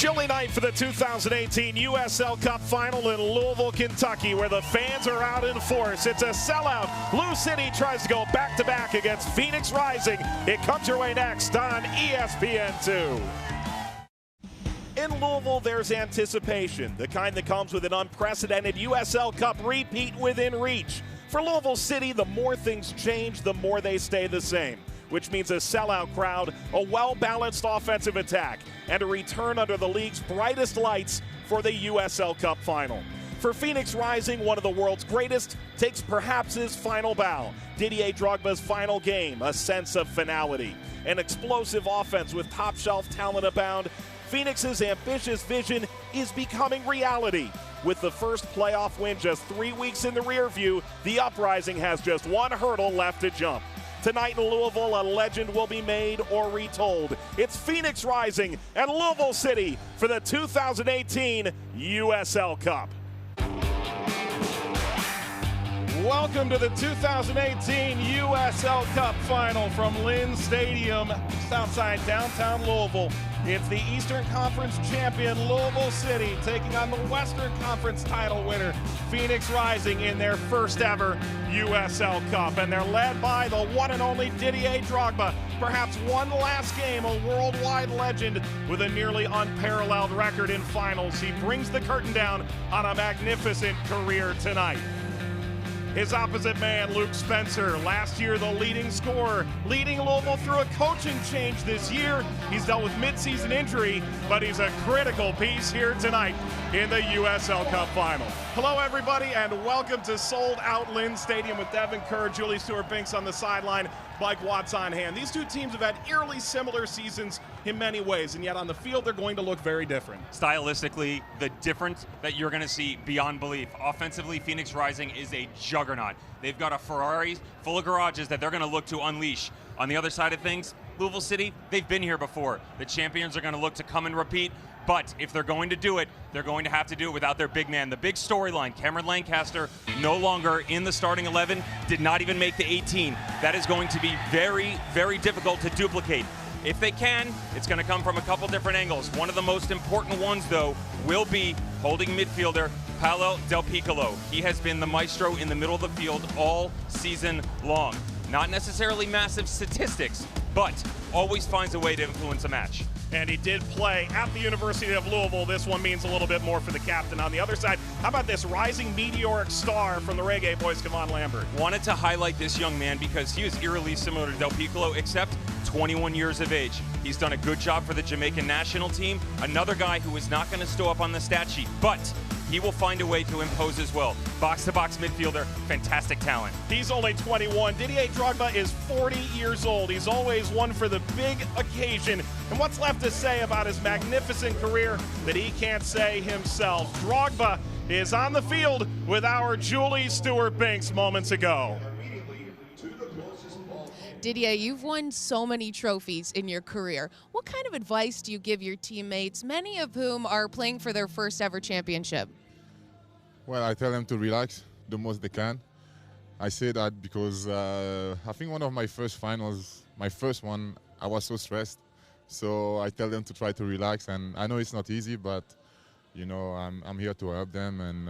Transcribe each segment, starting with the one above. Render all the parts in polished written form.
chilly night for the 2018 USLCUP final in Louisville, Kentucky, where the fans are out in force. It's a sellout. Lou City tries to go back-to-back against Phoenix Rising. It comes your way next on ESPN2. In Louisville, there's anticipation, the kind that comes with an unprecedented USLCUP repeat within reach. For Louisville City, the more things change, the more they stay the same, which means a sellout crowd, a well-balanced offensive attack, and a return under the league's brightest lights for the USLCUP final. For Phoenix Rising, one of the world's greatest, takes perhaps his final bow. Didier Drogba's final game, a sense of finality. An explosive offense with top-shelf talent abound, Phoenix's ambitious vision is becoming reality. With the first playoff win just 3 weeks in the rear view, the Uprising has just one hurdle left to jump. Tonight in Louisville, a legend will be made or retold. It's Phoenix Rising and Louisville City for the 2018 USLCUP. Welcome to the 2018 USLCUP final from Lynn Stadium, just outside downtown Louisville. It's the Eastern Conference champion Louisville City taking on the Western Conference title winner Phoenix Rising in their first ever USLCUP. And they're led by the one and only Didier Drogba. Perhaps one last game, a worldwide legend with a nearly unparalleled record in finals. He brings the curtain down on a magnificent career tonight. His opposite man, Luke Spencer, last year the leading scorer, leading Louisville through a coaching change this year. He's dealt with midseason injury, but he's a critical piece here tonight in the USLCUP final. Hello, everybody, and welcome to sold-out Lynn Stadium with Devin Kerr, Julie Stewart-Binks on the sideline, Mike Watts on hand. These two teams have had eerily similar seasons in many ways, and yet on the field they're going to look very different. Stylistically, the difference that you're going to see beyond belief. Offensively, Phoenix Rising is a juggernaut. They've got a Ferrari full of garages that they're going to look to unleash. On the other side of things, Louisville City, they've been here before. The champions are going to look to come and repeat. But if they're going to do it, they're going to have to do it without their big man. The big storyline, Cameron Lancaster, no longer in the starting 11, did not even make the 18. That is going to be very, very difficult to duplicate. If they can, it's going to come from a couple different angles. One of the most important ones, though, will be holding midfielder Paulo Del Piccolo. He has been the maestro in the middle of the field all season long. Not necessarily massive statistics, but always finds a way to influence a match. And he did play at the University of Louisville. This one means a little bit more for the captain. On the other side, how about this rising meteoric star from the Reggae Boys, Kevon Lambert? Wanted to highlight this young man because he is eerily similar to Del Piccolo, except 21 years of age. He's done a good job for the Jamaican national team. Another guy who is not going to show up on the stat sheet, but he will find a way to impose as well. Box-to-box midfielder, fantastic talent. He's only 21. Didier Drogba is 40 years old. He's always one for the big occasion. And what's left to say about his magnificent career that he can't say himself? Drogba is on the field with our Julie Stewart-Binks moments ago. Didier, you've won so many trophies in your career. What kind of advice do you give your teammates, many of whom are playing for their first ever championship? Well, I tell them to relax the most they can. I say that because I think one of my first finals, my first one, I was so stressed. So I tell them to try to relax, and I know it's not easy, but you know, I'm here to help them, and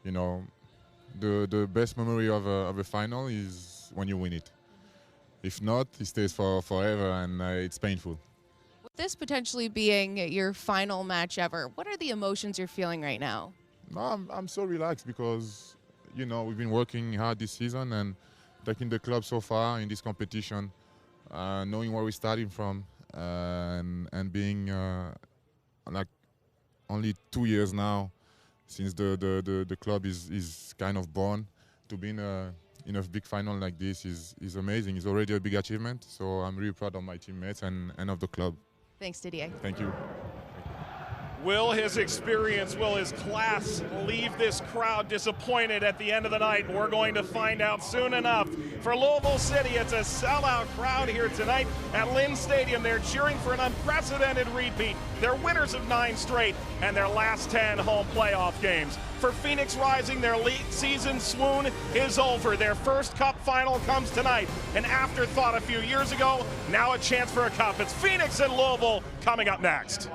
you know, the best memory of a final is when you win it. If not, it stays forever, and it's painful. With this potentially being your final match ever, what are the emotions you're feeling right now? No, I'm so relaxed because, you know, we've been working hard this season and taking the club so far in this competition, knowing where we're starting from, and being like only 2 years now since the club is kind of born. To be in a big final like this is amazing. It's already a big achievement, so I'm really proud of my teammates and of the club. Thanks, Didier. Thank you. Will his experience, will his class leave this crowd disappointed at the end of the night? We're going to find out soon enough. For Louisville City, it's a sellout crowd here tonight at Lynn Stadium. They're cheering for an unprecedented repeat. They're winners of 9 straight and their last 10 home playoff games. For Phoenix Rising, their league season swoon is over. Their first cup final comes tonight. An afterthought a few years ago, now a chance for a cup. It's Phoenix and Louisville coming up next.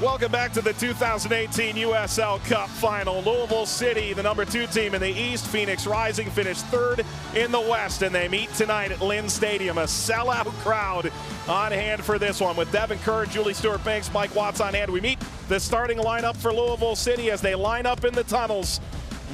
Welcome back to the 2018 USL Cup final. Louisville City, the #2 team in the East. Phoenix Rising finished 3rd in the West, and they meet tonight at Lynn Stadium. A sellout crowd on hand for this one. With Devin Kerr, Julie Stewart-Banks, Mike Watts on hand, we meet the starting lineup for Louisville City as they line up in the tunnels.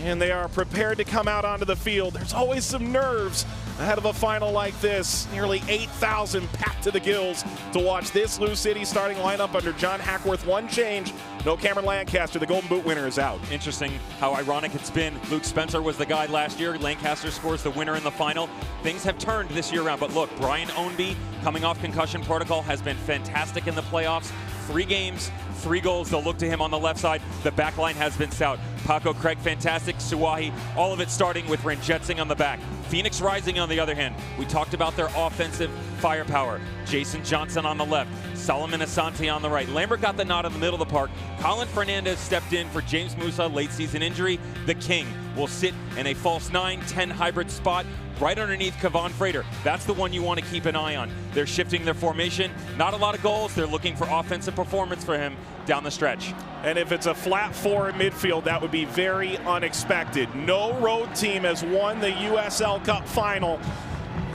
And they are prepared to come out onto the field. There's always some nerves ahead of a final like this. Nearly 8,000 packed to the gills to watch this Lou City starting lineup under John Hackworth. One change, no Cameron Lancaster. The Golden Boot winner is out. Interesting how ironic it's been. Luke Spencer was the guy last year. Lancaster scores the winner in the final. Things have turned this year around. But look, Brian Ownby, coming off concussion protocol, has been fantastic in the playoffs. 3 games, 3 goals. They'll look to him on the left side. The back line has been stout. Paco Craig, fantastic. Suwahi, all of it starting with Ranjetsing on the back. Phoenix Rising on the other hand. We talked about their offensive firepower. Jason Johnson on the left. Solomon Asante on the right. Lambert got the nod in the middle of the park. Colin Fernandez stepped in for James Musa, late season injury. The King will sit in a false 9-10 hybrid spot right underneath Kevon Frater. That's the one you want to keep an eye on. They're shifting their formation. Not a lot of goals. They're looking for offensive performance for him down the stretch. And if it's a flat 4 in midfield, that would be very unexpected. No road team has won the USL Cup final,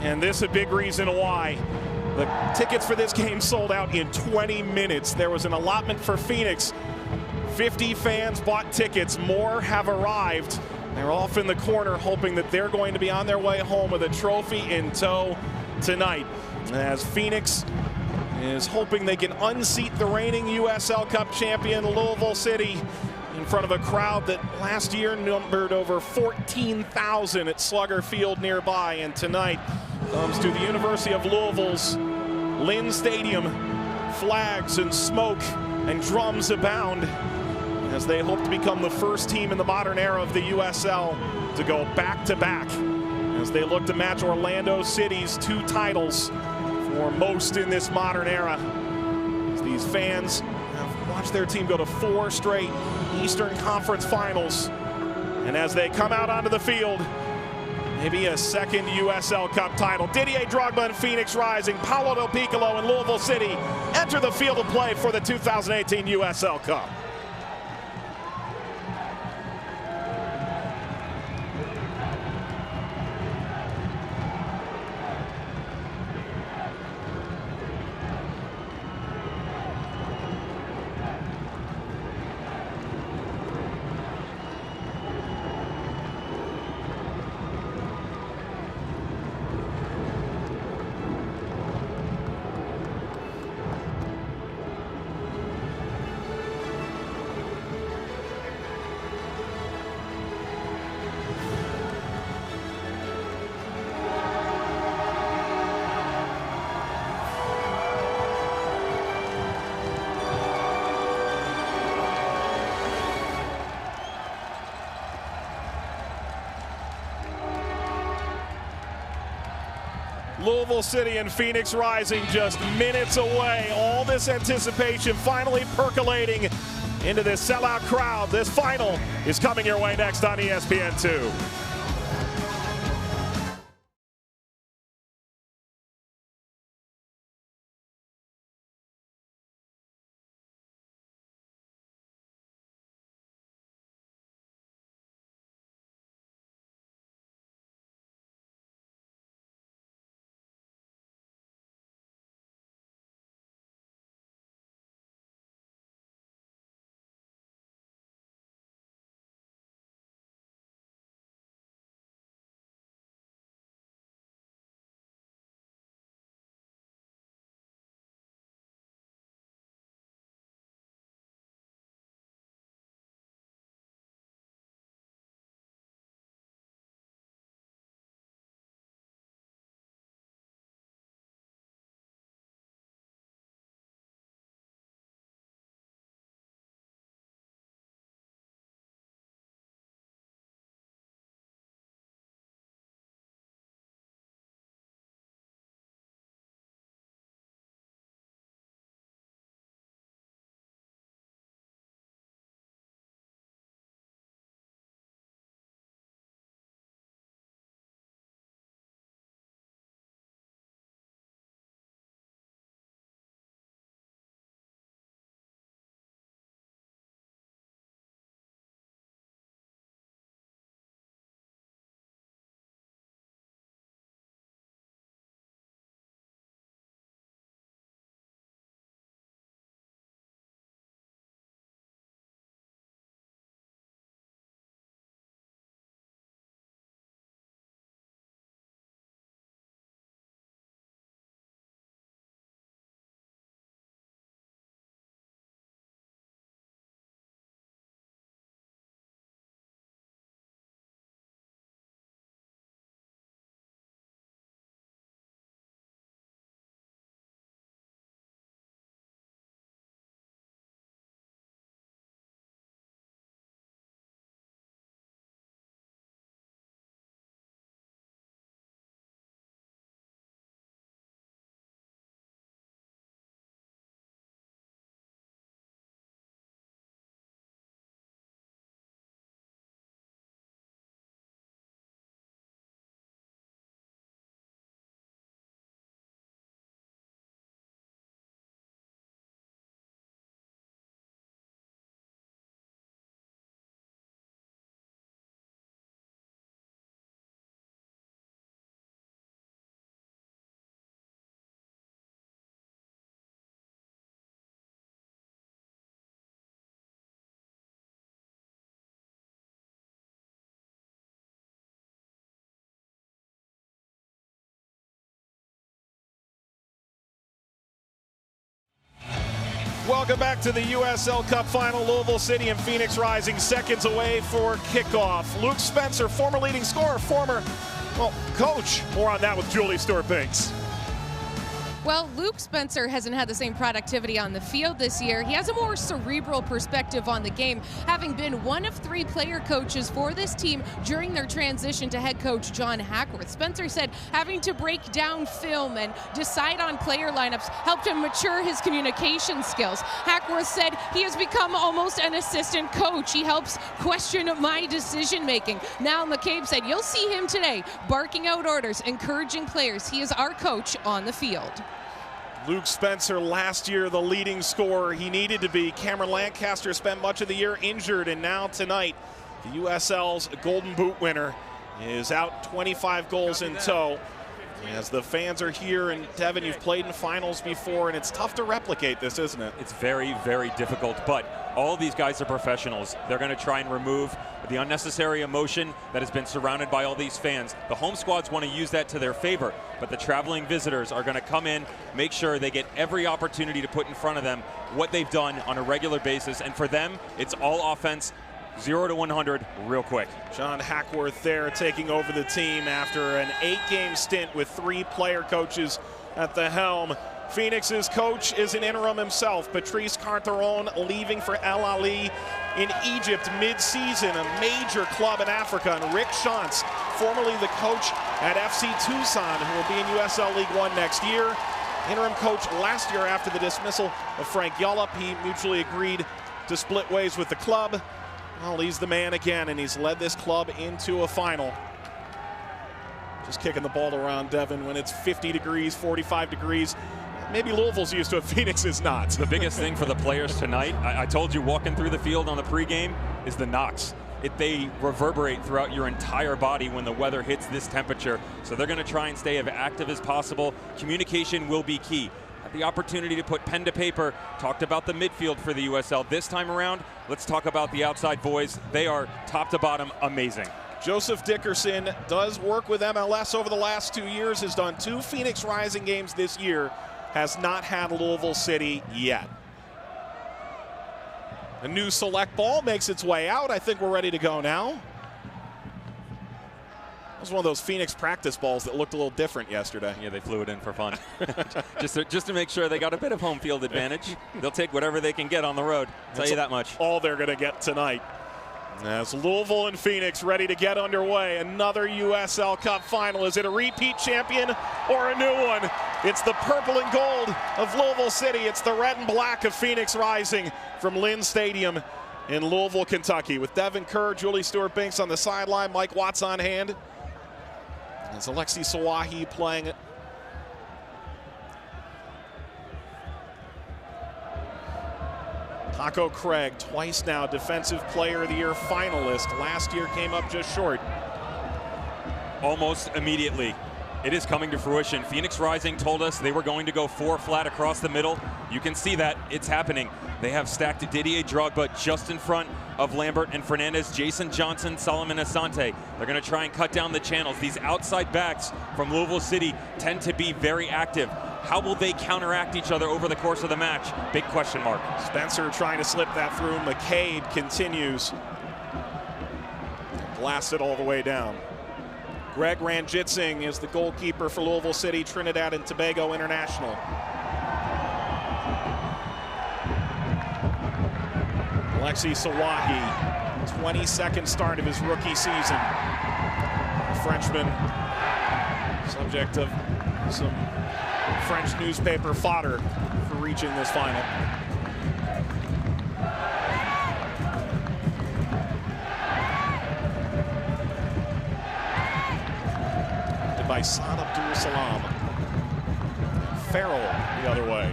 and this is a big reason why. The tickets for this game sold out in 20 minutes. There was an allotment for Phoenix. 50 fans bought tickets. More have arrived. They're off in the corner hoping that they're going to be on their way home with a trophy in tow tonight, as Phoenix is hoping they can unseat the reigning USL Cup champion Louisville City in front of a crowd that last year numbered over 14,000 at Slugger Field nearby. And tonight comes to the University of Louisville's Lynn Stadium. Flags and smoke and drums abound as they hope to become the first team in the modern era of the USL to go back-to-back as they look to match Orlando City's 2 titles for most in this modern era. As these fans have watched their team go to 4 straight Eastern Conference finals. And as they come out onto the field, maybe a 2nd USL Cup title. Didier Drogba and Phoenix Rising, Paulo Del Piccolo and Louisville City enter the field of play for the 2018 USL Cup. Louisville City and Phoenix Rising just minutes away. All this anticipation finally percolating into this sellout crowd. This final is coming your way next on ESPN2. welcome back to the USLCUP final. Louisville City and Phoenix Rising seconds away for kickoff. Luke Spencer, former leading scorer, former, coach. More on that with Julie Stewart-Binks. Well, Luke Spencer hasn't had the same productivity on the field this year. He has a more cerebral perspective on the game, having been one of 3 player coaches for this team during their transition to head coach John Hackworth. Spencer said having to break down film and decide on player lineups helped him mature his communication skills. Hackworth said he has become almost an assistant coach. He helps question my decision making. Now McCabe said you'll see him today barking out orders, encouraging players. He is our coach on the field. Luke Spencer last year the leading scorer he needed to be. Cameron Lancaster spent much of the year injured, and now tonight the USL's Golden Boot winner is out 25 goals in tow. As the fans are here, and Devin, you've played in finals before, and it's tough to replicate this, isn't it? It's very, very difficult, but all these guys are professionals. They're going to try and remove the unnecessary emotion that has been surrounded by all these fans. The home squads want to use that to their favor, but the traveling visitors are going to come in, make sure they get every opportunity to put in front of them what they've done on a regular basis, and for them, it's all offense. 0 to 100 real quick. John Hackworth there taking over the team after an 8-game stint with 3 player coaches at the helm. Phoenix's coach is an interim himself. Patrice Carteron leaving for El Ali in Egypt mid-season, a major club in Africa. And Rick Shantz, formerly the coach at FC Tucson, who will be in USL League One next year. Interim coach last year after the dismissal of Frank Yullup. He mutually agreed to split ways with the club. Well, he's the man again, and he's led this club into a final. Just kicking the ball around, Devin, when it's 50 degrees, 45 degrees. Maybe Louisville's used to it, Phoenix is not. The biggest thing for the players tonight, I told you walking through the field on the pregame, is the knocks. They reverberate throughout your entire body when the weather hits this temperature. So they're going to try and stay as active as possible. Communication will be key. The opportunity to put pen to paper, talked about the midfield for the USL. This time around, let's talk about the outside boys. They are top to bottom amazing. Joseph Dickerson does work with MLS over the last 2 years, has done 2 Phoenix Rising games this year, has not had Louisville City yet. A new select ball makes its way out. I think we're ready to go now. It was one of those Phoenix practice balls that looked a little different yesterday. Yeah, they flew it in for fun. just to make sure they got a bit of home field advantage. They'll take whatever they can get on the road. Tell you that much. All they're going to get tonight. As Louisville and Phoenix ready to get underway, another USLCUP final. Is it a repeat champion or a new one? It's the purple and gold of Louisville City. It's the red and black of Phoenix Rising from Lynn Stadium in Louisville, Kentucky. With Devin Kerr, Julie Stewart-Binks on the sideline, Mike Watts on hand. It's Alexi Sawahi playing it. Paco Craig, twice now Defensive Player of the Year finalist. Last year came up just short. Almost immediately. It is coming to fruition. Phoenix Rising told us they were going to go 4 flat across the middle. You can see that. It's happening. They have stacked Didier Drogba just in front of Lambert and Fernandez, Jason Johnson, Solomon Asante. They're going to try and cut down the channels. These outside backs from Louisville City tend to be very active. How will they counteract each other over the course of the match? Big question mark. Spencer trying to slip that through. McCabe continues. Blasts it all the way down. Greg Ranjitsing is the goalkeeper for Louisville City, Trinidad and Tobago International. Alexi Sawahi, 22nd start of his rookie season. A Frenchman, subject of some French newspaper fodder for reaching this final. By Saad Abdul Salam. Farrell the other way.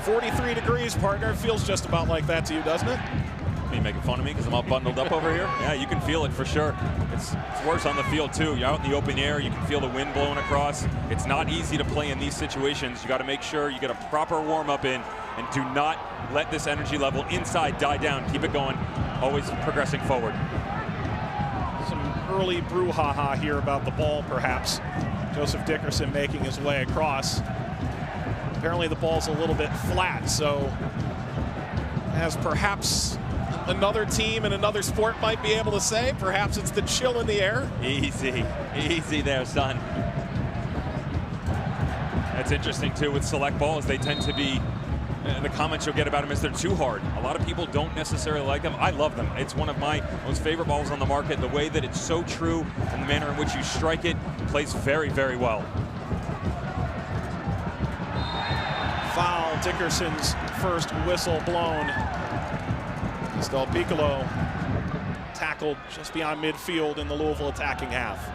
43 degrees, partner. Feels just about like that to you, doesn't it? You making fun of me because I'm all bundled up over here? Yeah, you can feel it for sure. It's worse on the field too. You're out in the open air, you can feel the wind blowing across. It's not easy to play in these situations. You got to make sure you get a proper warm-up in and do not let this energy level inside die down. Keep it going, always progressing forward. Early brouhaha here about the ball, perhaps. Joseph Dickerson making his way across. Apparently the ball's a little bit flat, so as perhaps another team in another sport might be able to say, perhaps it's the chill in the air. Easy, easy there, son. That's interesting too with select balls. They tend to be, the comments you'll get about them is they're too hard. A lot of people don't necessarily like them. I love them. It's one of my most favorite balls on the market. The way that it's so true and the manner in which you strike it plays very, very well. Foul, Dickerson's first whistle blown. As Del Piccolo tackled just beyond midfield in the Louisville attacking half.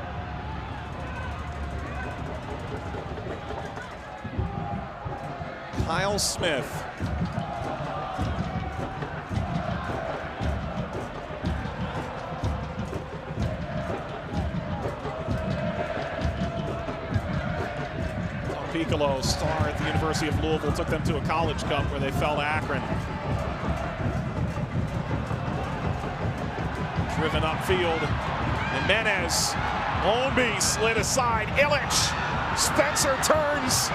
Kyle Smith. Piccolo, star at the University of Louisville, took them to a college cup where they fell to Akron. Driven upfield. Jimenez, Ownby slid aside. Illich, Spencer turns.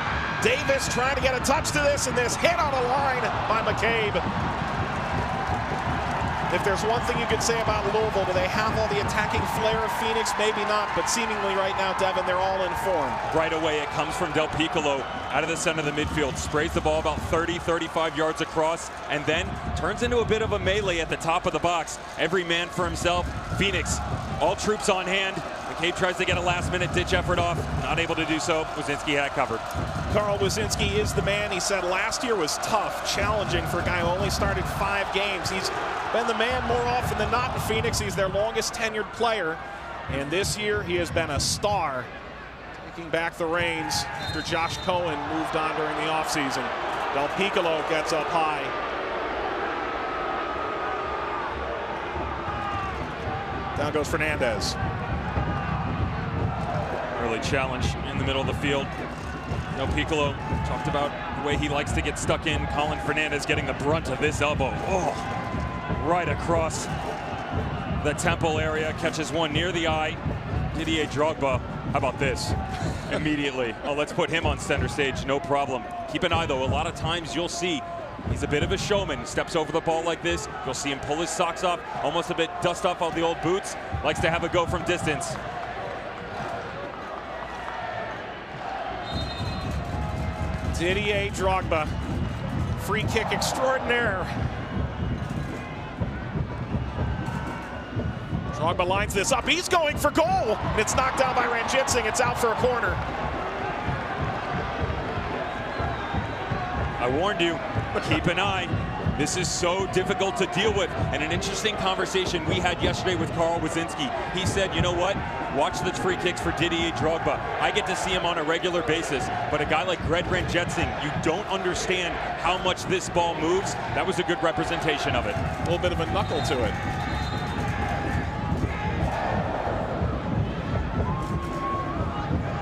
Davis trying to get a touch to this, and this hit on a line by McCabe. If there's one thing you could say about Louisville, do they have all the attacking flair of Phoenix? Maybe not, but seemingly right now, Devin, they're all in form. Right away, it comes from Del Piccolo out of the center of the midfield, sprays the ball about 30, 35 yards across, and then turns into a bit of a melee at the top of the box. Every man for himself. Phoenix, all troops on hand. McCabe tries to get a last-minute ditch effort off, not able to do so. Wazinski had it covered. Carl Wazinski is the man. He said last year was tough, challenging for a guy who only started 5 games. He's been the man more often than not in Phoenix. He's their longest tenured player. And this year he has been a star, taking back the reins after Josh Cohen moved on during the offseason. Del Piccolo gets up high. Down goes Fernandez. Early challenge in the middle of the field. Del Piccolo talked about the way he likes to get stuck in. Colin Fernandez getting the brunt of this elbow. Oh, right across the temple area. Catches one near the eye. Didier Drogba, how about this? Immediately. Oh, let's put him on center stage, no problem. Keep an eye though, a lot of times you'll see he's a bit of a showman. Steps over the ball like this. You'll see him pull his socks off, almost a bit dust off all the old boots. Likes to have a go from distance. Didier Drogba, free kick extraordinaire. Drogba lines this up. He's going for goal. And it's knocked down by Ranjitsingh. It's out for a corner. I warned you, keep an eye. This is so difficult to deal with. And an interesting conversation we had yesterday with Carl Wazinski. He said, you know what? Watch the free kicks for Didier Drogba. I get to see him on a regular basis, but a guy like Greg Ranjitsingh, you don't understand how much this ball moves. That was a good representation of it. A little bit of a knuckle to it.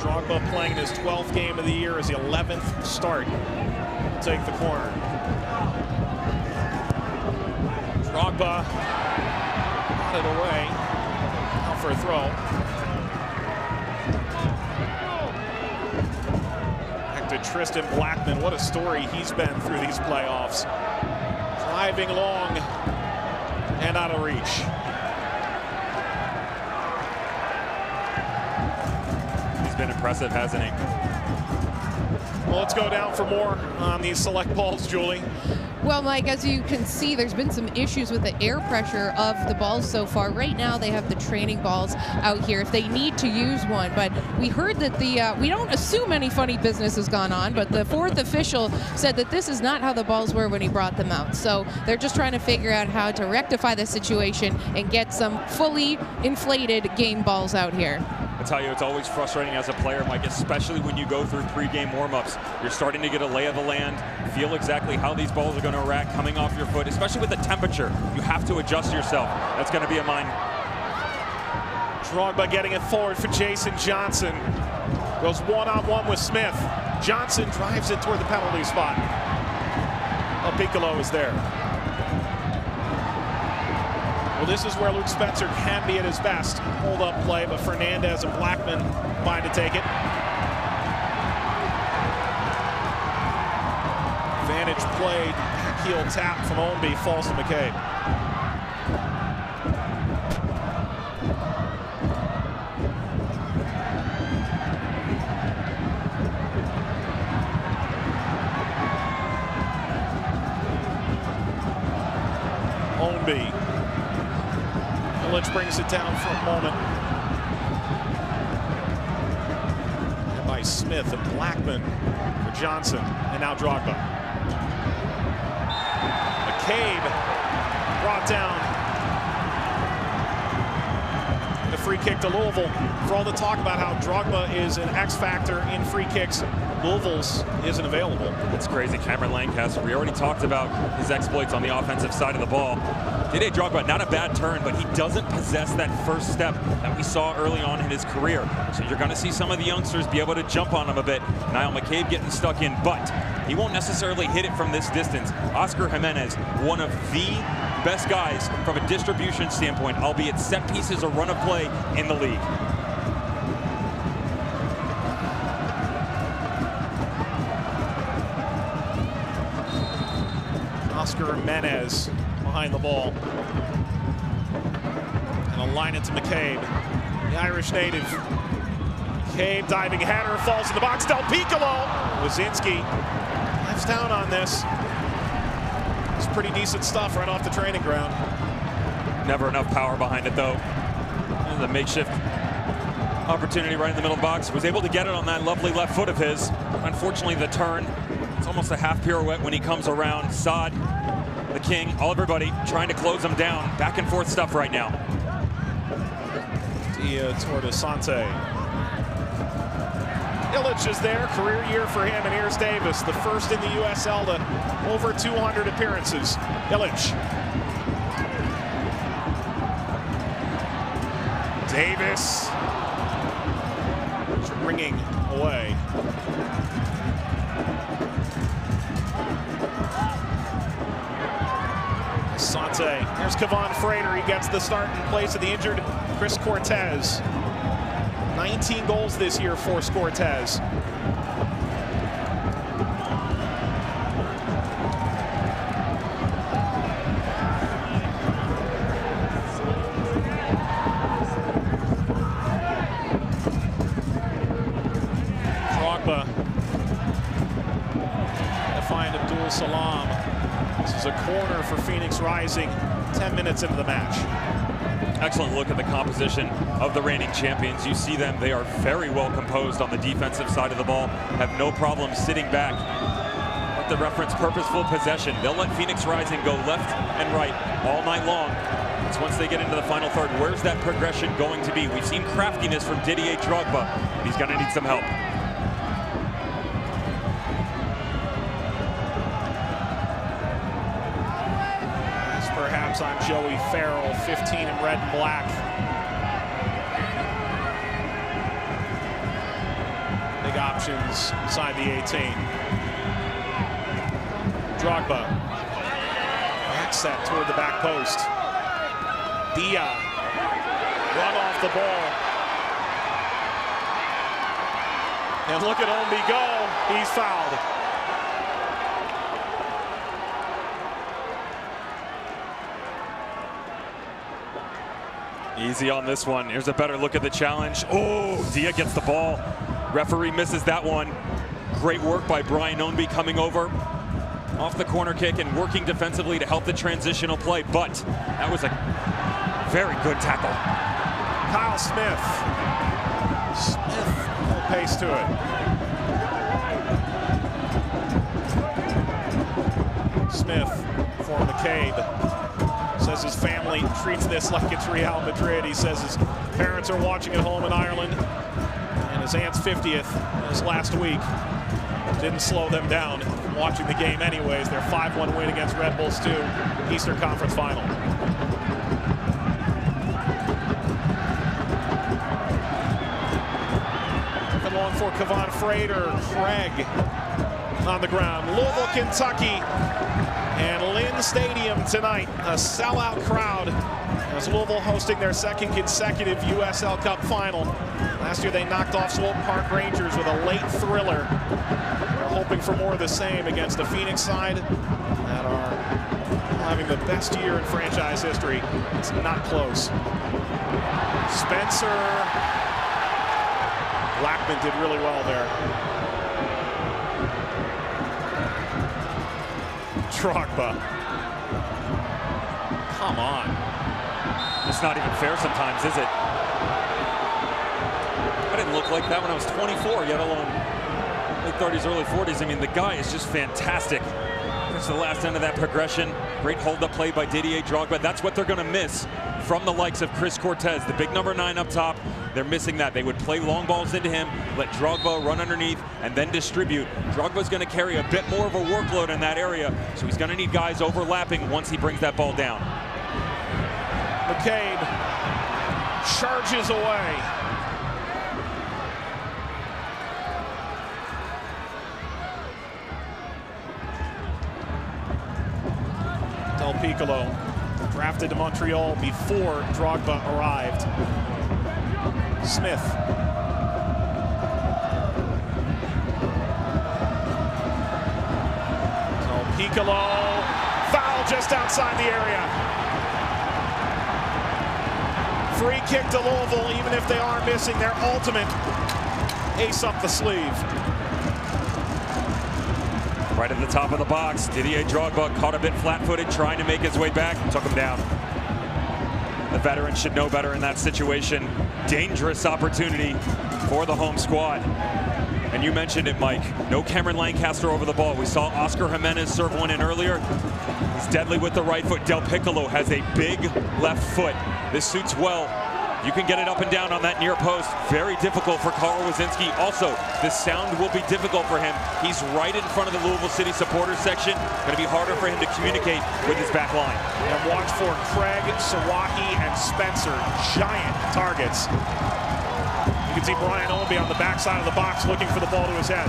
Drogba playing his 12th game of the year, his 11th start. Take the corner. Drogba got it away. Out for a throw. Back to Tristan Blackman. What a story he's been through these playoffs. Driving long and out of reach. He's been impressive, hasn't he? Well, let's go down for more on these select balls, Julie. Well, Mike, as you can see, there's been some issues with the air pressure of the balls so far. Right now, they have the training balls out here if they need to use one. But we heard that we don't assume any funny business has gone on, but the 4th official said that this is not how the balls were when he brought them out. So they're just trying to figure out how to rectify the situation and get some fully inflated game balls out here. I tell you, it's always frustrating as a player, Mike, especially when you go through pre-game warm-ups. You're starting to get a lay of the land, feel exactly how these balls are going to react coming off your foot, especially with the temperature. You have to adjust yourself. That's going to be a mind. Drogba getting it forward for Jason Johnson. Goes one-on-one with Smith. Johnson drives it toward the penalty spot. Piccolo is there. Well, this is where Luke Spencer can be at his best. Hold-up play, but Fernandez and Blackman find to take it. pitch played, heel tap from Ownby, falls to McCabe. Ownby. Illich brings it down for a moment. And by Smith and Blackman for Johnson, and now Drogba. McCabe brought down. The free kick to Louisville. For all the talk about how Drogba is an X factor in free kicks, Louisville's isn't available. It's crazy. Cameron Lancaster, we already talked about his exploits on the offensive side of the ball. Didier Drogba, not a bad turn, but he doesn't possess that first step that we saw early on in his career. So you're going to see some of the youngsters be able to jump on him a bit. Niall McCabe getting stuck in, but he won't necessarily hit it from this distance. Oscar Jimenez, one of the best guys from a distribution standpoint, albeit set pieces or run of play in the league. Oscar Jimenez behind the ball. And a line it to McCabe, the Irish native. McCabe diving header, falls in the box. Del Piccolo. Wazinski life's down on this. It's pretty decent stuff right off the training ground. Never enough power behind it, though. The makeshift opportunity right in the middle of the box. Was able to get it on that lovely left foot of his. Unfortunately, the turn, it's almost a half pirouette when he comes around. Saad, the king, everybody trying to close him down. Back and forth stuff right now. Dia toward Asante. Illich is there, career year for him, and here's Davis, the first in the USL to over 200 appearances. Illich. Davis. Ringing away. Asante. Here's Kevon Frater. He gets the start in place of the injured Chris Cortez. 19 goals this year for Cortez. Drogba to find Abdul Salam. This is a corner for Phoenix Rising 10 minutes into the match. Excellent look at the composition of the reigning champions. You see them, they are very well composed on the defensive side of the ball, have no problem sitting back. Let the reference purposeful possession. They'll let Phoenix Rising go left and right all night long. It's once they get into the final third, where's that progression going to be? We've seen craftiness from Didier Drogba, but he's gonna need some help. Perhaps on Joey Farrell, 15 in red and black. Big options inside the 18. Drogba. Back set toward the back post. Dia. Run off the ball. And look at Ownby go. He's fouled. Easy on this one. Here's a better look at the challenge. Oh, Dia gets the ball. Referee misses that one. Great work by Brian Ownby coming over off the corner kick and working defensively to help the transitional play, but that was a very good tackle. Kyle Smith. Smith, full pace to it. Smith for McCabe. Says his family treats this like it's Real Madrid. He says his parents are watching at home in Ireland, and his aunt's 50th this last week didn't slow them down from watching the game anyways. Their 5-1 win against Red Bulls 2, Eastern Conference Final. Come on for Kevon Frater. Craig on the ground. Louisville, Kentucky. And Lynn Stadium tonight, a sellout crowd as Louisville hosting their second consecutive USLCUP final. Last year they knocked off Swope Park Rangers with a late thriller. Their hoping for more of the same against the Phoenix side that are having the best year in franchise history. It's not close. Spencer. Blackman did really well there. Drogba. Come on. It's not even fair sometimes, is it? I didn't look like that when I was 24, yet alone late 30s, early 40s. I mean, the guy is just fantastic. That's the last end of that progression. Great hold-up play by Didier Drogba. That's what they're going to miss from the likes of Chris Cortez, the big number 9 up top. They're missing that. They would play long balls into him, let Drogba run underneath, and then distribute. Drogba's going to carry a bit more of a workload in that area, so he's going to need guys overlapping once he brings that ball down. McCabe charges away. Del Piccolo, drafted to Montreal before Drogba arrived. Smith. Del Piccolo, foul just outside the area. Free kick to Louisville, even if they are missing their ultimate ace up the sleeve. Right at the top of the box, Didier Drogba caught a bit flat-footed, trying to make his way back, took him down. The veteran should know better in that situation. Dangerous opportunity for the home squad. And you mentioned it, Mike. No Cameron Lancaster over the ball. We saw Oscar Jimenez serve one in earlier. He's deadly with the right foot. Del Piccolo has a big left foot. This suits well. You can get it up and down on that near post. Very difficult for Carl Wazinski. Also, the sound will be difficult for him. He's right in front of the Louisville City supporters section. Going to be harder for him to communicate with his back line. And watch for Craig, Sawahi, and Spencer. Giant targets. You can see Brian Ownby on the backside of the box looking for the ball to his head.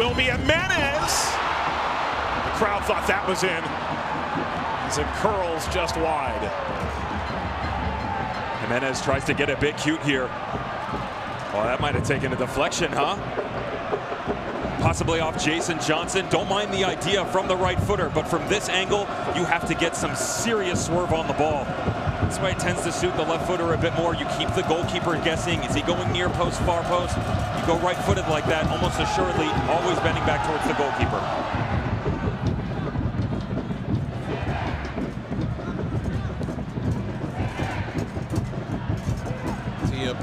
Will be Jimenez. The crowd thought that was in. As it curls just wide. Jimenez tries to get a bit cute here. Well, that might have taken a deflection, huh? Possibly off Jason Johnson. Don't mind the idea from the right footer, but from this angle, you have to get some serious swerve on the ball. That's why it tends to suit the left footer a bit more. You keep the goalkeeper guessing. Is he going near post, far post? You go right footed like that, almost assuredly, always bending back towards the goalkeeper.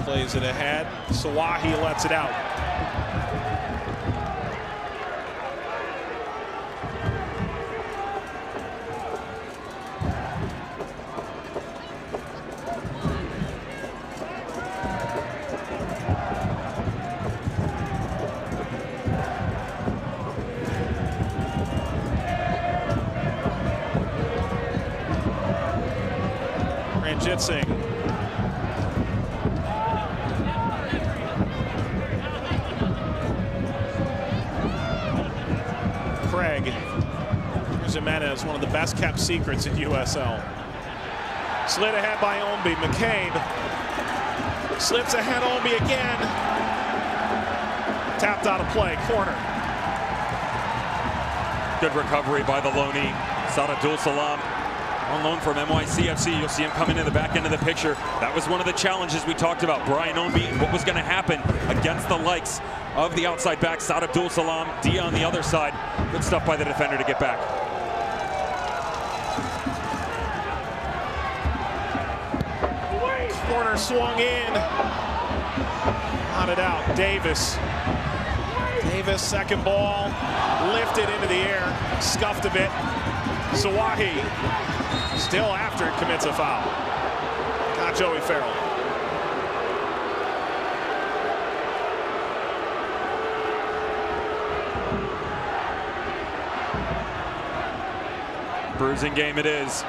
Plays it ahead. Sawahi lets it out. Ranjit Singh. Jimenez, one of the best kept secrets in USL. Slid ahead by Ownby. McCabe slips ahead. Ownby again. Tapped out of play. Corner. Good recovery by the loanee, Sadadul Salam. On loan from NYCFC. You'll see him coming in the back end of the picture. That was one of the challenges we talked about. Brian Ownby and what was going to happen against the likes of the outside back, Sadadul Salam. Dia on the other side. Good stuff by the defender to get back. Corner swung in. Knotted out. Davis. Davis, second ball. Lifted into the air. Scuffed a bit. Sawahi. Still after it, commits a foul. Not Joey Farrell. Bruising game it is.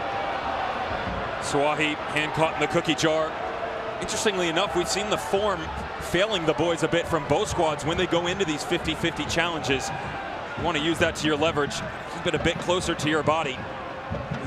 Sawahi, hand caught in the cookie jar. Interestingly enough, we've seen the form failing the boys a bit from both squads when they go into these 50-50 challenges. You want to use that to your leverage. Keep it a bit closer to your body.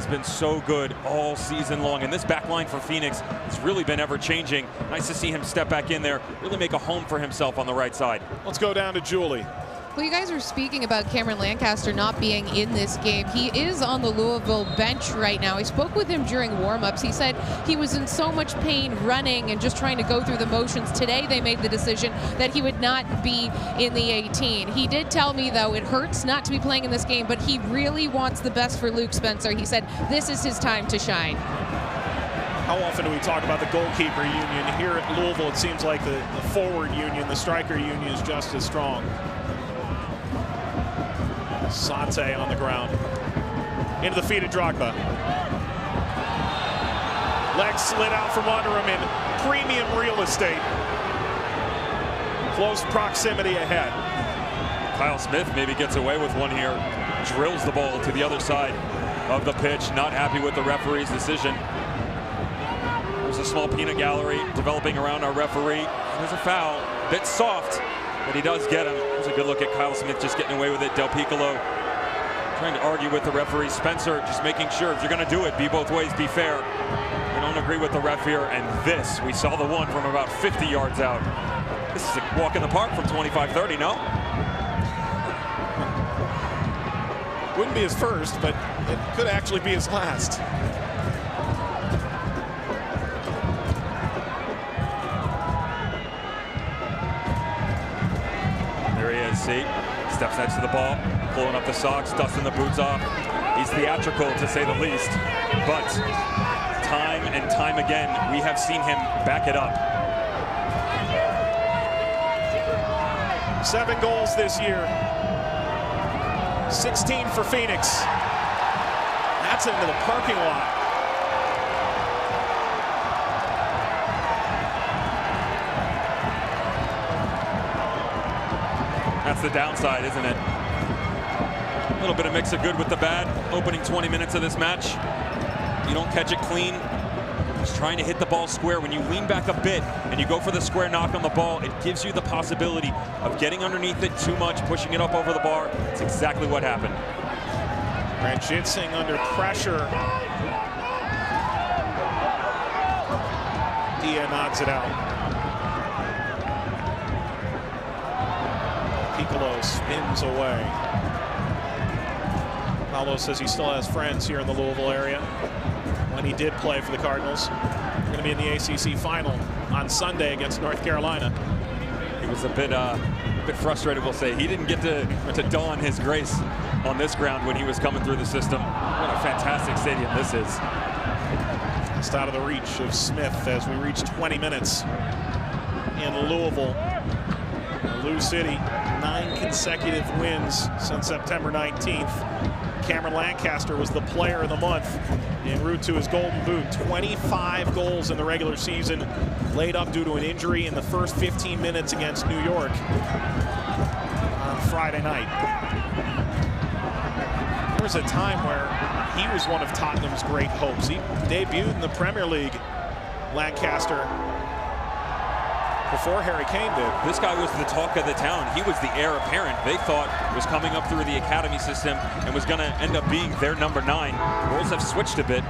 He's been so good all season long. And this back line for Phoenix has really been ever-changing. Nice to see him step back in there, really make a home for himself on the right side. Let's go down to Julie. Well, you guys were speaking about Cameron Lancaster not being in this game. He is on the Louisville bench right now. I spoke with him during warm-ups. He said he was in so much pain running and just trying to go through the motions. Today, they made the decision that he would not be in the 18. He did tell me, though, it hurts not to be playing in this game, but he really wants the best for Luke Spencer. He said this is his time to shine. How often do we talk about the goalkeeper union? Here at Louisville, it seems like the forward union, the striker union is just as strong. Sante on the ground. Into the feet of Drogba. Legs slid out from under him in premium real estate. Close proximity ahead. Kyle Smith maybe gets away with one here. Drills the ball to the other side of the pitch. Not happy with the referee's decision. There's a small peanut gallery developing around our referee. There's a foul. Bit soft, but he does get him. There's a good look at Kyle Smith just getting away with it. Del Piccolo trying to argue with the referee. Spencer just making sure if you're going to do it, be both ways, be fair. We don't agree with the ref here. And this, we saw the one from about 50 yards out. This is a walk in the park from 25-30, no? Wouldn't be his first, but it could actually be his last. See, steps next to the ball, pulling up the socks, dusting the boots off. He's theatrical, to say the least, but time and time again, we have seen him back it up. 7 goals this year. 16 for Phoenix. That's into the parking lot. That's the downside, isn't it? A little bit of mix of good with the bad. Opening 20 minutes of this match. You don't catch it clean. Just trying to hit the ball square. When you lean back a bit and you go for the square knock on the ball, it gives you the possibility of getting underneath it too much, pushing it up over the bar. It's exactly what happened. Ranjitsingh under pressure. Dia nods it out. Piccolo spins away. Paulo says he still has friends here in the Louisville area. When he did play for the Cardinals, he's going to be in the ACC final on Sunday against North Carolina. He was a bit frustrated, we'll say. He didn't get to dawn his grace on this ground when he was coming through the system. What a fantastic stadium this is. Just out of the reach of Smith as we reach 20 minutes in Louisville. Lou City, 9 consecutive wins since September 19th. Cameron Lancaster was the player of the month en route to his Golden Boot. 25 goals in the regular season, laid up due to an injury in the first 15 minutes against New York on Friday night. There was a time where he was one of Tottenham's great hopes. He debuted in the Premier League, Lancaster, before Harry Kane did. This guy was the talk of the town. He was the heir apparent. They thought was coming up through the academy system and was going to end up being their number 9. Roles have switched a bit.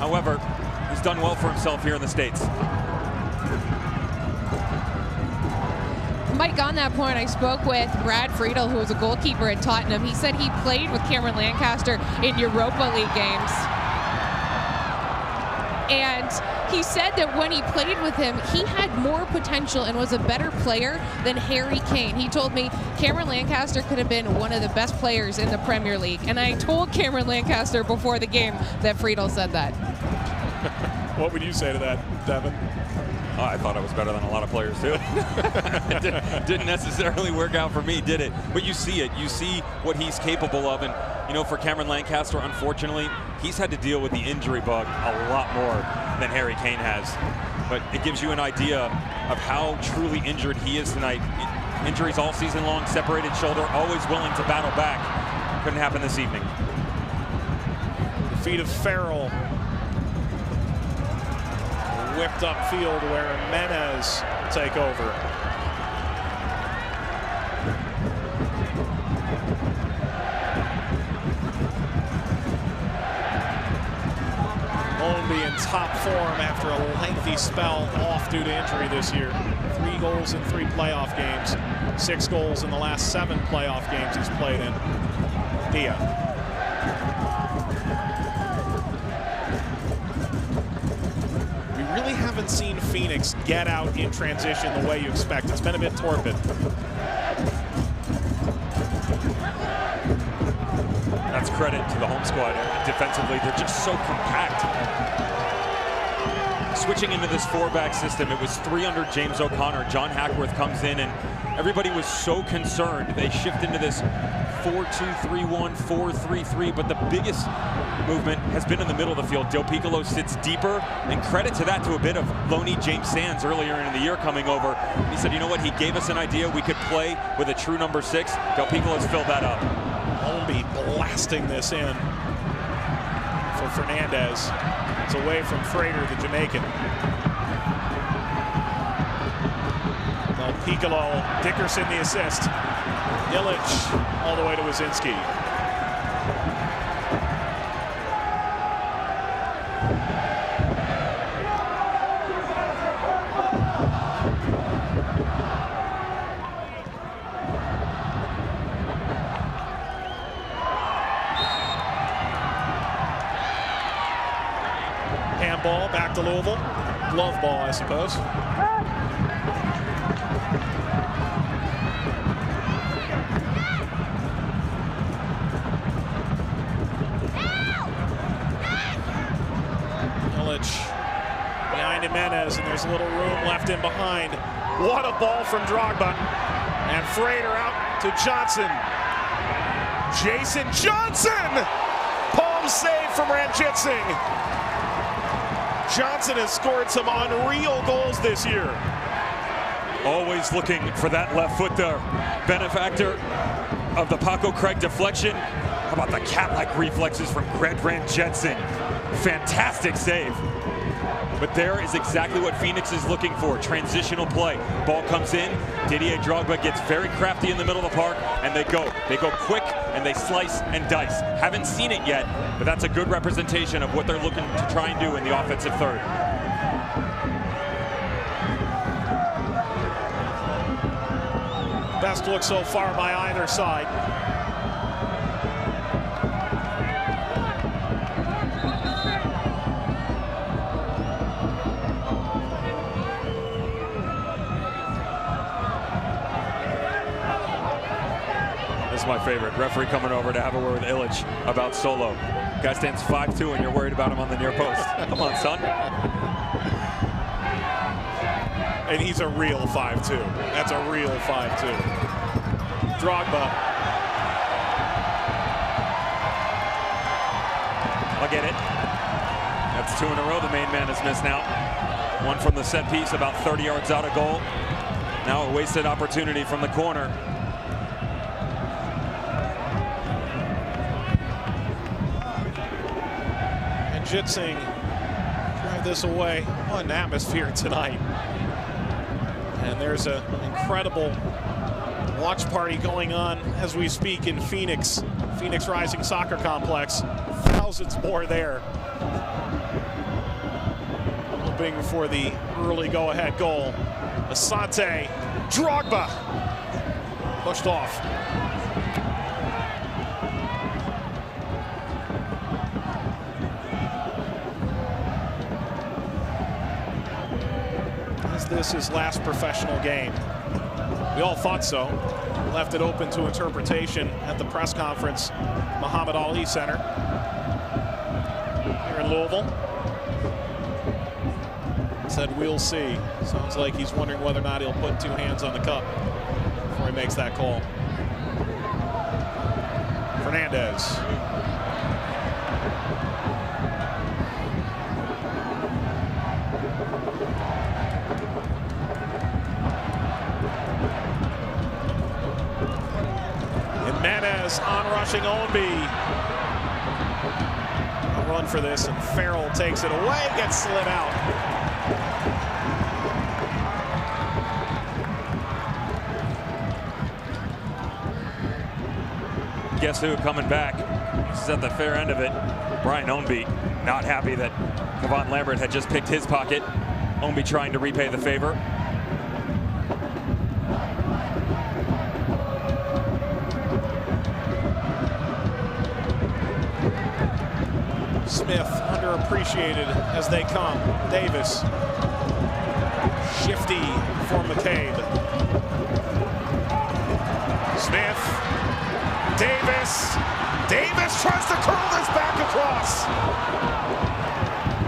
However, he's done well for himself here in the States. Mike, on that point, I spoke with Brad Friedel, who was a goalkeeper at Tottenham. He said he played with Cameron Lancaster in Europa League games. And he said that when he played with him, he had more potential and was a better player than Harry Kane. He told me Cameron Lancaster could have been one of the best players in the Premier League. And I told Cameron Lancaster before the game that Friedel said that. What would you say to that, Devin? Oh, I thought I was better than a lot of players, too. It didn't necessarily work out for me, did it? But you see it. You see what he's capable of. And, you know, for Cameron Lancaster, unfortunately, he's had to deal with the injury bug a lot more than Harry Kane has. But it gives you an idea of how truly injured he is tonight. Injuries all season long, separated shoulder, always willing to battle back. Couldn't happen this evening. The feet of Farrell. Whipped upfield where Menez will take over. top form after a lengthy spell off due to injury this year. 3 goals in 3 playoff games. 6 goals in the last 7 playoff games he's played in. Didier. We really haven't seen Phoenix get out in transition the way you expect. It's been a bit torpid. That's credit to the home squad. Defensively, they're just so compact. Switching into this 4-back system, it was 3 under James O'Connor. John Hackworth comes in, and everybody was so concerned. They shift into this 4-2-3-1, 4-3-3, but the biggest movement has been in the middle of the field. Del Piccolo sits deeper, and credit to that to a bit of Loney James Sands earlier in the year coming over. He said, you know what, he gave us an idea we could play with a true number 6. Del Piccolo's filled that up. Holmby blasting this in for Fernandez. It's away from Frater, the Jamaican. Del Piccolo, Dickerson the assist. Illich all the way to Wazinski. Handball back to Louisville. Glove ball, I suppose. Behind Jimenez, and there's a little room left in behind. What a ball from Drogba. And Frater out to Johnson. Jason Johnson! Palm save from Ranjitsingh. Johnson has scored some unreal goals this year. Always looking for that left foot there. Benefactor of the Paco Craig deflection. How about the cat-like reflexes from Greg Ranjitsingh? Fantastic save. But there is exactly what Phoenix is looking for. Transitional play. Ball comes in. Didier Drogba gets very crafty in the middle of the park, and they go. They go quick, and they slice and dice. Haven't seen it yet, but that's a good representation of what they're looking to try and do in the offensive third. Best look so far by either side. This is my favorite. Referee coming over to have a word with Illich about Solo. Guy stands 5'2", and you're worried about him on the near post. Come on, son. And he's a real 5'2". That's a real 5'2". Drogba. I'll get it. That's 2 in a row the main man has missed now. One from the set piece about 30 yards out of goal. Now a wasted opportunity from the corner. And Ranjitsingh drive this away. What an atmosphere tonight. And there's an incredible watch party going on as we speak in Phoenix Rising Soccer Complex. Thousands more there. Hoping for the early go-ahead goal. Asante, Drogba, pushed off. Is this his last professional game? We all thought so. Left it open to interpretation at the press conference, Muhammad Ali Center here in Louisville. Said we'll see. Sounds like he's wondering whether or not he'll put 2 hands on the cup before he makes that call. Fernandez. Jimenez on-rushing Ownby. A run for this, and Farrell takes it away, gets slid out. Guess who coming back? This is at the fair end of it. Brian Ownby, not happy that Kevon Lambert had just picked his pocket. Ownby trying to repay the favor. Smith underappreciated as they come. Davis. Shifty for McCabe. Smith. Davis. Davis tries to curl this back across.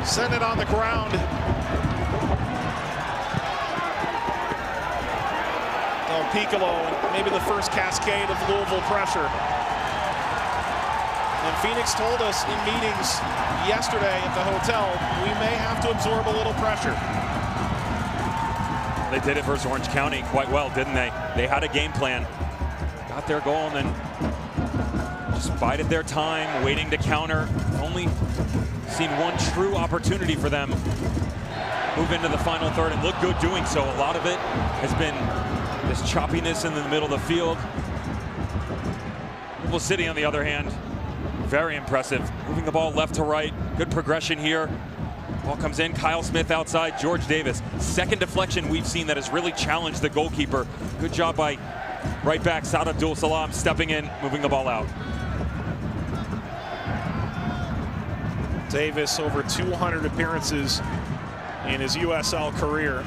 Send it on the ground. Del Piccolo, and maybe the first cascade of Louisville pressure. And Phoenix told us in meetings yesterday at the hotel, we may have to absorb a little pressure. They did it versus Orange County quite well, didn't they? They had a game plan, got their goal, and then just bided their time, waiting to counter. Only seen one true opportunity for them move into the final third and look good doing so. A lot of it has been this choppiness in the middle of the field. Louisville City, on the other hand, very impressive. Moving the ball left to right. Good progression here. Ball comes in. Kyle Smith outside. George Davis. Second deflection we've seen that has really challenged the goalkeeper. Good job by right back Saad Abdul Salam stepping in, moving the ball out. Davis over 200 appearances in his USL career.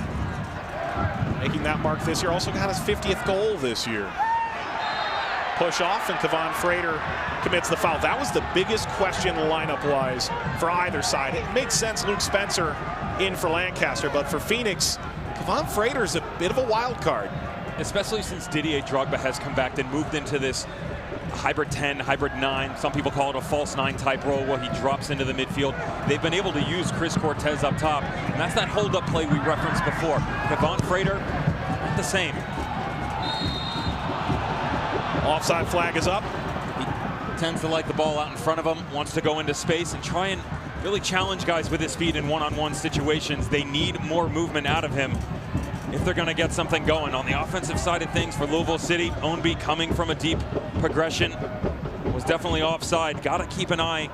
Making that mark this year. Also got his 50th goal this year. Push off, and Kevon Frater commits the foul. That was the biggest question lineup-wise for either side. It makes sense Luke Spencer in for Lancaster, but for Phoenix, Kevon Frater's a bit of a wild card. Especially since Didier Drogba has come back and moved into this hybrid 10, hybrid 9. Some people call it a false 9 type role where he drops into the midfield. They've been able to use Chris Cortez up top, and that's that hold-up play we referenced before. Kevon Frater, not the same. Offside flag is up. He tends to like the ball out in front of him, wants to go into space and try and really challenge guys with his speed in one-on-one situations. They need more movement out of him if they're going to get something going. On the offensive side of things for Louisville City, Ownby coming from a deep progression was definitely offside. Got to keep an eye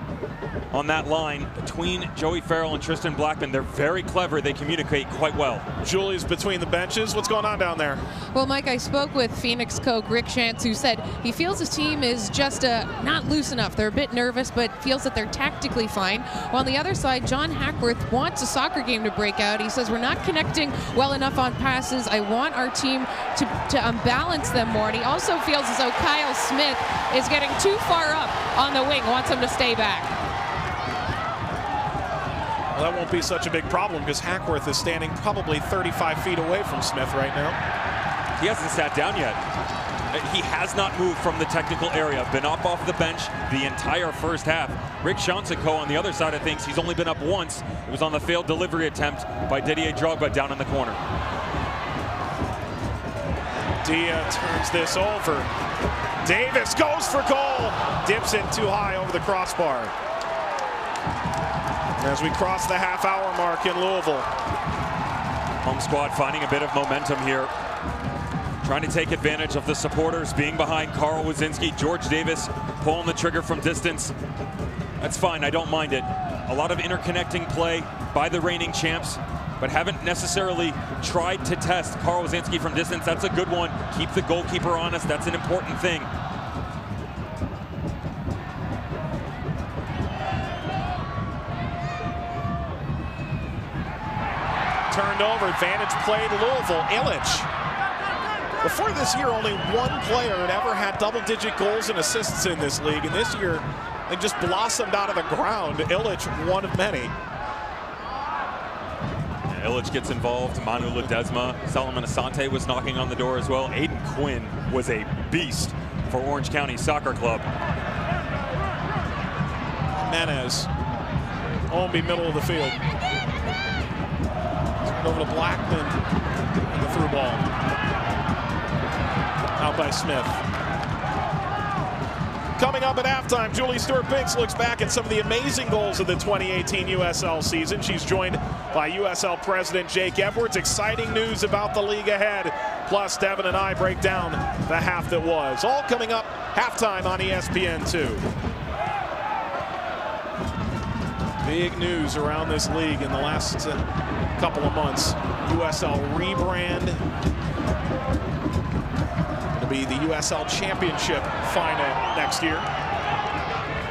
on that line between Joey Farrell and Tristan Blackman. They're very clever. They communicate quite well. Julie's between the benches. What's going on down there? Well, Mike, I spoke with Phoenix coach Rick Shantz, who said he feels his team is just not loose enough. They're a bit nervous, but feels that they're tactically fine. While on the other side, John Hackworth wants a soccer game to break out. He says, we're not connecting well enough on passes. I want our team to unbalance them more. And he also feels as though Kyle Smith is getting too far up on the wing, wants him to stay back. Well, that won't be such a big problem because Hackworth is standing probably 35 feet away from Smith right now. He hasn't sat down yet. He has not moved from the technical area. Been up off the bench the entire first half. Rick Shantz on the other side of things, he's only been up once. It was on the failed delivery attempt by Didier Drogba down in the corner. Dia turns this over. Davis goes for goal. Dips in too high over the crossbar. As we cross the half-hour mark in Louisville. Home squad finding a bit of momentum here. Trying to take advantage of the supporters being behind Carl Wazinski. George Davis pulling the trigger from distance. That's fine, I don't mind it. A lot of interconnecting play by the reigning champs, but haven't necessarily tried to test Carl Wazinski from distance. That's a good one. Keep the goalkeeper honest, that's an important thing. Turned over, advantage play to Louisville. Illich. Before this year, only one player had ever had double-digit goals and assists in this league, and this year they just blossomed out of the ground. Illich, one of many. Yeah, Illich gets involved. Manu Ledesma, Solomon Asante was knocking on the door as well. Aiden Quinn was a beast for Orange County Soccer Club. Menez. Ownby, middle of the field. Over to Blackman and the through ball. Out by Smith. Coming up at halftime, Julie Stewart-Binks looks back at some of the amazing goals of the 2018 USL season. She's joined by USL President Jake Edwards. Exciting news about the league ahead. Plus, Devin and I break down the half that was. All coming up halftime on ESPN2. Big news around this league in the last couple of months. USL rebrand. It'll be the USL Championship final next year.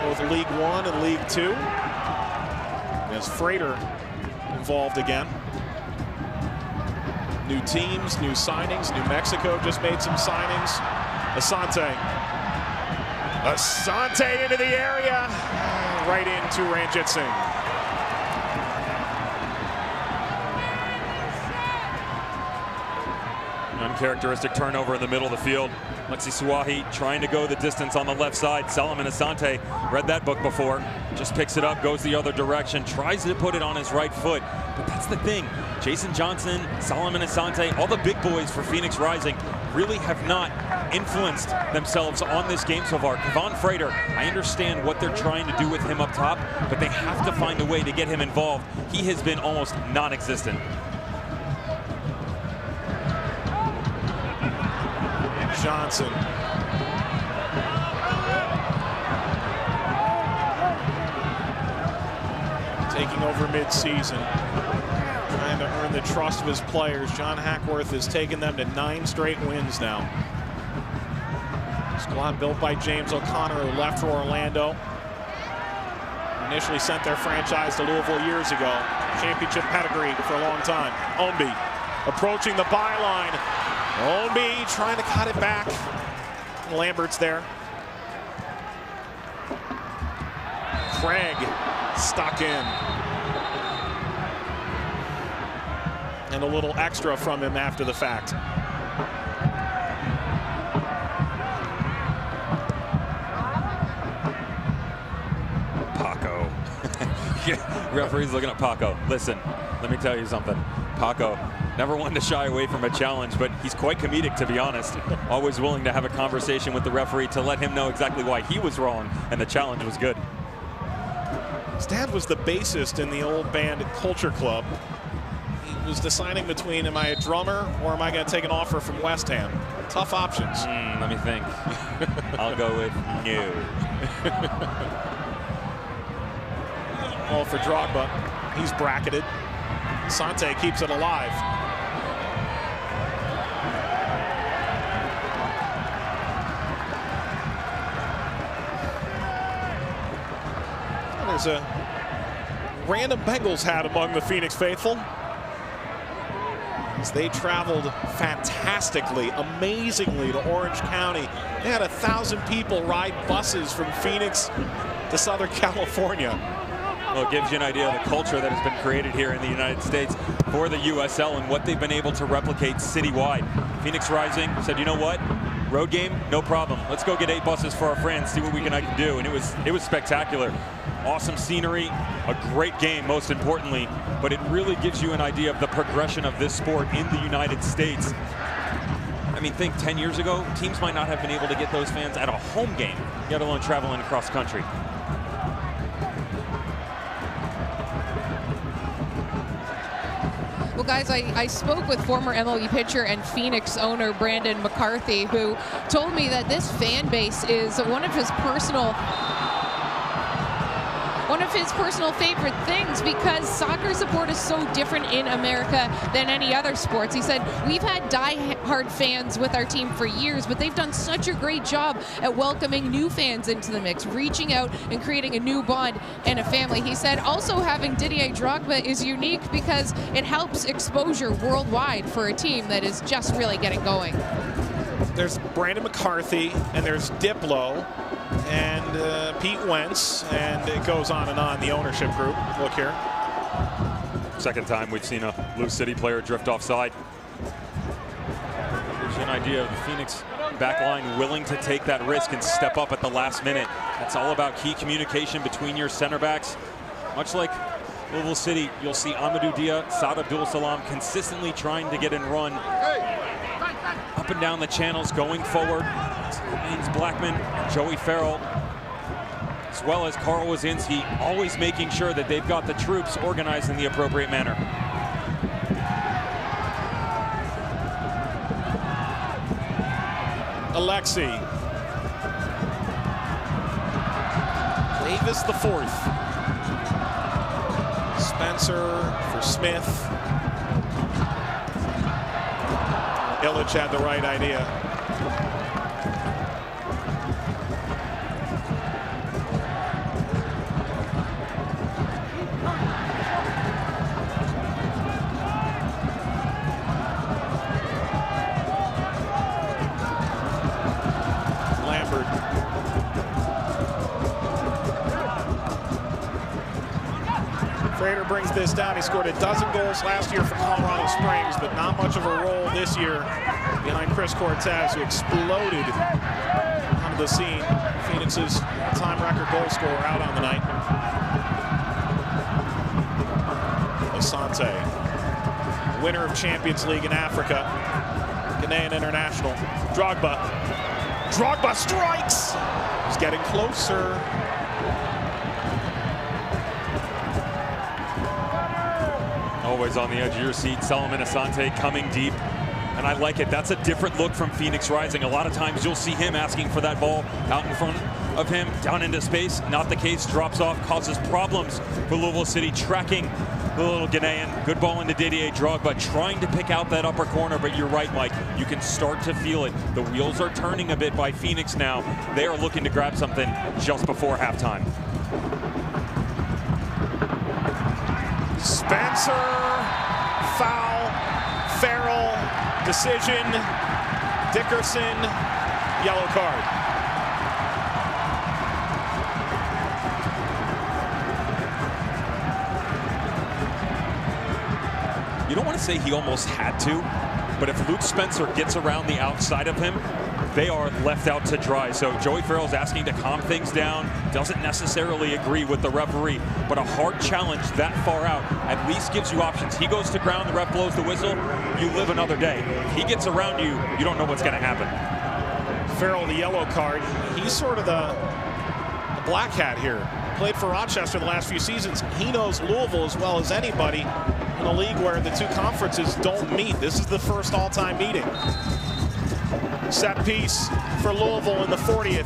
Both League One and League Two. There's Freighter involved again. New teams, new signings. New Mexico just made some signings. Asante into the area. Right into Ranjit Singh. Uncharacteristic turnover in the middle of the field. Lexi Suwahi trying to go the distance on the left side. Solomon Asante, read that book before, just picks it up, goes the other direction, tries to put it on his right foot. But that's the thing. Jason Johnson, Solomon Asante, all the big boys for Phoenix Rising really have not influenced themselves on this game so far. Kevon Freighter, I understand what they're trying to do with him up top, but they have to find a way to get him involved. He has been almost non-existent. Johnson. Taking over mid-season. Trying to earn the trust of his players. John Hackworth has taken them to 9 straight wins now. Squad built by James O'Connor, who left for Orlando. Initially sent their franchise to Louisville years ago. Championship pedigree for a long time. Ombi approaching the byline. Ombi trying to cut it back. Lambert's there. Craig stuck in. And a little extra from him after the fact. Paco. Referee's looking at Paco. Listen, let me tell you something. Paco, never one to shy away from a challenge, but he's quite comedic, to be honest. Always willing to have a conversation with the referee to let him know exactly why he was wrong and the challenge was good. His dad was the bassist in the old band Culture Club. He was deciding between, am I a drummer or am I going to take an offer from West Ham? Tough options. Let me think. I'll go with no. Well, for Drogba, he's bracketed. Sante keeps it alive. There's a random Bengals hat among the Phoenix faithful. As they traveled fantastically, amazingly to Orange County. They had 1,000 people ride buses from Phoenix to Southern California. Well, it gives you an idea of the culture that has been created here in the United States for the USL and what they've been able to replicate citywide. Phoenix Rising said, you know what? Road game, no problem. Let's go get 8 buses for our friends, see what we can do. And it was spectacular. Awesome scenery, a great game, most importantly. But it really gives you an idea of the progression of this sport in the United States. I mean, think 10 years ago, teams might not have been able to get those fans at a home game, let alone traveling across country. Well, guys, I spoke with former MLB pitcher and Phoenix owner Brandon McCarthy, who told me that this fan base is one of his personal favorite things because soccer support is so different in America than any other sports. He said, we've had die-hard fans with our team for years, but they've done such a great job at welcoming new fans into the mix, reaching out and creating a new bond and a family. He said also having Didier Drogba is unique because it helps exposure worldwide for a team that is just really getting going. There's Brandon McCarthy and there's Diplo and Pete Wentz, and it goes on, the ownership group. Look here. Second time we've seen a Lou City player drift offside. Gives you an idea of the Phoenix backline willing to take that risk and step up at the last minute. That's all about key communication between your center backs. Much like Louisville City, you'll see Amadou Dia, Saad Abdul Salam consistently trying to get and run up and down the channels, going forward. Means Blackman, Joey Farrell, as well as Carl Wazinski, always making sure that they've got the troops organized in the appropriate manner. Alexi. Davis the 4th. Spencer for Smith. Illich had the right idea. Frater brings this down. He scored a dozen goals last year for Colorado Springs, but not much of a role this year behind Chris Cortez, who exploded onto the scene. Phoenix's time record goal scorer out on the night. Asante, winner of Champions League in Africa, Ghanaian international. Drogba strikes. He's getting closer. Always on the edge of your seat. Solomon Asante coming deep, and I like it. That's a different look from Phoenix Rising. A lot of times you'll see him asking for that ball out in front of him, down into space. Not the case. Drops off, causes problems for Louisville City. Tracking the little Ghanaian. Good ball into Didier Drogba, trying to pick out that upper corner, but you're right, Mike. You can start to feel it. The wheels are turning a bit by Phoenix now. They are looking to grab something just before halftime. Spencer, foul, Farrell, decision, Dickerson, yellow card. You don't want to say he almost had to, but if Luke Spencer gets around the outside of him, they are left out to dry. So Joey Farrell's asking to calm things down, doesn't necessarily agree with the referee, but a hard challenge that far out at least gives you options. He goes to ground, the ref blows the whistle, you live another day. If he gets around you, you don't know what's going to happen. Farrell, the yellow card. He's sort of the black hat here. Played for Rochester the last few seasons. He knows Louisville as well as anybody in a league where the two conferences don't meet. This is the first all-time meeting. Set piece for Louisville in the 40th.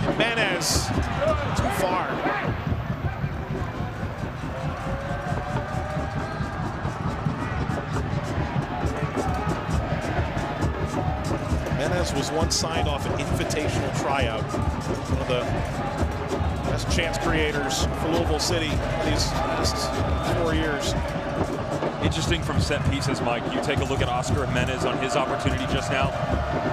Jimenez, too far. Jimenez was once signed off an invitational tryout. One of the best chance creators for Louisville City these last 4 years. Interesting from set pieces, Mike. You take a look at Oscar Jimenez on his opportunity just now.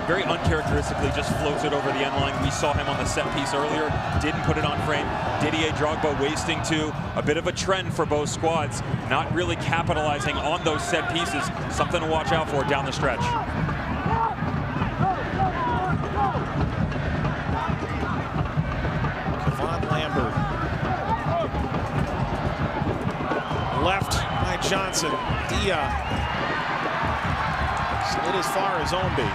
Very uncharacteristically just floats it over the end line. We saw him on the set piece earlier, didn't put it on frame. Didier Drogba wasting two. A bit of a trend for both squads, not really capitalizing on those set pieces. Something to watch out for down the stretch. Lambert. Left by Johnson. Dia slid as far as Ownby.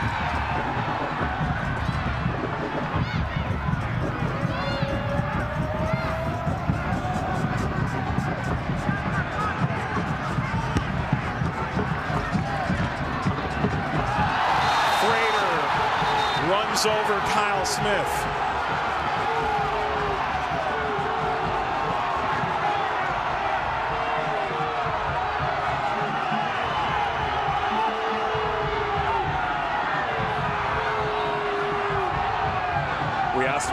Frater runs over Kyle Smith.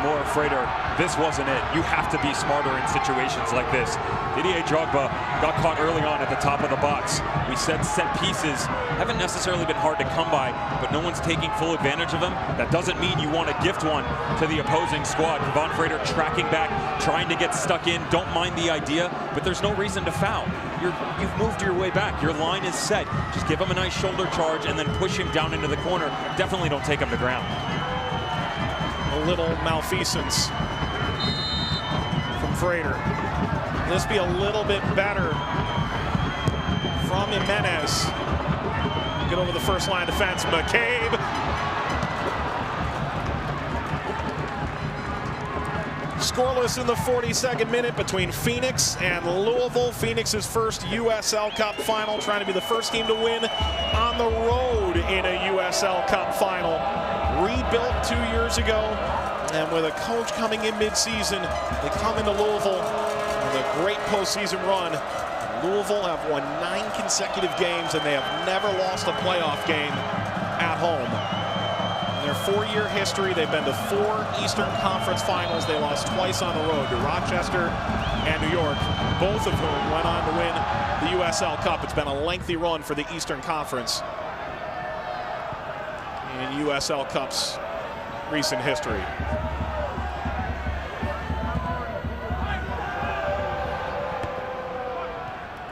More of Frater, this wasn't it. You have to be smarter in situations like this. Didier Drogba got caught early on at the top of the box. We said set pieces haven't necessarily been hard to come by, but no one's taking full advantage of them. That doesn't mean you want to gift one to the opposing squad. Kevon Frater tracking back, trying to get stuck in. Don't mind the idea, but there's no reason to foul. You've moved your way back. Your line is set. Just give him a nice shoulder charge and then push him down into the corner. Definitely don't take him to ground. A little malfeasance from Frater. This be a little bit better from Jimenez. Get over the first line of defense. McCabe. Scoreless in the 42nd minute between Phoenix and Louisville. Phoenix's first USL Cup final, trying to be the first team to win on the road in a USL Cup final. Rebuilt 2 years ago, and with a coach coming in mid-season, they come into Louisville with a great postseason run. Louisville have won 9 consecutive games, and they have never lost a playoff game at home. In their 4-year history, they've been to 4 Eastern Conference Finals. They lost twice on the road to Rochester and New York, both of whom went on to win the USLCUP. It's been a lengthy run for the Eastern Conference in USLCUP's recent history.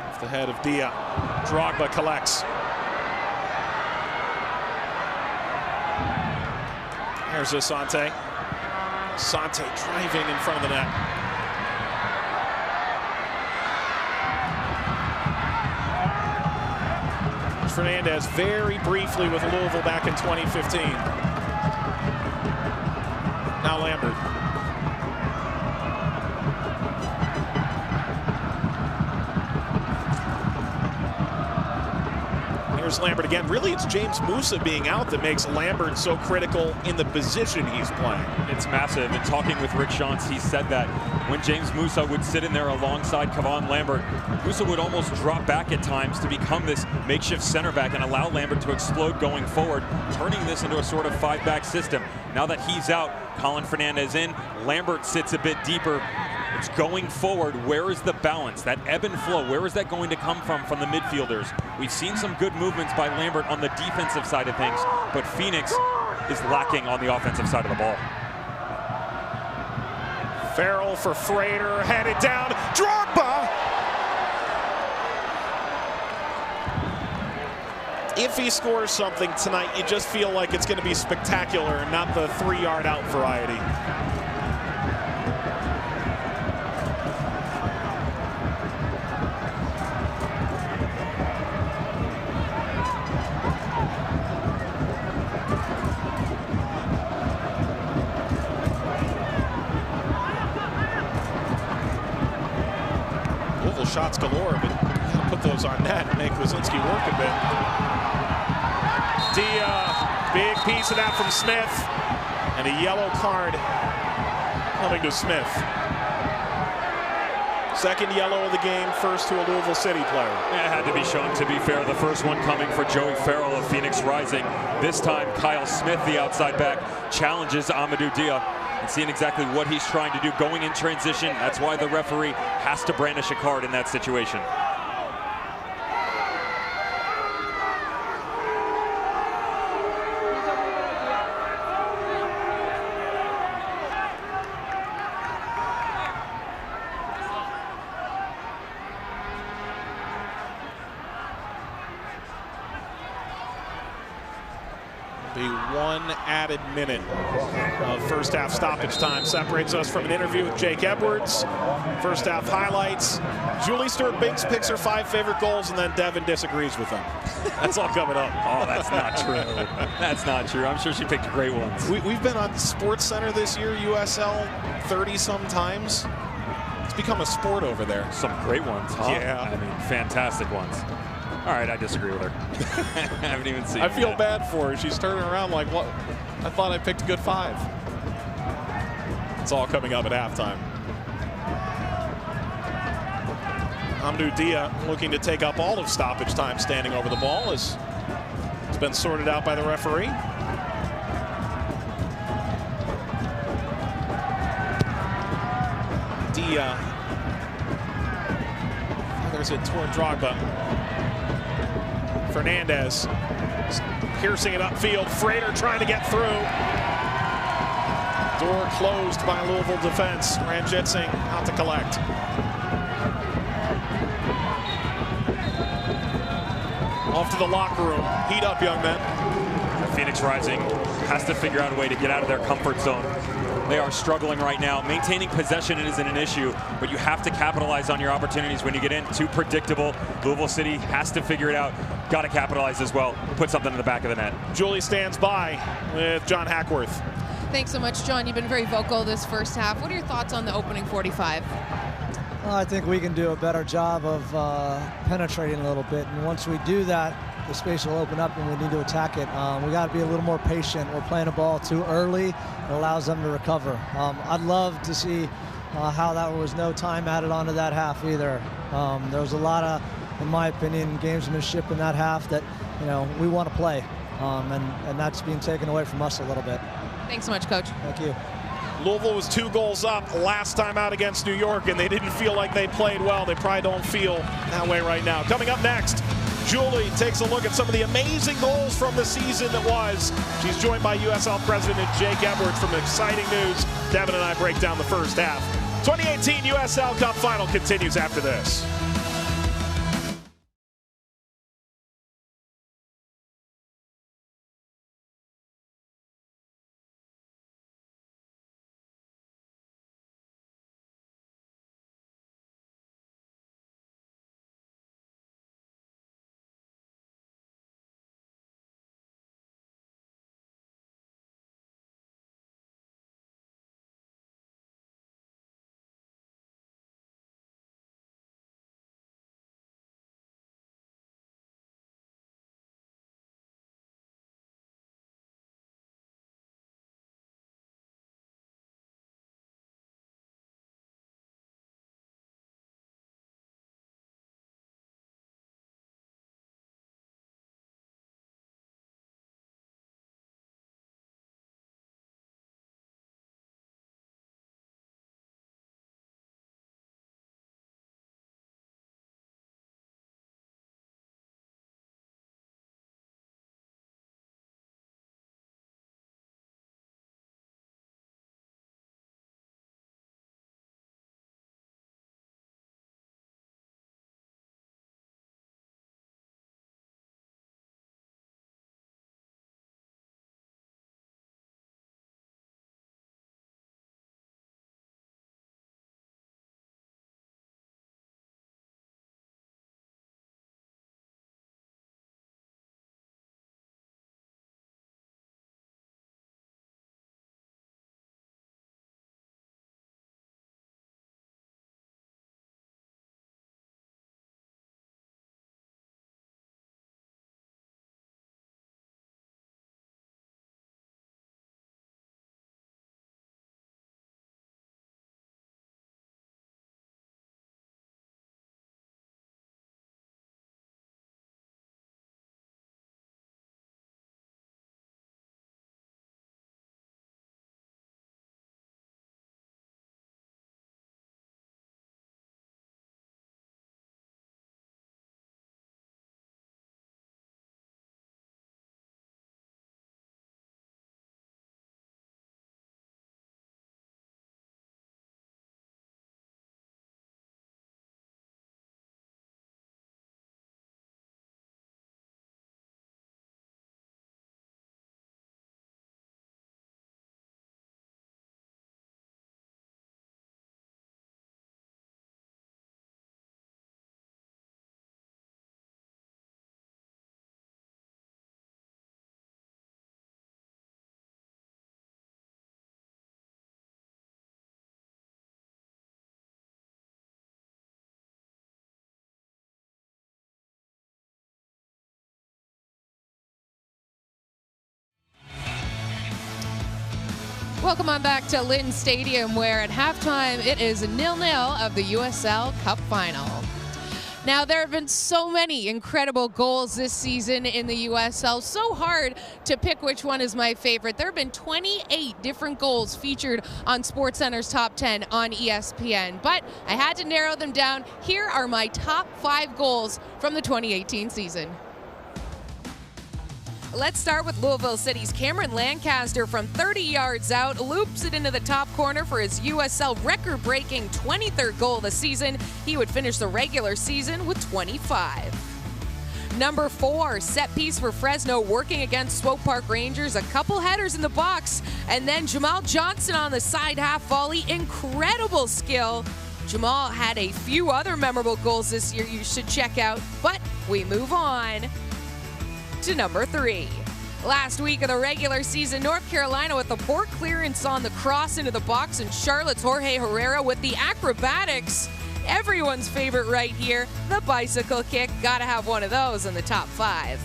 Off the head of Didier, Drogba collects. There's Asante. Asante driving in front of the net. Fernandez very briefly with Louisville back in 2015. Now Lambert. Here's Lambert again. Really, it's James Musa being out that makes Lambert so critical in the position he's playing. It's massive. And talking with Rick Shantz, he said that when James Musa would sit in there alongside Kevon Lambert, Musa would almost drop back at times to become this makeshift center back and allow Lambert to explode going forward, turning this into a sort of 5-back system. Now that he's out, Colin Fernandez in, Lambert sits a bit deeper. It's going forward. Where is the balance? That ebb and flow, where is that going to come from the midfielders? We've seen some good movements by Lambert on the defensive side of things, but Phoenix is lacking on the offensive side of the ball. Farrell for Frater, headed down, Drogba! If he scores something tonight, you just feel like it's going to be spectacular and not the 3-yard out variety. Shots galore, but gotta put those on net and make Wazinski work a bit. Big piece of that from Smith, and a yellow card coming to Smith. Second yellow of the game, first to a Louisville City player. It had to be shown, to be fair. The first one coming for Joey Farrell of Phoenix Rising. This time, Kyle Smith, the outside back, challenges Amadou Dia. And seeing exactly what he's trying to do going in transition. That's why the referee has to brandish a card in that situation. The 1 added minute of first half stoppage time separates us from an interview with Jake Edwards. First half highlights. Julie Stewart-Binks picks her 5 favorite goals, and then Devin disagrees with them. That's all coming up. Oh, that's not true. That's not true. I'm sure she picked great ones. We've been on Sportscenter this year, USL 30-some times. It's become a sport over there. Some great ones, huh? Yeah. I mean, fantastic ones. All right, I disagree with her. I haven't even seen it. I feel bad for her. She's turning around like, what? I thought I picked a good 5. It's all coming up at halftime. Amadou Dia looking to take up all of stoppage time standing over the ball as it's been sorted out by the referee. Dia feathers it toward Drogba. Fernandez piercing it upfield. Frater trying to get through. Door closed by Louisville defense. Ranjitsingh out to collect. Off to the locker room. Heat up, young men. Phoenix Rising has to figure out a way to get out of their comfort zone. They are struggling right now. Maintaining possession isn't an issue, but you have to capitalize on your opportunities when you get in. Too predictable. Louisville City has to figure it out. Got to capitalize as well. Put something in the back of the net. Julie stands by with John Hackworth. Thanks so much, John. You've been very vocal this first half. What are your thoughts on the opening 45? Well, I think we can do a better job of penetrating a little bit, and once we do that, the space will open up and we need to attack it. We got to be a little more patient. We're playing a ball too early. It allows them to recover. I'd love to see how that was no time added onto that half either. There was a lot of, in my opinion, gamesmanship in that half that, we want to play. And that's being taken away from us a little bit. Thanks so much, Coach. Thank you. Louisville was 2 goals up last time out against New York, and they didn't feel like they played well. They probably don't feel that way right now. Coming up next, Julie takes a look at some of the amazing goals from the season that was. She's joined by USL President Jake Edwards from Exciting News. Devin and I break down the first half. 2018 USL Cup Final continues after this. Welcome on back to Lynn Stadium, where at halftime it is 0-0 of the USL Cup Final. Now, there have been so many incredible goals this season in the USL. So hard to pick which one is my favorite. There have been 28 different goals featured on SportsCenter's Top 10 on ESPN. But I had to narrow them down. Here are my top 5 goals from the 2018 season. Let's start with Louisville City's Cameron Lancaster from 30 yards out, loops it into the top corner for his USL record-breaking 23rd goal of the season. He would finish the regular season with 25. Number 4, set piece for Fresno, working against Swope Park Rangers. A couple headers in the box, and then Jamal Johnson on the side half volley. Incredible skill. Jamal had a few other memorable goals this year you should check out, but we move on to number 3. Last week of the regular season, North Carolina with the poor clearance on the cross into the box, and Charlotte's Jorge Herrera with the acrobatics. Everyone's favorite right here, the bicycle kick. Gotta have one of those in the top 5.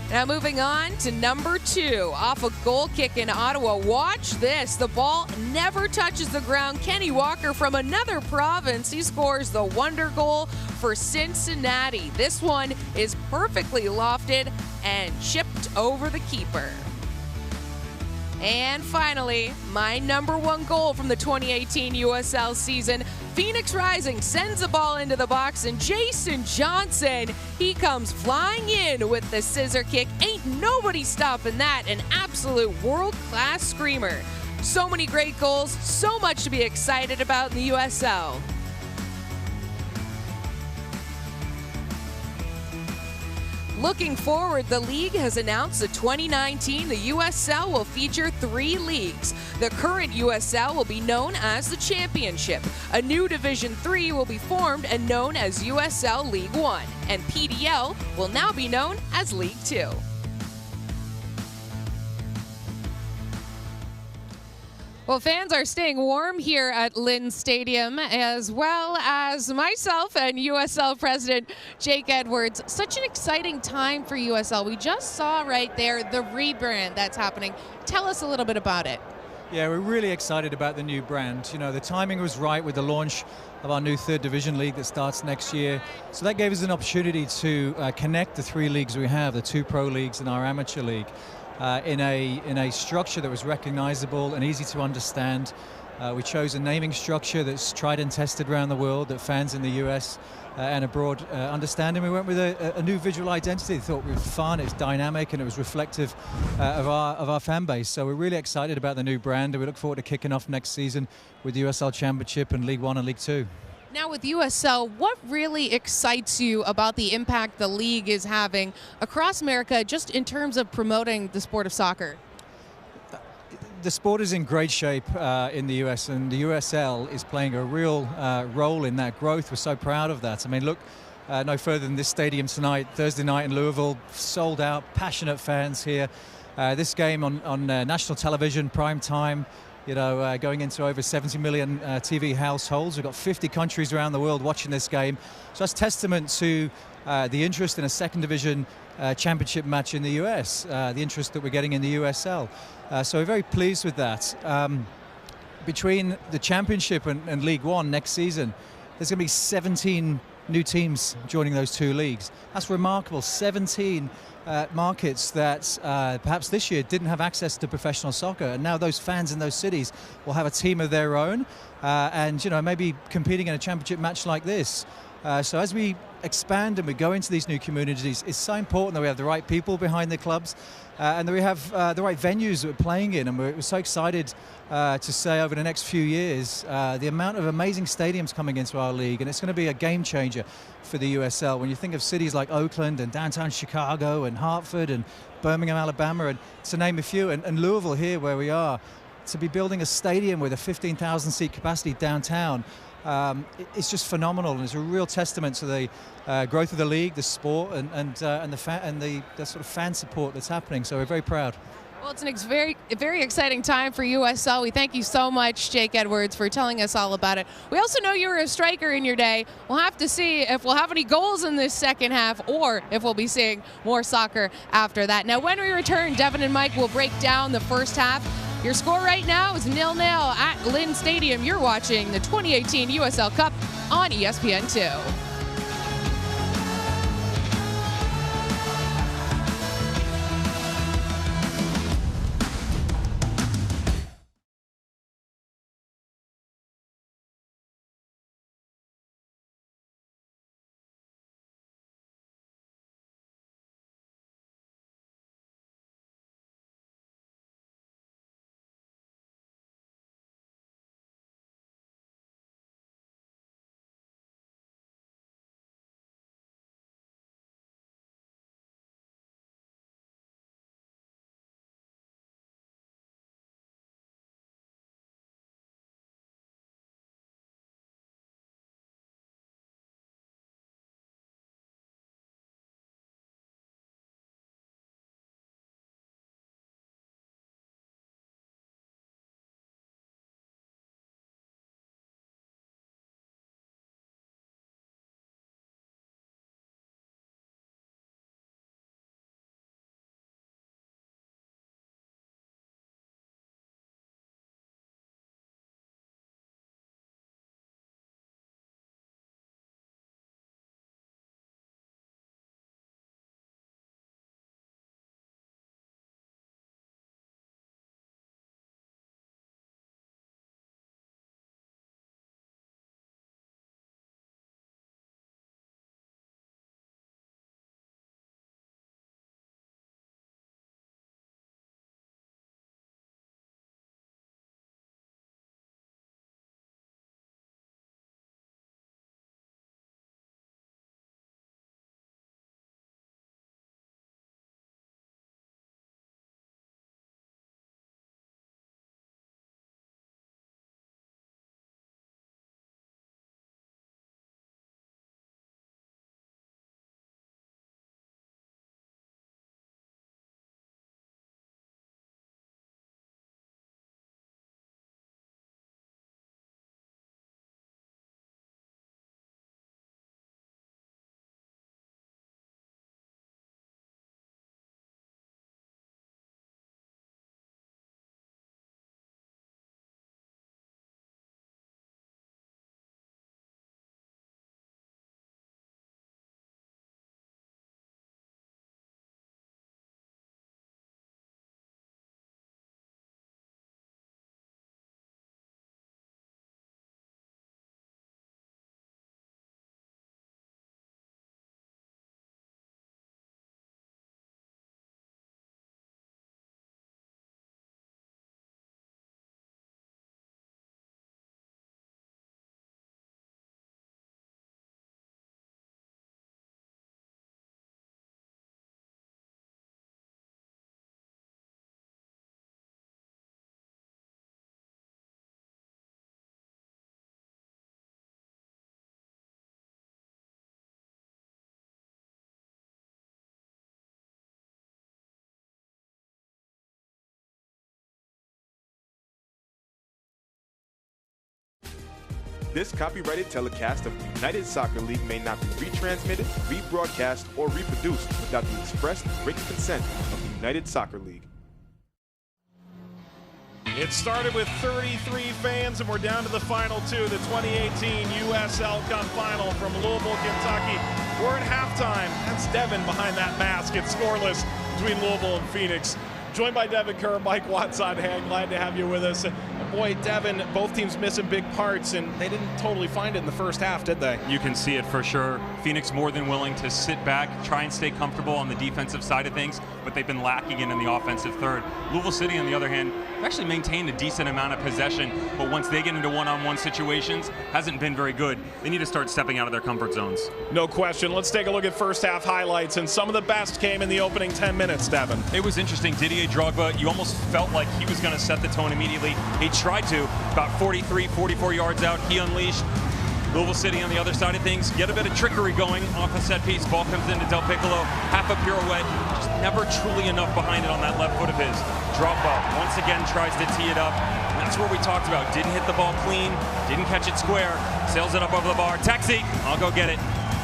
Now moving on to number 2, off a goal kick in Ottawa. Watch this. The ball never touches the ground. Kenny Walker from another province. He scores the wonder goal for Cincinnati. This one is perfectly lofted and chipped over the keeper. And finally, my number 1 goal from the 2018 USL season. Phoenix Rising sends the ball into the box, and Jason Johnson, he comes flying in with the scissor kick. Ain't nobody stopping that. An absolute world-class screamer. So many great goals, so much to be excited about in the USL. Looking forward, the league has announced that 2019, the USL will feature 3 leagues. The current USL will be known as the Championship. A new Division 3 will be formed and known as USL League 1. And PDL will now be known as League 2. Well, fans are staying warm here at Lynn Stadium, as well as myself and USL President Jake Edwards. Such an exciting time for USL. We just saw right there the rebrand that's happening. Tell us a little bit about it. Yeah, we're really excited about the new brand. You know, the timing was right with the launch of our new 3rd Division League that starts next year. So that gave us an opportunity to connect the 3 leagues we have, the 2 pro leagues and our amateur league. In a structure that was recognizable and easy to understand. We chose a naming structure that's tried and tested around the world that fans in the US and abroad understand. And we went with a new visual identity. Thought we were fun, it's dynamic, and it was reflective of our fan base. So we're really excited about the new brand, and we look forward to kicking off next season with the USL Championship and League 1 and League 2. Now with USL, what really excites you about the impact the league is having across America just in terms of promoting the sport of soccer? The sport is in great shape in the US, and the USL is playing a real role in that growth. We're so proud of that. I mean, look no further than this stadium tonight, Thursday night in Louisville, sold out, passionate fans here. This game on national television, prime time, you know, going into over 70 million TV households. We've got 50 countries around the world watching this game. So that's testament to the interest in a 2nd Division championship match in the US, the interest that we're getting in the USL. So we're very pleased with that. Between the championship and League 1 next season, there's going to be 17 new teams joining those 2 leagues. That's remarkable. 17 markets that perhaps this year didn't have access to professional soccer, and now those fans in those cities will have a team of their own, and you know, maybe competing in a championship match like this. So as we expand and we go into these new communities, it's so important that we have the right people behind the clubs and that we have the right venues that we're playing in. And we're so excited to say over the next few years the amount of amazing stadiums coming into our league, and it's going to be a game changer for the USL. When you think of cities like Oakland and downtown Chicago and Hartford and Birmingham, Alabama, and to name a few, and Louisville here where we are, to be building a stadium with a 15,000 seat capacity downtown, it's just phenomenal, and it's a real testament to the growth of the league, the sport, and the sort of fan support that's happening. So we're very proud. Well, it's a very exciting time for USL. We thank you so much, Jake Edwards, for telling us all about it. We also know you were a striker in your day. We'll have to see if we'll have any goals in this second half, or if we'll be seeing more soccer after that. Now, when we return, Devin and Mike will break down the first half. Your score right now is 0-0 at Lynn Stadium. You're watching the 2018 USL Cup on ESPN2. This copyrighted telecast of the United Soccer League may not be retransmitted, rebroadcast, or reproduced without the express written consent of the United Soccer League. It started with 33 fans, and we're down to the final two, the 2018 USLCUP final from Louisville, Kentucky. We're at halftime. That's Devin behind that mask. It's scoreless between Louisville and Phoenix. Joined by Devin Kerr, Mike Watts on hand. Glad to have you with us. Boy, Devin, both teams missing big parts, and they didn't totally find it in the first half, did they? You can see it for sure. Phoenix more than willing to sit back, try and stay comfortable on the defensive side of things, but they've been lacking in the offensive third. Louisville City, on the other hand, have actually maintained a decent amount of possession, but once they get into one-on-one situations, hasn't been very good. They need to start stepping out of their comfort zones. No question. Let's take a look at first half highlights, and some of the best came in the opening 10 minutes, Devin. It was interesting. Didier Drogba, you almost felt like he was going to set the tone immediately. He tried to, about 43, 44 yards out, he unleashed. Louisville City on the other side of things, get a bit of trickery going off a set piece. Ball comes into Del Piccolo, half a pirouette, just never truly enough behind it on that left foot of his. Drogba once again tries to tee it up. And that's where we talked about. Didn't hit the ball clean, didn't catch it square, sails it up over the bar. Taxi, I'll go get it.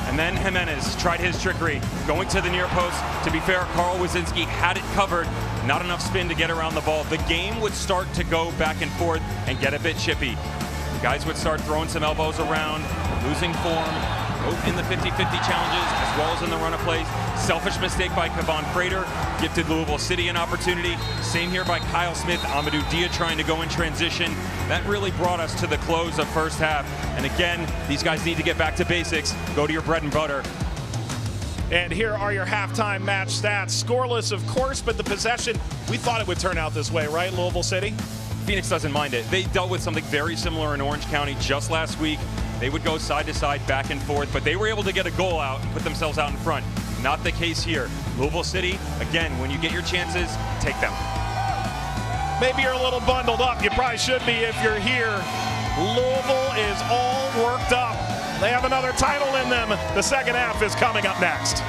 And then Jimenez tried his trickery, going to the near post. To be fair, Carl Wazinski had it covered. Not enough spin to get around the ball. The game would start to go back and forth and get a bit chippy. The guys would start throwing some elbows around, losing form, both in the 50-50 challenges as well as in the run of plays. Selfish mistake by Kevon Prater, gifted Louisville City an opportunity. Same here by Kyle Smith, Amadou Dia trying to go in transition. That really brought us to the close of first half. And again, these guys need to get back to basics. Go to your bread and butter. And here are your halftime match stats. Scoreless, of course, but the possession, we thought it would turn out this way, right, Louisville City? Phoenix doesn't mind it. They dealt with something very similar in Orange County just last week. They would go side to side, back and forth, but they were able to get a goal out and put themselves out in front. Not the case here. Louisville City, again, when you get your chances, take them. Maybe you're a little bundled up. You probably should be if you're here. Louisville is all worked up. They have another title in them. The second half is coming up next.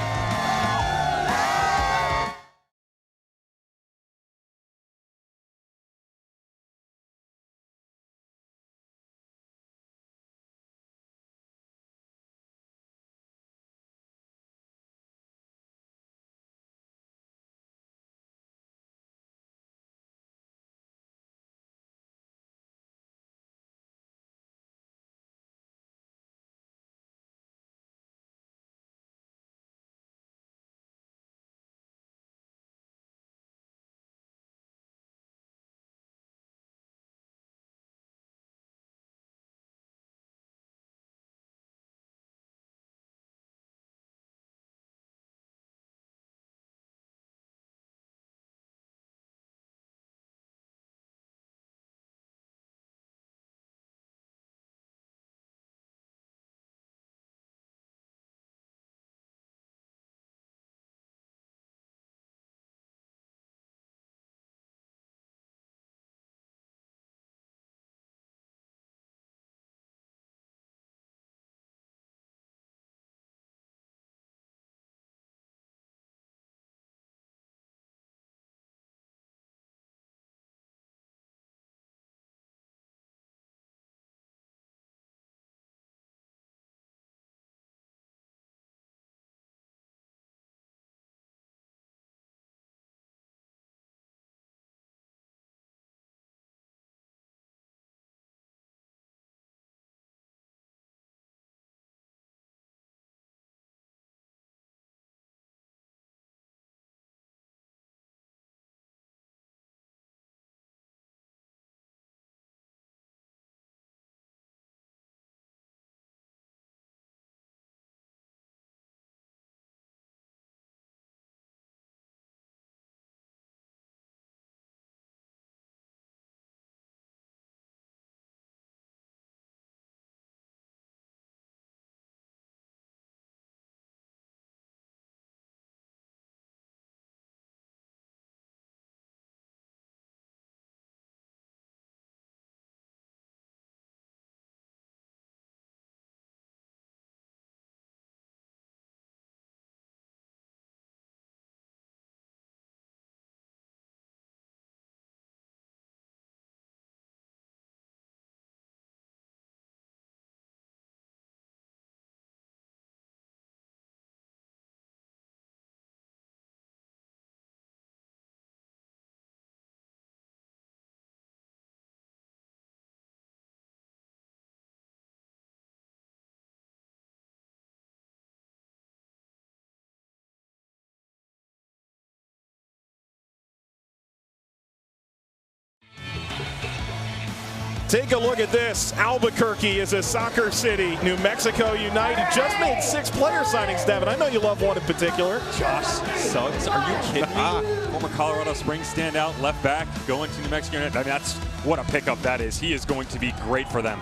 Take a look at this. Albuquerque is a soccer city. New Mexico United just made 6 player signings, Devin. I know you love one in particular. Josh Suggs, are you kidding me? Former Colorado Springs standout, left back, going to New Mexico United. I mean, that's what a pickup that is. He is going to be great for them.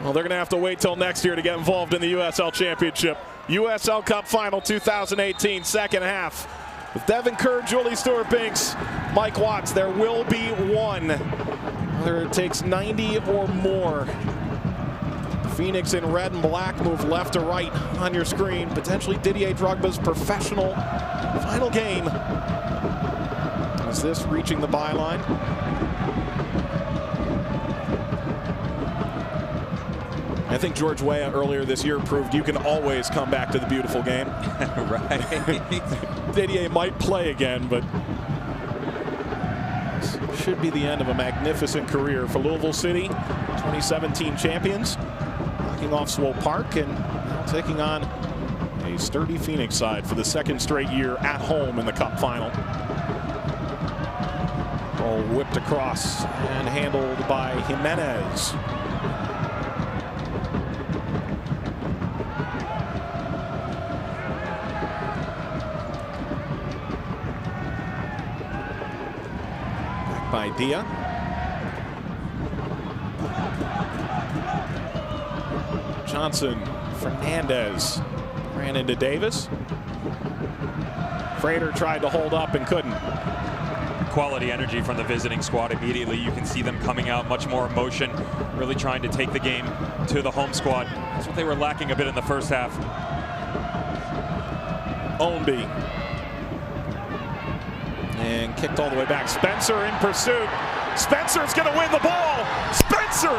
Well, they're going to have to wait till next year to get involved in the USL Championship. USL Cup Final 2018, second half. With Devin Kerr, Julie Stewart-Binks, Mike Watts, there will be one. Whether it takes 90 or more. Phoenix in red and black move left to right on your screen. Potentially Didier Drogba's professional final game. Is this reaching the byline? I think George Weah earlier this year proved you can always come back to the beautiful game. Right. Didier might play again, but this should be the end of a magnificent career for Louisville City, 2017 champions, knocking off Swope Park and taking on a sturdy Phoenix side for the second straight year at home in the Cup final. Ball whipped across and handled by Jimenez. By Dia. Johnson, Fernandez ran into Davis. Frater tried to hold up and couldn't. Quality energy from the visiting squad immediately. You can see them coming out, much more emotion, really trying to take the game to the home squad. That's what they were lacking a bit in the first half. Ownby. And kicked all the way back. Spencer in pursuit. Spencer's going to win the ball. Spencer!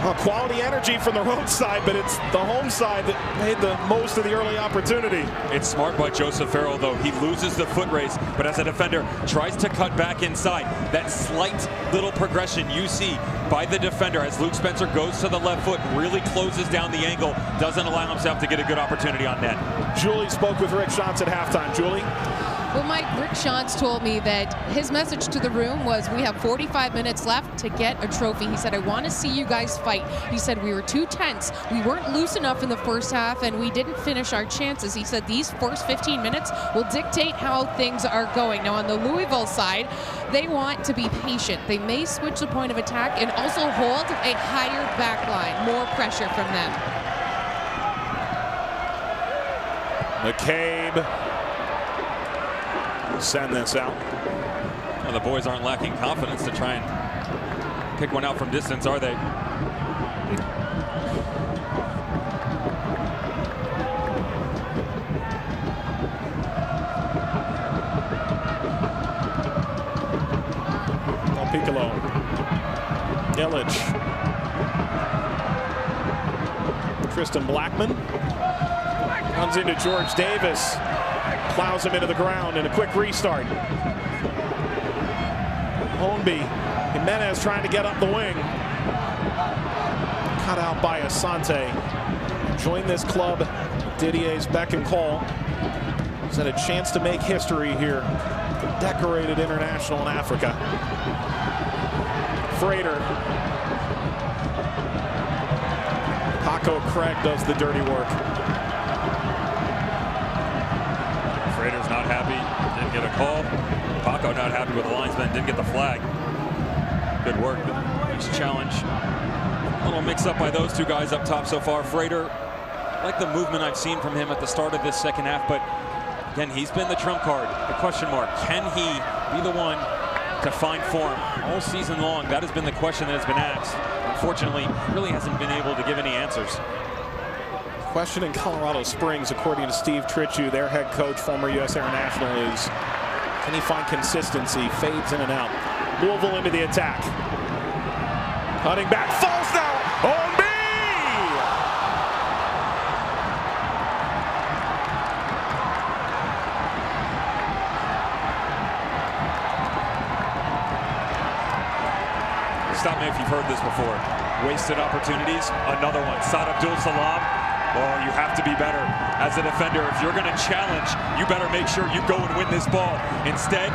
Well, quality energy from the road side, but it's the home side that made the most of the early opportunity. It's smart by Joseph Farrell, though. He loses the foot race, but as a defender, tries to cut back inside. That slight little progression you see by the defender as Luke Spencer goes to the left foot, really closes down the angle, doesn't allow himself to get a good opportunity on net. Julie spoke with Rick Shantz at halftime. Julie? Well, Mike, Rick Shantz told me that his message to the room was, we have 45 minutes left to get a trophy. He said, I want to see you guys fight. He said, we were too tense. We weren't loose enough in the first half, and we didn't finish our chances. He said, these first 15 minutes will dictate how things are going. Now, on the Louisville side, they want to be patient. They may switch the point of attack and also hold a higher back line, more pressure from them. McCabe. Send this out. Well, the boys aren't lacking confidence to try and pick one out from distance, are they? Piccolo. Illich. Tristan Blackman. Runs into George Davis. Plows him into the ground and a quick restart. Ownby. Jimenez trying to get up the wing. Cut out by Asante. Join this club. Didier's beck and call. He's had a chance to make history here. The decorated international in Africa. Frater. Paco Craig does the dirty work. Frater's not happy, didn't get a call. Paco not happy with the linesman, didn't get the flag. Good work. Next challenge. A little mix up by those two guys up top so far. Frater, I like the movement I've seen from him at the start of this second half, but again, he's been the trump card, the question mark. Can he be the one to find form all season long? That has been the question that has been asked. Unfortunately, really hasn't been able to give any answers. Question in Colorado Springs, according to Steve Tritchu, their head coach, former U.S. International, is can he find consistency? Fades in and out. Louisville into the attack. Cutting back, falls now. Ownby! Stop me if you've heard this before. Wasted opportunities. Another one. Saad Abdul Salam. Oh, you have to be better as a defender. If you're going to challenge, you better make sure you go and win this ball. Instead,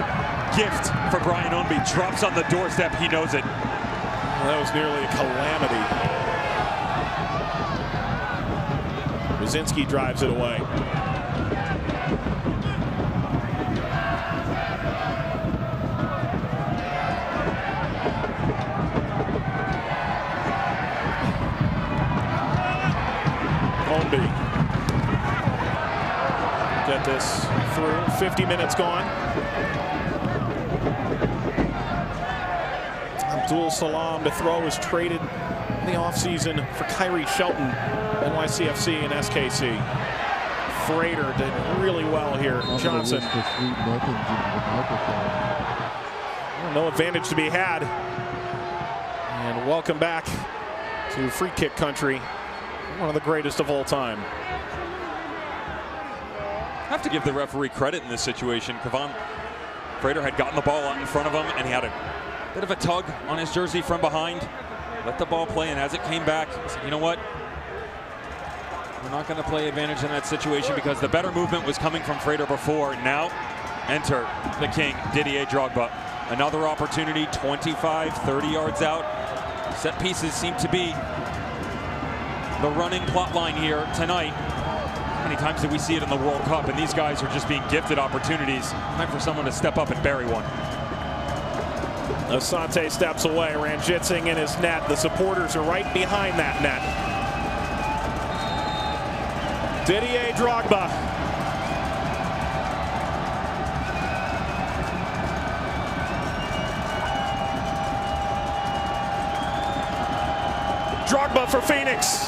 gift for Brian Ownby. Drops on the doorstep. He knows it. Well, that was nearly a calamity. Brzezinski drives it away. Ownby. Get this through. 50 minutes gone. Abdul Salam to throw was traded in the offseason for Kyrie Shelton, NYCFC and SKC. Frater did really well here. Johnson. No advantage to be had. And welcome back to free kick country. One of the greatest of all time. I have to give the referee credit in this situation. Kevon Frater had gotten the ball out in front of him, and he had a bit of a tug on his jersey from behind. Let the ball play, and as it came back, he said, you know what? We're not going to play advantage in that situation because the better movement was coming from Frater before. Now, enter the king, Didier Drogba. Another opportunity, 25, 30 yards out. Set pieces seem to be the running plot line here tonight. How many times did we see it in the World Cup? And these guys are just being gifted opportunities. Time for someone to step up and bury one. Asante steps away. Ranjitsingh in his net. The supporters are right behind that net. Didier Drogba. Drogba for Phoenix.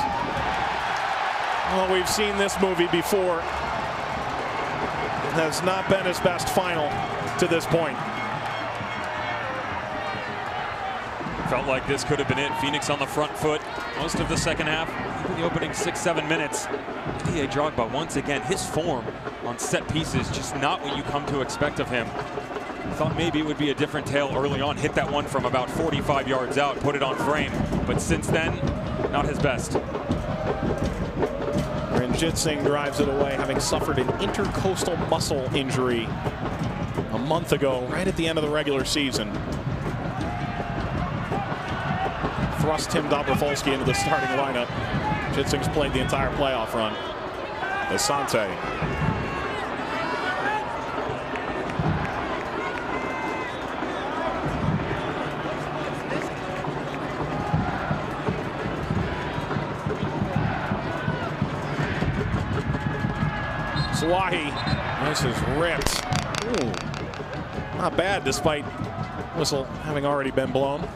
Well, we've seen this movie before. It has not been his best final to this point. Felt like this could have been it. Phoenix on the front foot most of the second half, even the opening 6-7 minutes. Didier Drogba, once again, his form on set pieces, just not what you come to expect of him. Thought maybe it would be a different tale early on. Hit that one from about 45 yards out, put it on frame. But since then, not his best. Ranjitsingh drives it away, having suffered an intercostal muscle injury a month ago, right at the end of the regular season. Thrust Tim Dobrowolski into the starting lineup. Ranjitsingh's played the entire playoff run. Asante. Swahi. This is ripped. Ooh. Not bad despite whistle having already been blown.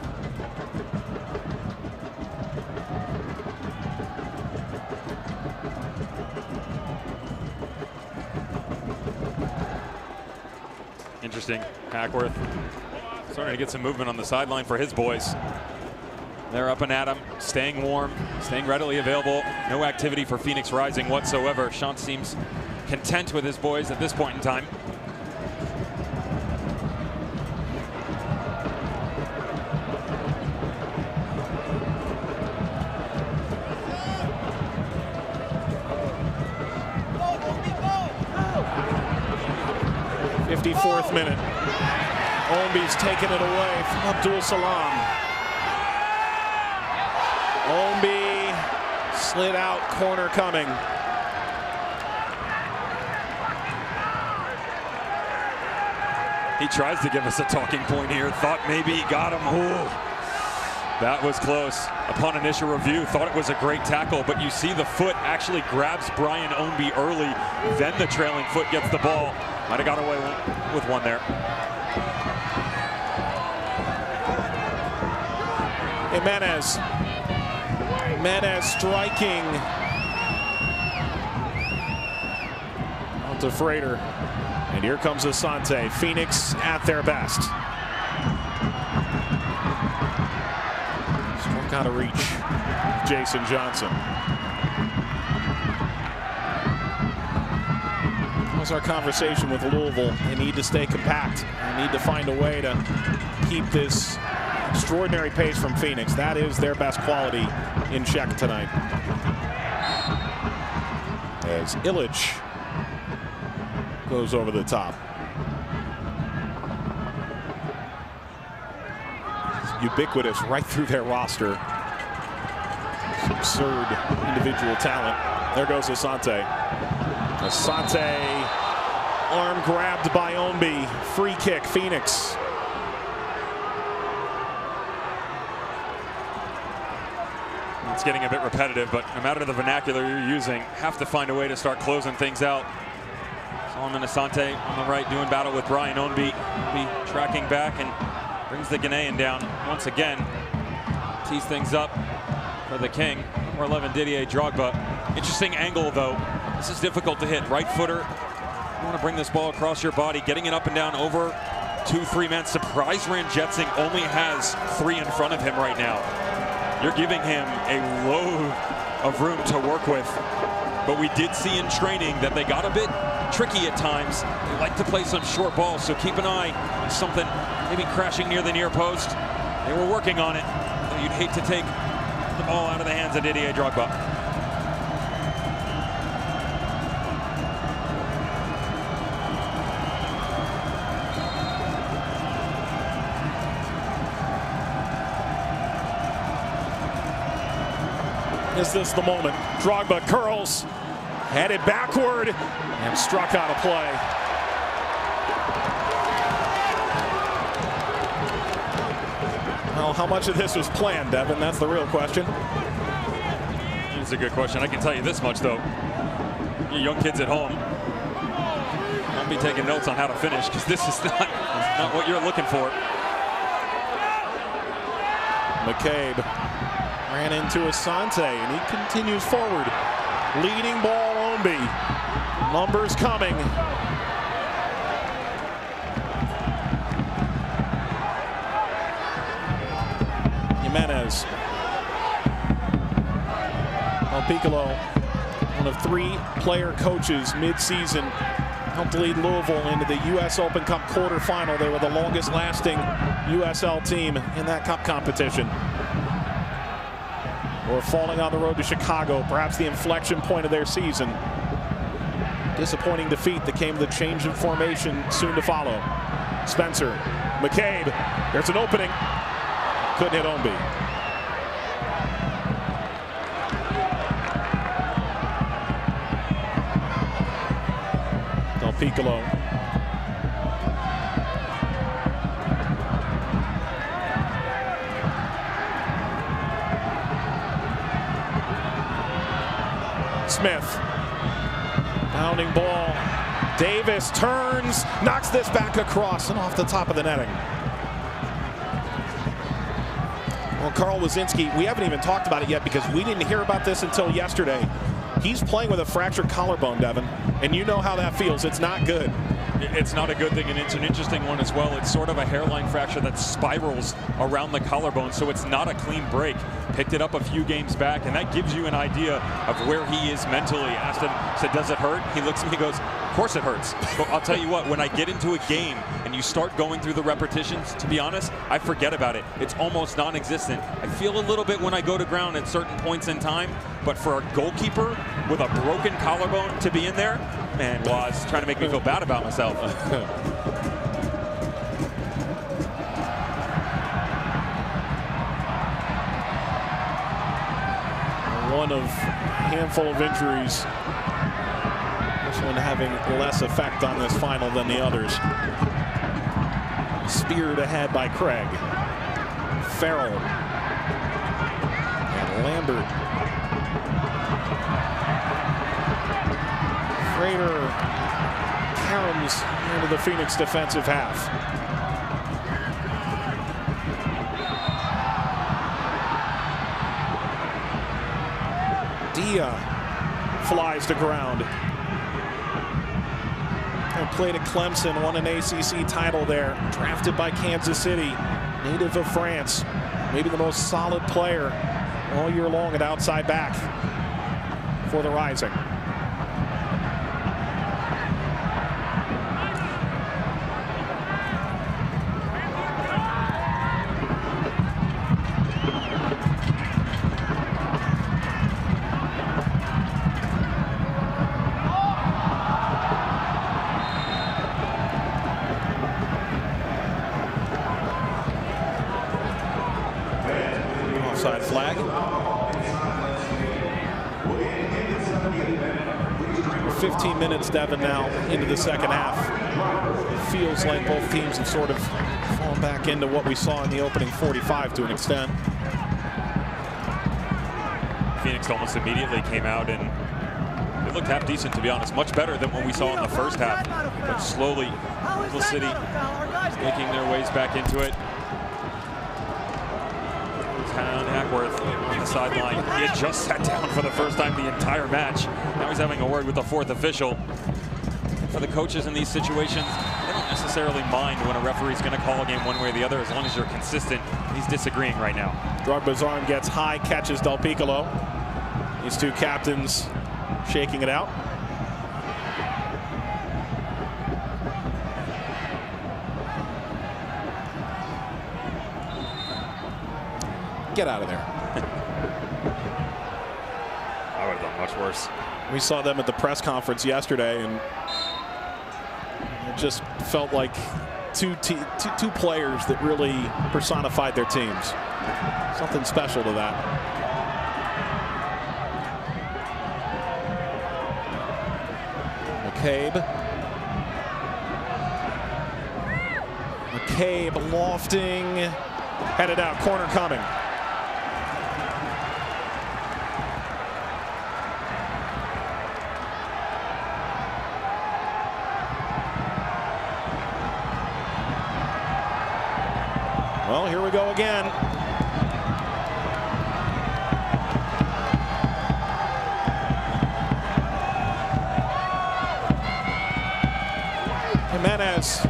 Interesting. Hackworth starting to get some movement on the sideline for his boys. They're up and at him, staying warm, staying readily available. No activity for Phoenix Rising whatsoever. Sean seems content with his boys at this point in time. Fourth minute. Ownby's taking it away from Abdul Salam. Ownby slid out, corner coming. He tries to give us a talking point here. Thought maybe he got him. Ooh. That was close. Upon initial review, thought it was a great tackle, but you see the foot actually grabs Brian Ownby early. Then the trailing foot gets the ball. Might have got away with one there. Jimenez. Jimenez striking. Out to Frater. And here comes Asante. Phoenix at their best. Struck out of reach. Jason Johnson. Was our conversation with Louisville. They need to stay compact. They need to find a way to keep this extraordinary pace from Phoenix. That is their best quality in check tonight. As Illich goes over the top. ubiquitous right through their roster. Absurd individual talent. There goes Asante. Asante, arm grabbed by Ombi. Free kick, Phoenix. It's getting a bit repetitive, but no matter the vernacular you're using, have to find a way to start closing things out. Solomon Asante on the right doing battle with Brian Ownby. Tracking back and brings the Ghanaian down once again. Tees things up for the King. Number 11, Didier Drogba. Interesting angle, though. This is difficult to hit. Right footer. You want to bring this ball across your body, getting it up and down over 2-3 men. Surprise Ranjitsingh only has 3 in front of him right now. You're giving him a load of room to work with. But we did see in training that they got a bit tricky at times. They like to play some short balls, so keep an eye on something maybe crashing near the near post. They were working on it. You'd hate to take the ball out of the hands of Didier Drogba. Is this the moment? Drogba curls, headed backward, and struck out of play. Well, how much of this was planned, Devin? That's the real question. It's a good question. I can tell you this much, though. You young kids at home, don't be taking notes on how to finish, because this is not what you're looking for. McCabe ran into Asante, and he continues forward. Leading ball, Ownby. Numbers coming. Jimenez. Well, Piccolo, one of 3 player coaches mid-season, helped lead Louisville into the US Open Cup quarterfinal. They were the longest lasting USL team in that cup competition. Or falling on the road to Chicago, perhaps the inflection point of their season. Disappointing defeat that came with the change in formation soon to follow. Spencer, McCabe, there's an opening. Couldn't hit Ownby. Del Piccolo. Smith, bounding ball. Davis turns, knocks this back across and off the top of the netting. Well, Carl Wazinski, we haven't even talked about it yet because we didn't hear about this until yesterday. He's playing with a fractured collarbone, Devin, and you know how that feels. It's not good. It's not a good thing, and it's an interesting one as well. It's sort of a hairline fracture that spirals around the collarbone, so it's not a clean break. Picked it up a few games back, and that gives you an idea of where he is mentally. Asked him, said, does it hurt? He looks at me and goes, of course it hurts. But I'll tell you what, when I get into a game and you start going through the repetitions, to be honest, I forget about it. It's almost non-existent. I feel a little bit when I go to ground at certain points in time, but for a goalkeeper with a broken collarbone to be in there, man, Waz trying to make me feel bad about myself. One of a handful of injuries. This one having less effect on this final than the others. Speared ahead by Craig. Farrell. And Lambert. Frater caroms into the Phoenix defensive half. Dia flies to ground. And played at Clemson, won an ACC title there. Drafted by Kansas City, native of France. Maybe the most solid player all year long at outside back for the Rising. offside flag. 15 minutes, Devin, now into the second half. It feels like both teams have sort of fallen back into what we saw in the opening 45 to an extent. Phoenix almost immediately came out and it looked half decent, to be honest. Much better than what we saw in the first half. But slowly, Louisville City making their ways back into it. Town Hackworth on the sideline. He had just sat down for the first time the entire match. Now he's having a word with the fourth official. For the coaches in these situations, they don't necessarily mind when a referee's going to call a game one way or the other as long as you're consistent. He's disagreeing right now. Drogba's arm gets high, catches Del Piccolo. These two captains shaking it out. Get out of there. I would have done much worse. We saw them at the press conference yesterday, and it just felt like two players that really personified their teams. Something special to that. McCabe lofting, headed out, corner coming. Well, here we go again. Jimenez.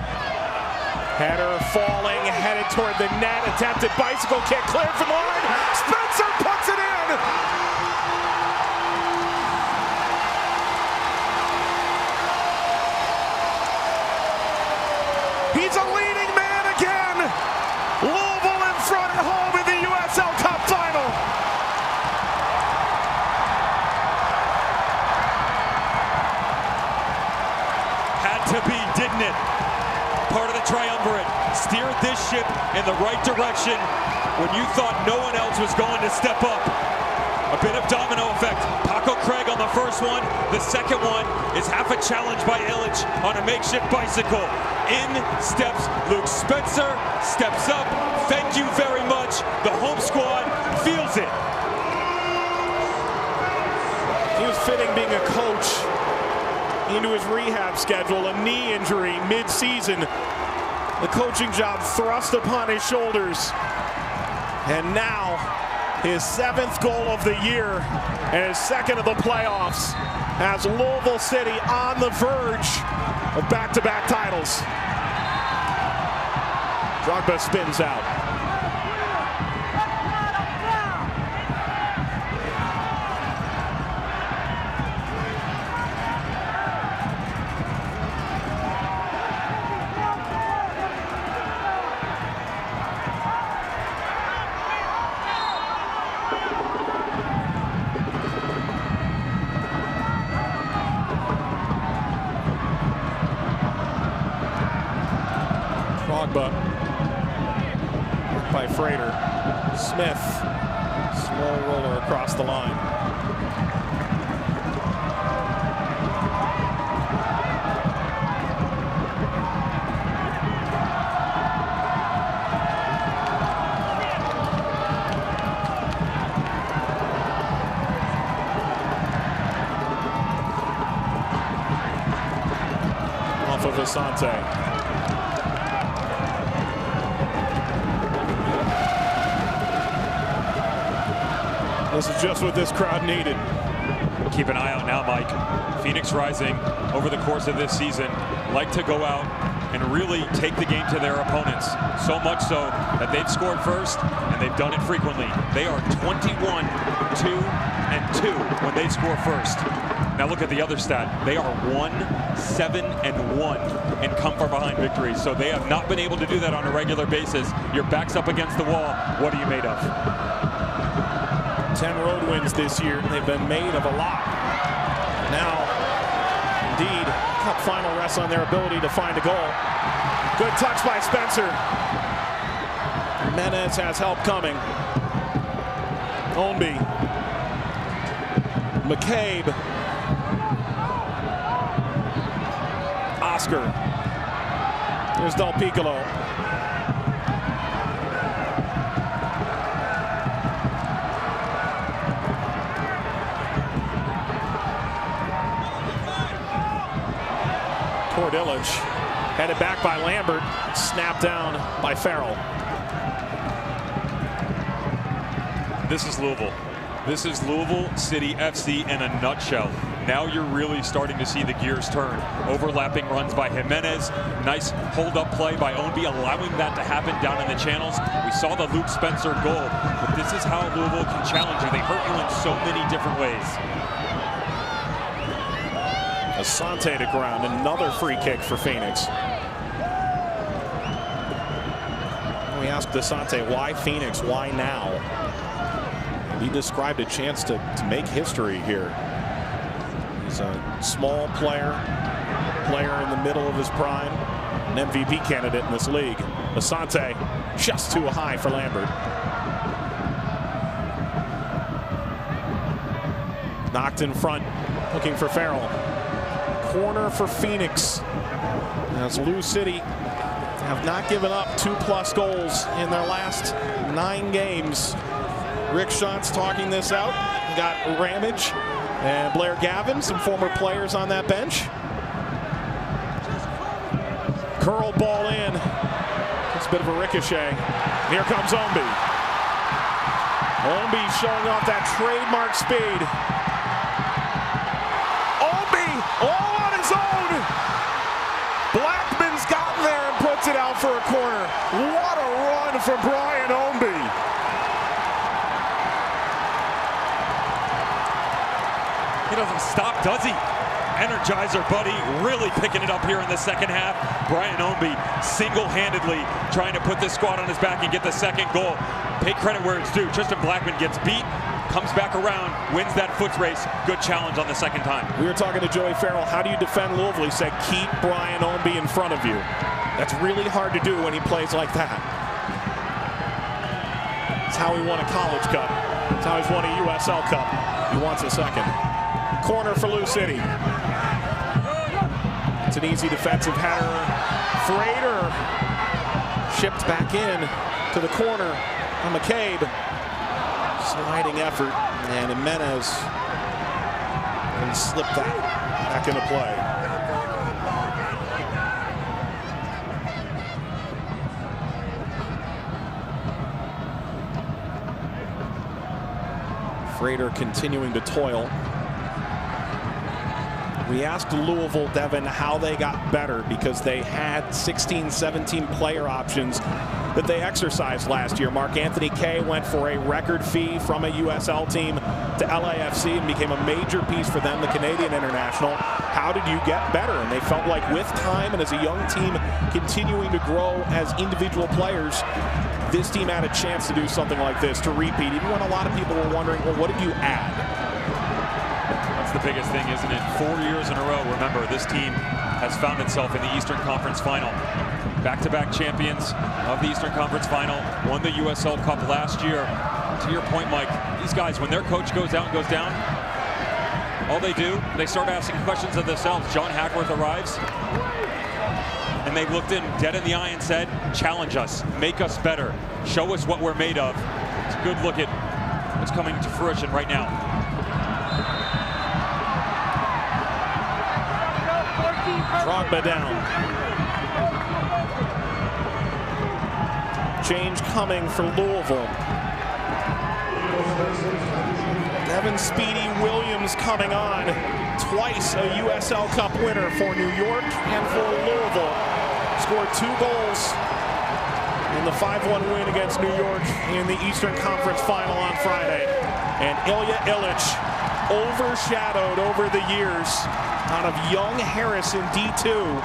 Header falling, headed toward the net. Attempted bicycle kick, cleared from the line. Spencer puts it in. He's a leading man again. Louisville in front at home in the USLCUP final. Had to be, didn't it? Part of the triumvirate steered this ship in the right direction when you thought no one else was going to step up. A bit of domino effect. Paco Craig on the first one. The second one is half a challenge by Illich on a makeshift bicycle. In steps Luke Spencer, steps up. Thank you very much. The home squad feels it. He was fitting being a coach into his rehab schedule, a knee injury mid-season. The coaching job thrust upon his shoulders. And now his 7th goal of the year and his 2nd of the playoffs has Louisville City on the verge of back-to-back titles. Drogba spins out. Drogba by Frater. Smith, slow roller across the line. Off of Asante. This is just what this crowd needed. Keep an eye out now, Mike. Phoenix Rising, over the course of this season, like to go out and really take the game to their opponents. So much so that they've scored first, and they've done it frequently. They are 21-2-2 when they score first. Now look at the other stat. They are 1-7-1 in come from behind victories. So they have not been able to do that on a regular basis. Your back's up against the wall. What are you made of? 10 road wins this year. They've been made of a lot. Now, indeed, Cup final rests on their ability to find a goal. Good touch by Spencer. Jimenez has help coming. Ownby. McCabe. Oscar. Here's Del Piccolo. Toward Illich. Headed back by Lambert. Snapped down by Farrell. This is Louisville. This is Louisville City FC in a nutshell. Now you're really starting to see the gears turn. Overlapping runs by Jimenez. Nice hold-up play by Ownby, allowing that to happen down in the channels. We saw the Luke Spencer goal, but this is how Louisville can challenge you. They hurt you in so many different ways. Asante to ground. Another free kick for Phoenix. We asked Asante, why Phoenix? Why now? And he described a chance to make history here. He's a small player in the middle of his prime, an MVP candidate in this league. Asante just too high for Lambert. Knocked in front, looking for Farrell. Corner for Phoenix. As Lou City have not given up 2+ goals in their last 9 games. Rick Schatz talking this out. We got Ramage and Blair Gavin, some former players on that bench. Curl ball in. It's a bit of a ricochet. Here comes Ownby. Ownby showing off that trademark speed. Ownby all on his own. Blackman's gotten there and puts it out for a corner. What a run from Brian Ownby. He doesn't stop, does he? Energizer buddy really picking it up here in the second half. Brian Ownby single-handedly trying to put this squad on his back and get the second goal. Pay credit where it's due. Tristan Blackman gets beat, comes back around, wins that foot race. Good challenge on the second time. We were talking to Joey Farrell. How do you defend Louisville? He said, keep Brian Ownby in front of you. That's really hard to do when he plays like that. It's how he won a College Cup. It's how he's won a USLCUP. He wants a second. Corner for Lou City. It's an easy defensive header. Frater shipped back in to the corner on McCabe. Sliding effort, and Jimenez and slipped that back into play. Frater continuing to toil. We asked Louisville, Devin, how they got better because they had 16, 17 player options that they exercised last year. Mark Anthony Kaye went for a record fee from a USL team to LAFC and became a major piece for them, the Canadian international. How did you get better? And they felt like with time and as a young team continuing to grow as individual players, this team had a chance to do something like this, to repeat, even when a lot of people were wondering, well, what did you add? The biggest thing, isn't it? 4 years in a row, remember, this team has found itself in the Eastern Conference Final. Back-to-back champions of the Eastern Conference Final, won the USLCUP last year. To your point, Mike, these guys, when their coach goes out and goes down, all they do, they start asking questions of themselves. John Hackworth arrives, and they looked him dead in the eye and said, challenge us, make us better, show us what we're made of. It's a good look at what's coming to fruition right now. Drogba down. Change coming for Louisville. Devin Speedy Williams coming on. Twice a USLCUP winner for New York and for Louisville. Scored 2 goals in the 5-1 win against New York in the Eastern Conference Final on Friday. And Ilya Illich overshadowed over the years out of young Harris in D2.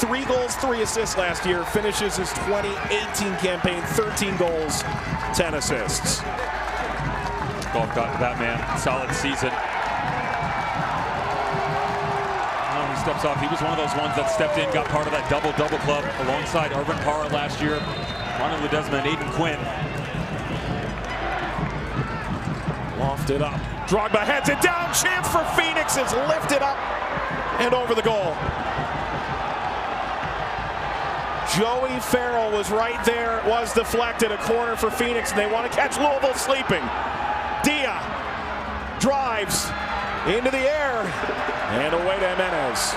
3 goals, 3 assists last year. Finishes his 2018 campaign, 13 goals, 10 assists. Golf got that man. Solid season. Oh, he steps off. He was one of those ones that stepped in, got part of that double-double club alongside Irvin Parra last year. Ronald Ledesma and Aiden Quinn. Lofted up. Drogba heads it down. Chance for Phoenix is lifted up and over the goal. Joey Farrell was right there. It was deflected. A corner for Phoenix, and they want to catch Louisville sleeping. Didier drives into the air and away to Jimenez.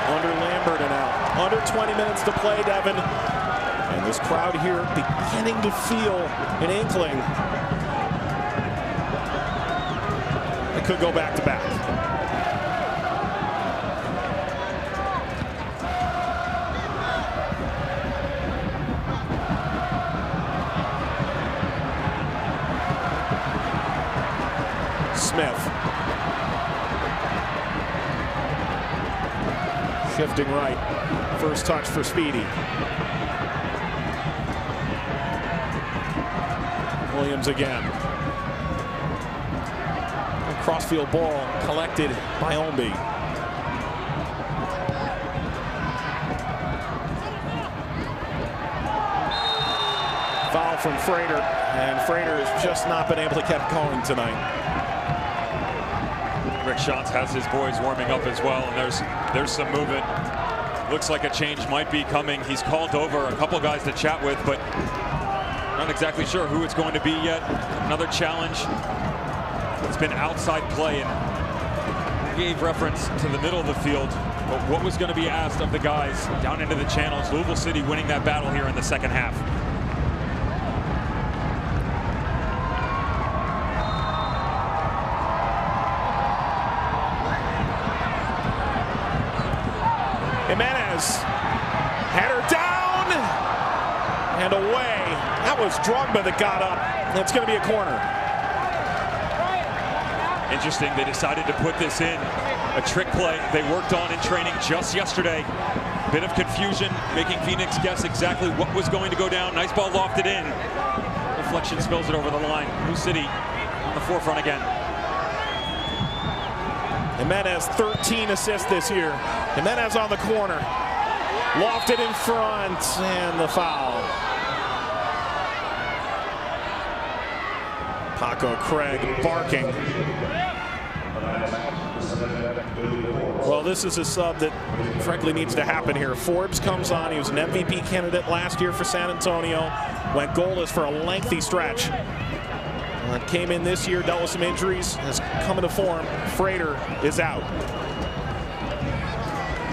Under Lambert and out. Under 20 minutes to play, Devin. And this crowd here beginning to feel an inkling. It could go back to back. Smith. Shifting right. First touch for Speedy. Williams again. A crossfield ball collected by Omby. Foul from Frater, and Frater has just not been able to get going tonight. Rick Shantz has his boys warming up as well, and there's some movement. Looks like a change might be coming. He's called over a couple guys to chat with, but not exactly sure who it's going to be yet. Another challenge. It's been outside play, and he gave reference to the middle of the field, but what was going to be asked of the guys down into the channels. Louisville City winning that battle here in the second half. Jimenez, header down and away. That was Drogba that got up. It's going to be a corner. Interesting, they decided to put this in. A trick play they worked on in training just yesterday. Bit of confusion, making Phoenix guess exactly what was going to go down. Nice ball lofted in. Deflection spills it over the line. Blue City on the forefront again. Jimenez, 13 assists this year. Jimenez on the corner. Lofted in front, and the foul. Paco Craig barking. Well, this is a sub that frankly needs to happen here. Forbes comes on. He was an MVP candidate last year for San Antonio. Went goalless for a lengthy stretch. Came in this year, dealt with some injuries, has come into form. Frater is out.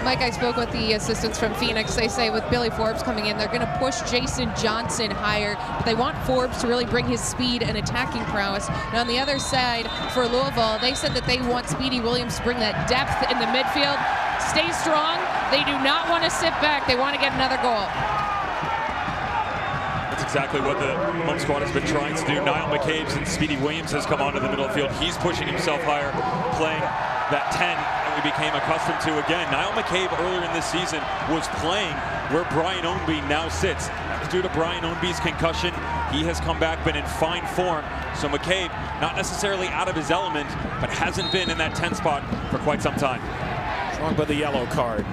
Mike, I spoke with the assistants from Phoenix. They say with Billy Forbes coming in, they're going to push Jason Johnson higher. But they want Forbes to really bring his speed and attacking prowess. And on the other side, for Louisville, they said that they want Speedy Williams to bring that depth in the midfield. Stay strong. They do not want to sit back. They want to get another goal. That's exactly what the home squad has been trying to do. Niall McCabe, since Speedy Williams has come onto the middle field, he's pushing himself higher, playing that 10 that we became accustomed to. Again, Niall McCabe earlier in this season was playing where Brian Ownby now sits. That was due to Brian Ownby's concussion. He has come back, been in fine form. So McCabe, not necessarily out of his element, but hasn't been in that 10 spot for quite some time. Strong by the yellow card.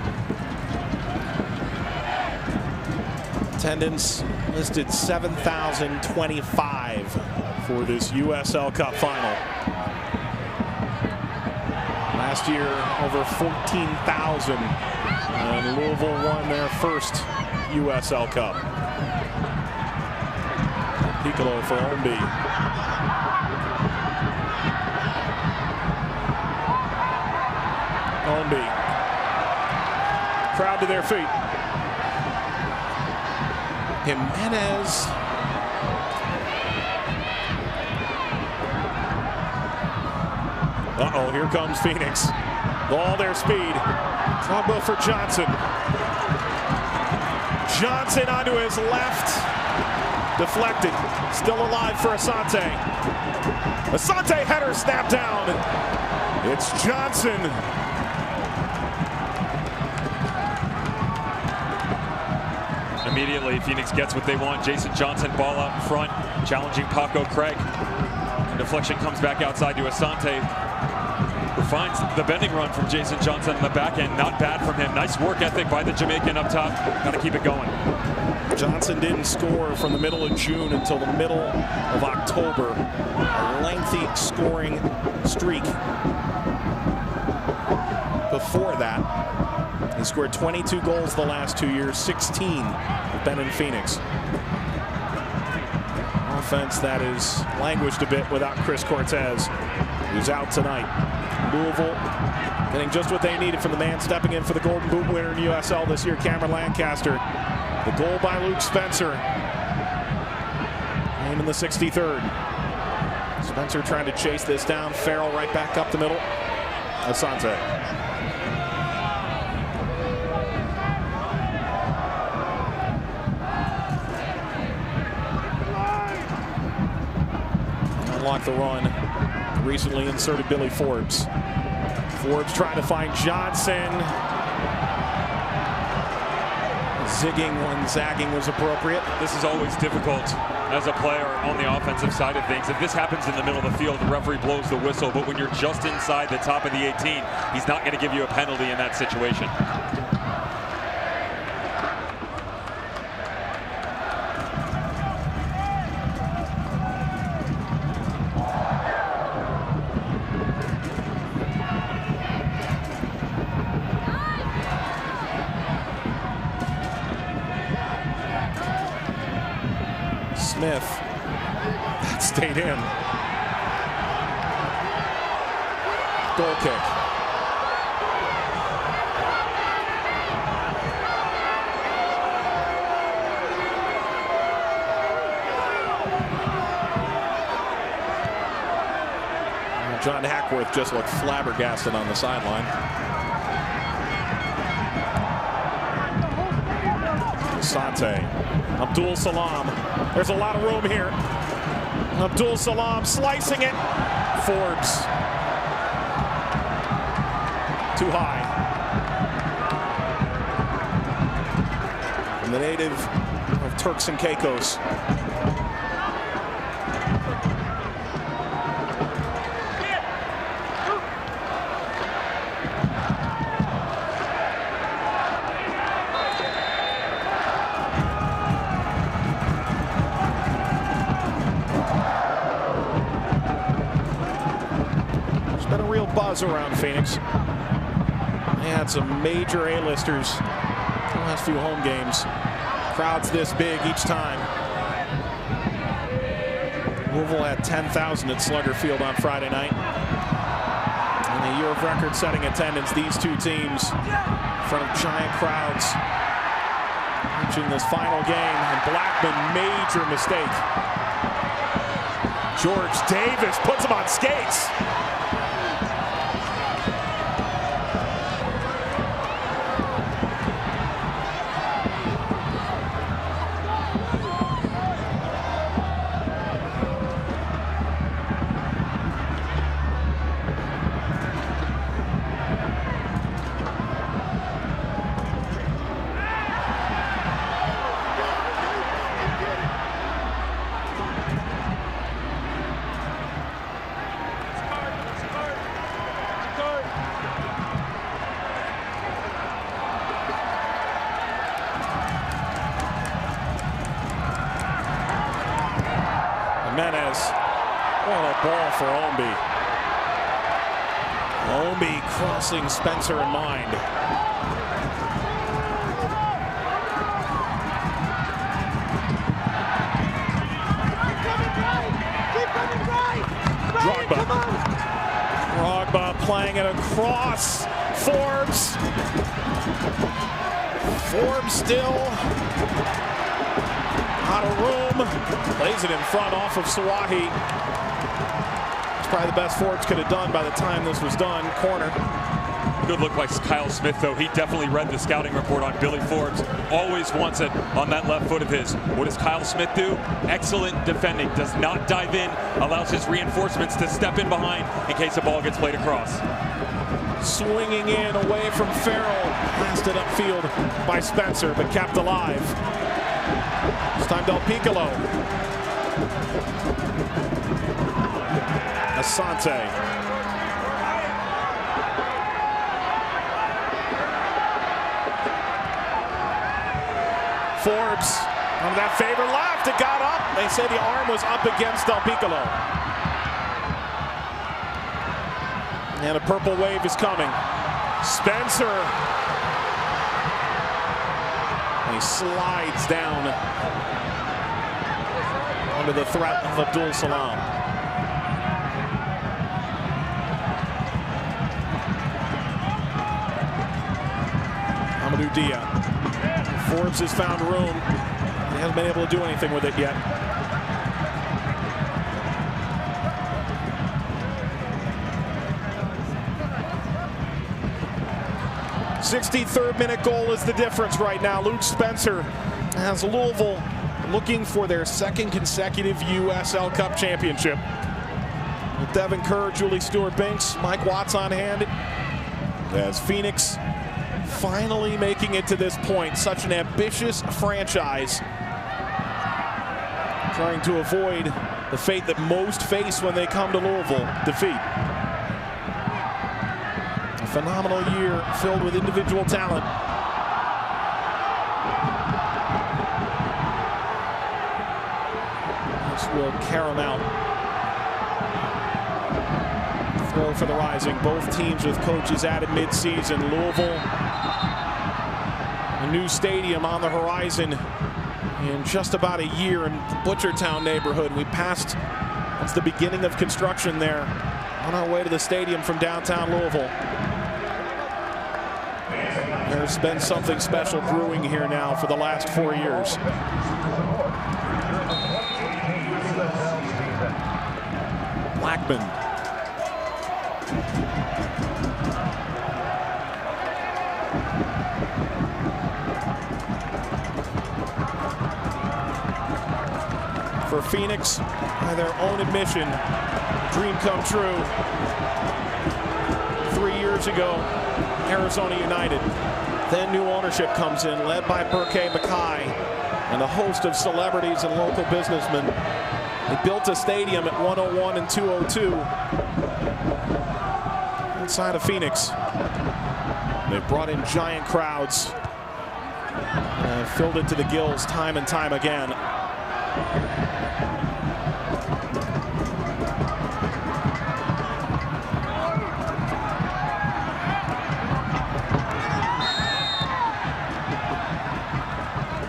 Attendance listed 7,025 for this USLCUP final. Last year, over 14,000, and Louisville won their first USLCUP. Piccolo for Ownby. Ownby. Crowd to their feet. Jimenez. Uh-oh, here comes Phoenix. All their speed. Drogba for Johnson. Johnson onto his left. Deflected. Still alive for Asante. Asante header snapped down. It's Johnson. Immediately, Phoenix gets what they want. Jason Johnson, ball out in front, challenging Paco Craig. And deflection comes back outside to Asante. finds the bending run from Jason Johnson on the back end. Not bad from him. Nice work ethic by the Jamaican up top. Got to keep it going. Johnson didn't score from the middle of June until the middle of October. A lengthy scoring streak. Before that, he scored 22 goals the last 2 years, 16 have been in Phoenix. Offense that is languished a bit without Chris Cortez, who's out tonight. Louisville getting just what they needed from the man stepping in for the Golden Boot winner in USL this year, Cameron Lancaster. The goal by Luke Spencer. Game in the 63rd. Spencer trying to chase this down. Farrell right back up the middle. Asante. Unlock the run. Recently inserted Billy Forbes. Forbes trying to find Johnson. Zigging when zagging was appropriate. This is always difficult as a player on the offensive side of things. If this happens in the middle of the field, the referee blows the whistle. But when you're just inside the top of the 18, he's not going to give you a penalty in that situation. Smith, that stayed in. Goal kick. John Hackworth just looked flabbergasted on the sideline. Asante. Abdul Salam. There's a lot of room here. Abdul Salam slicing it. Forbes. Too high. And the native of Turks and Caicos. Buzz around Phoenix. They had some major A-listers the last few home games. Crowds this big each time. Louisville had 10,000 at Slugger Field on Friday night. In a year of record-setting attendance, these two teams in front of giant crowds reaching this final game. And Blackman, major mistake. George Davis puts him on skates. Jimenez. What a ball for Omby. Omby crossing Spencer in mind. Drogba playing it across. Forbes. Forbes still out of room. Plays it in front off of Sawahi. It's probably the best Forbes could have done by the time this was done. Corner. Good look by Kyle Smith, though. He definitely read the scouting report on Billy Forbes. Always wants it on that left foot of his. What does Kyle Smith do? Excellent defending. Does not dive in. Allows his reinforcements to step in behind in case the ball gets played across. Swinging in away from Farrell. Passed it upfield by Spencer, but kept alive. It's time Del Piccolo. Asante. Forbes on that favor left. It got up. They say the arm was up against Del Piccolo. And a purple wave is coming. Spencer. He slides down under the threat of Abdul Salam. Amadou Dia. Forbes has found room. He hasn't been able to do anything with it yet. '63rd minute goal is the difference right now. Luke Spencer has Louisville looking for their second consecutive USLCUP championship. With Devin Kerr, Julie Stewart-Binks, Mike Watts on hand. As Phoenix finally making it to this point. Such an ambitious franchise. Trying to avoid the fate that most face when they come to Louisville, defeat. A phenomenal year filled with individual talent. This will carry them out. Throw for the Rising. Both teams with coaches added mid-season. Louisville, a new stadium on the horizon in just about a year in the Butchertown neighborhood. We passed, it's the beginning of construction there on our way to the stadium from downtown Louisville. There's been something special brewing here now for the last 4 years. Blackman. For Phoenix, by their own admission, dream come true. 3 years ago, Arizona United. Then new ownership comes in, led by Burke Mackay and a host of celebrities and local businessmen. They built a stadium at 101 and 202 inside of Phoenix. They brought in giant crowds and filled it to the gills time and time again.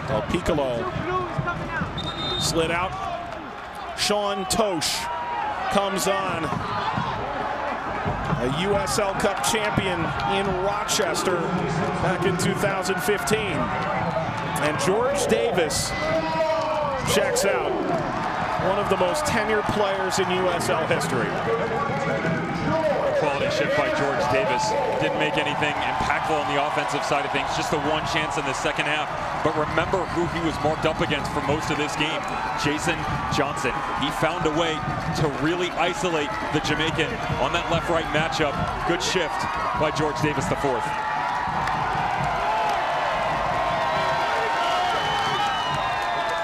Del Piccolo slid out. Sean Tosh comes on. A USLCUP champion in Rochester back in 2015. And George Davis checks out. One of the most tenured players in USL history. Quality shift by George Davis. Didn't make anything impactful on the offensive side of things. Just the one chance in the second half. But remember who he was marked up against for most of this game. Jason Johnson. He found a way to really isolate the Jamaican on that left-right matchup. Good shift by George Davis IV.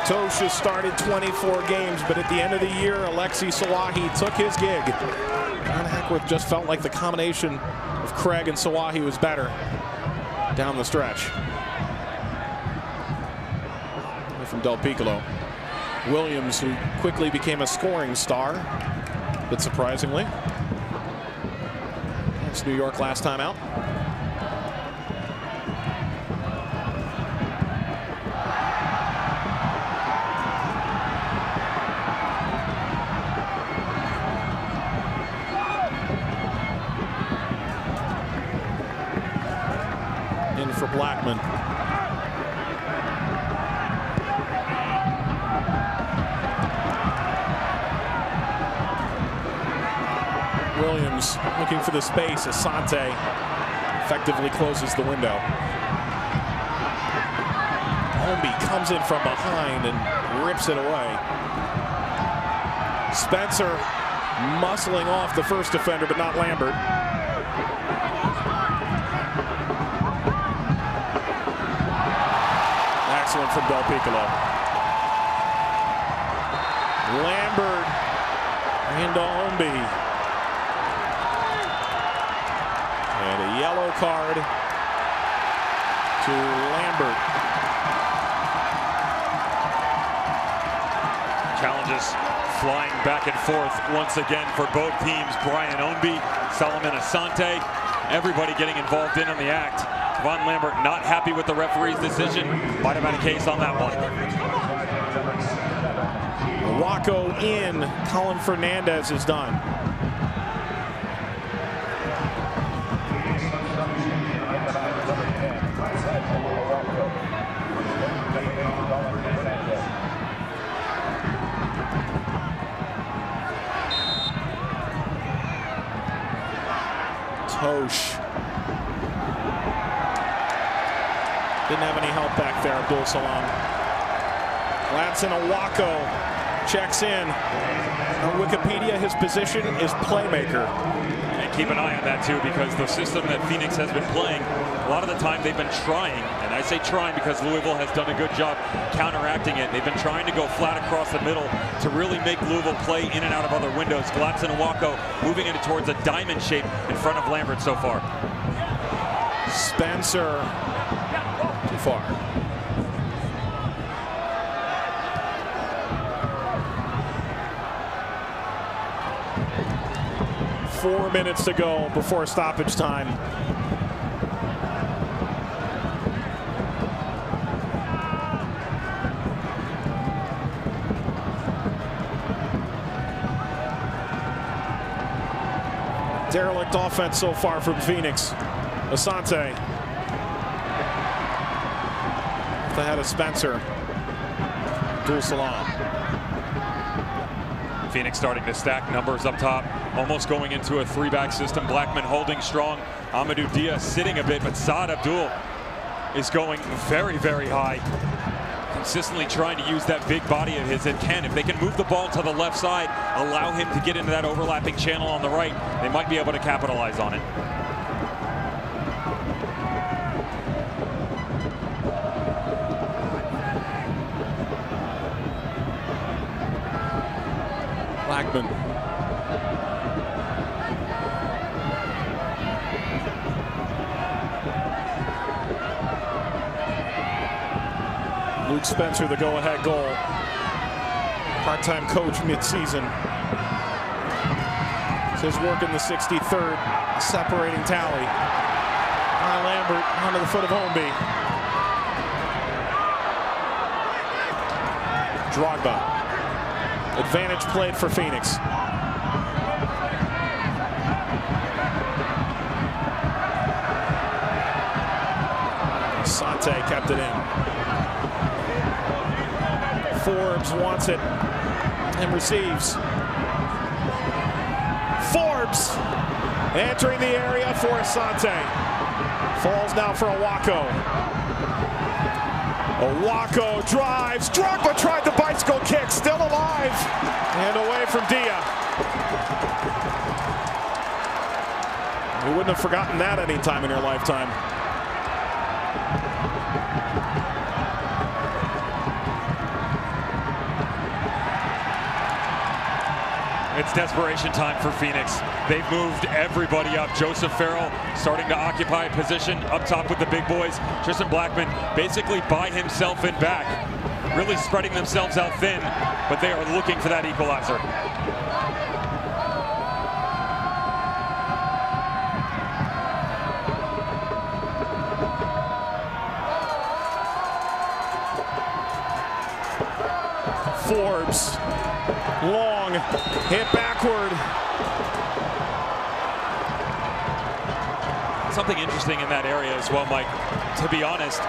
Tosh has started 24 games, but at the end of the year, Alexi Sawahi took his gig. John Hackworth just felt like the combination of Craig and Sawahi was better down the stretch. From Del Piccolo. Williams, who quickly became a scoring star, but surprisingly. That's New York last time out. In for Blackman. Williams looking for the space. Asante effectively closes the window. Holmby comes in from behind and rips it away. Spencer muscling off the first defender, but not Lambert. Excellent from Del Piccolo. Lambert into Holmby. And a yellow card to Lambert. Challenges flying back and forth once again for both teams. Brian Ownby, Solomon Asante, everybody getting involved in on the act. Von Lambert not happy with the referee's decision. Might have had a case on that one. Waco in. Colin Fernandez is done. Tosh. Didn't have any help back there, Abdul Salam. Gladson Owako checks in. On Wikipedia, his position is playmaker. And keep an eye on that too, because the system that Phoenix has been playing, a lot of the time they've been trying, and I say trying because Louisville has done a good job counteracting it. They've been trying to go flat across the middle to really make Louisville play in and out of other windows. Gladson Owako moving it towards a diamond shape in front of Lambert so far. Spencer, too far. Four minutes to go before stoppage time. Derelict offense so far from Phoenix. Asante. The head of Spencer. Abdul Salam. Phoenix starting to stack numbers up top, almost going into a three-back system. Blackman holding strong. Amadou Dia sitting a bit, but Saad Abdul is going very, very high. Consistently trying to use that big body of his and can. If they can move the ball to the left side, allow him to get into that overlapping channel on the right, they might be able to capitalize on it. Blackman. Luke Spencer, the go-ahead goal. Part-time coach mid-season. Says work in the 63rd, separating tally. Lambert onto the foot of Ownby. Drogba. Advantage played for Phoenix. Asante kept it in. Forbes wants it and receives. Forbes entering the area for Asante. Falls now for Owako. Owako drives. Drogba tried the bicycle kick. Still alive. And away from Dia. You wouldn't have forgotten that any time in your lifetime. It's desperation time for Phoenix. They've moved everybody up. Joseph Farrell starting to occupy a position up top with the big boys. Tristan Blackman basically by himself in back, really spreading themselves out thin, but they are looking for that equalizer. Forbes, long, hit backward. Something interesting in that area as well, Mike. To be honest,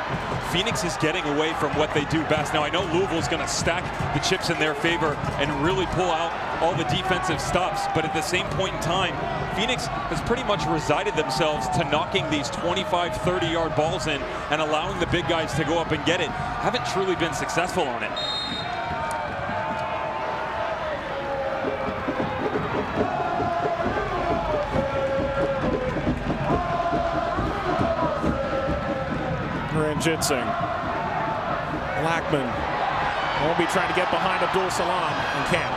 Phoenix is getting away from what they do best. Now, I know Louisville's going to stack the chips in their favor and really pull out all the defensive stops, but at the same point in time, Phoenix has pretty much resided themselves to knocking these 25, 30-yard balls in and allowing the big guys to go up and get it. Haven't truly been successful on it. Jitzing. Blackman won't be trying to get behind Abdul Salam and can't.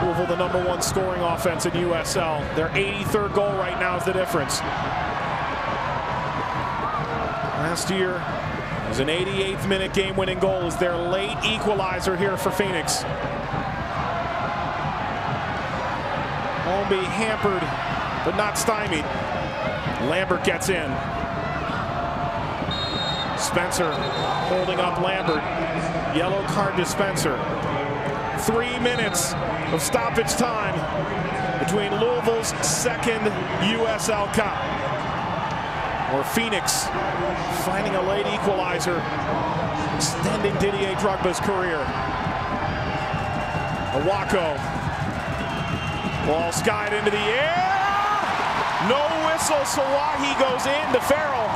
Louisville, the #1 scoring offense in USL. Their 83rd goal right now is the difference. Last year, There's an 88th minute game-winning goal is their late equalizer here for Phoenix. Holmby hampered, but not stymied. Lambert gets in. Spencer holding up Lambert. Yellow card to Spencer. 3 minutes of stoppage time between Louisville's second USL Cup. Or Phoenix finding a late equalizer, extending Didier Drogba's career. Awako. Ball skied into the air. No whistle. Sawahi goes in to Farrell.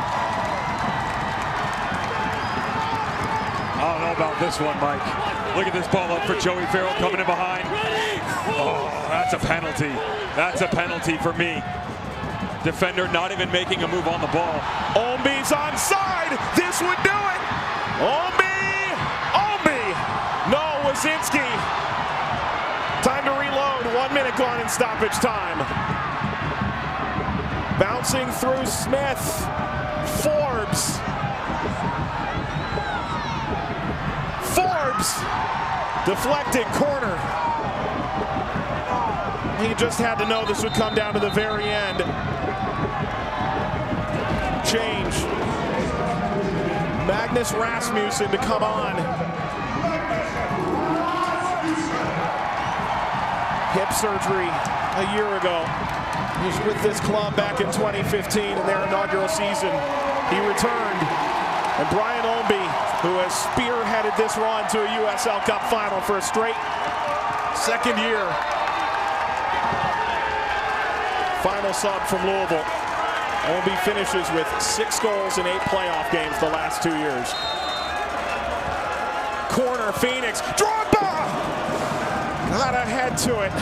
I don't know about this one, Mike. Look at this ball up for Joey Farrell coming in behind. Oh, that's a penalty. That's a penalty for me. Defender not even making a move on the ball. Holmby's onside. This would do it. Holmby. No, Wazinski. Time to reload. 1 minute gone in stoppage time. Bouncing through Smith. Forbes. Deflected corner. He just had to know this would come down to the very end. Change. Magnus Rasmussen to come on. Hip surgery a year ago. He was with this club back in 2015 in their inaugural season. He returned. And Brian Holmby, who has spearheaded this run to a USL Cup final for a straight second year. Final sub from Louisville. Holmby finishes with 6 goals in 8 playoff games the last 2 years. Corner, Phoenix. Drogba! Got ahead to it.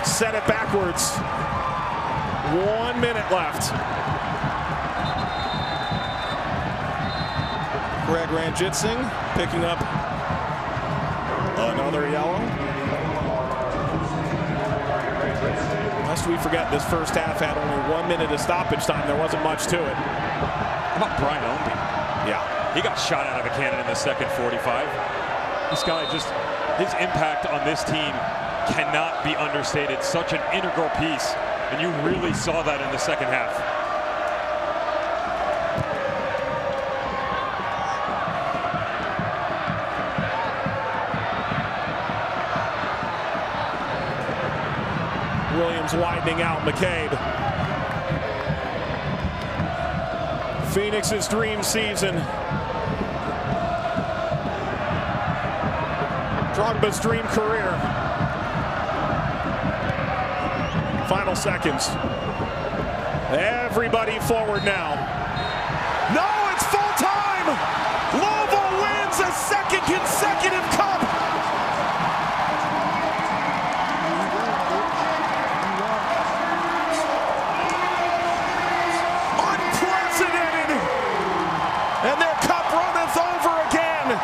Set it backwards. 1 minute left. Greg Ranjitsingh picking up another yellow. Lest we forget, this first half had only 1 minute of stoppage time. There wasn't much to it. How about Brian Holmby? Yeah. He got shot out of a cannon in the second 45. This guy just, his impact on this team cannot be understated. Such an integral piece. And you really saw that in the second half. Williams widening out McCabe. Phoenix's dream season. Drogba's dream career. Final seconds. Everybody forward now. No, it's full time! Louisville wins a second consecutive cup! And their cup runneth over again.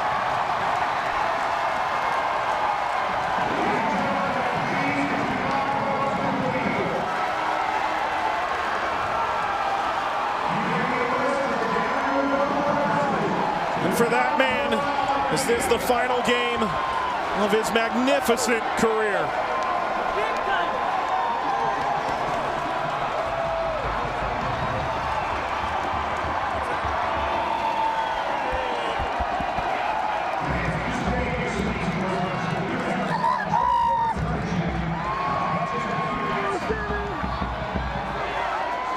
And for that man, is this the final game of his magnificent career?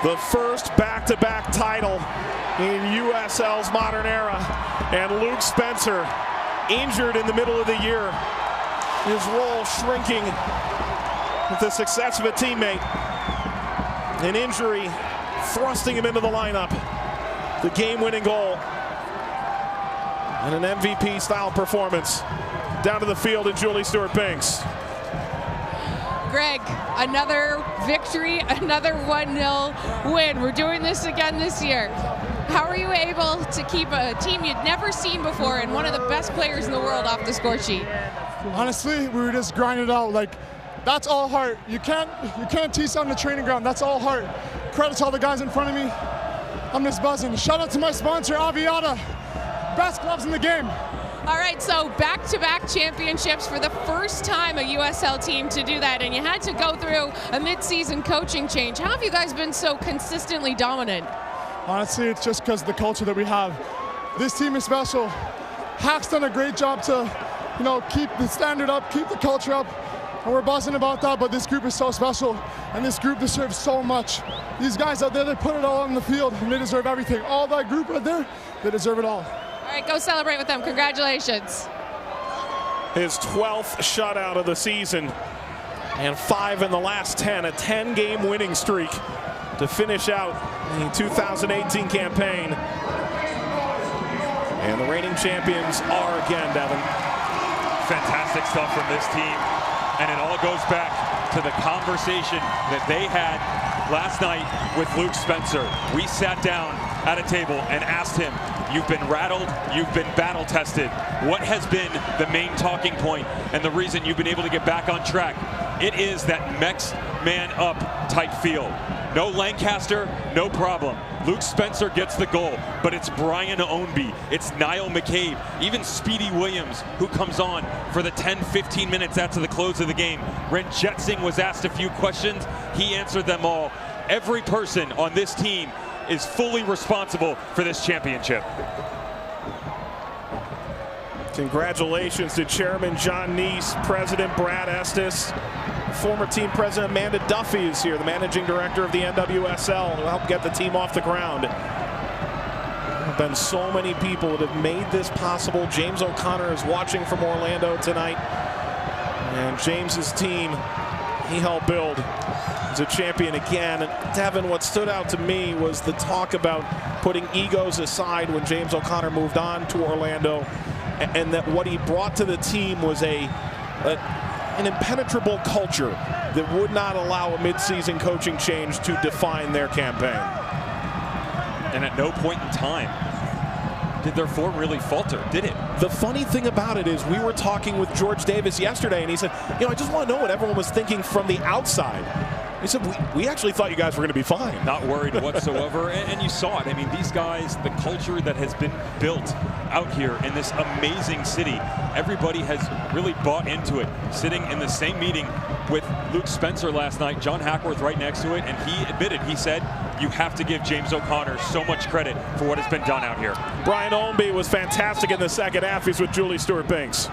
The first back-to-back title in USL's modern era. And Luke Spencer, injured in the middle of the year. His role shrinking with the success of a teammate. An injury thrusting him into the lineup. The game-winning goal. And an MVP-style performance. Down to the field in Julie Stewart-Binks. Greg, another victory, another 1-0 win. We're doing this again this year. How are you able to keep a team you'd never seen before and one of the best players in the world off the score sheet? Honestly, we were just grinding it out. Like, that's all heart. You can't teach on the training ground. That's all heart. Credit to all the guys in front of me. I'm just buzzing. Shout out to my sponsor, Aviata. Best gloves in the game. All right, so back-to-back championships for the first time a USL team to do that, and you had to go through a mid-season coaching change. How have you guys been so consistently dominant? Honestly, it's just because of the culture that we have. This team is special. Hack's done a great job to, keep the standard up, keep the culture up, and we're buzzing about that, but this group is so special, and this group deserves so much. These guys out there, they put it all on the field, and they deserve everything. All that group right there, they deserve it all. All right, go celebrate with them. Congratulations. His 12th shutout of the season and 5 in the last 10, a 10-game winning streak to finish out the 2018 campaign. And the reigning champions are again, Devin. Fantastic stuff from this team. And it all goes back to the conversation that they had last night with Luke Spencer. We sat down at a table and asked him, you've been rattled, you've been battle tested. What has been the main talking point and the reason you've been able to get back on track? It is that next man up type feel. No Lancaster, no problem. Luke Spencer gets the goal, but it's Brian Ownby, it's Niall McCabe, even Speedy Williams, who comes on for the 10-15 minutes after the close of the game. Ren Jetsing was asked a few questions, he answered them all. Every person on this team is fully responsible for this championship. Congratulations to Chairman John Neese, President Brad Estes, former team president Amanda Duffy is here, the managing director of the NWSL, who helped get the team off the ground. There have been so many people that have made this possible. James O'Connor is watching from Orlando tonight, and James's team he helped build is a champion again. And Devin, what stood out to me was the talk about putting egos aside when James O'Connor moved on to Orlando, and that what he brought to the team was an impenetrable culture that would not allow a mid-season coaching change to define their campaign. And at no point in time did their form really falter, did it? The funny thing about it is we were talking with George Davis yesterday, and he said, I just want to know what everyone was thinking from the outside. He said, we actually thought you guys were going to be fine. Not worried whatsoever, and you saw it. I mean, these guys, the culture that has been built out here in this amazing city, everybody has really bought into it. Sitting in the same meeting with Luke Spencer last night, John Hackworth right next to it, and he admitted, he said, you have to give James O'Connor so much credit for what has been done out here. Brian Ownby was fantastic in the second half. He's with Julie Stewart-Binks.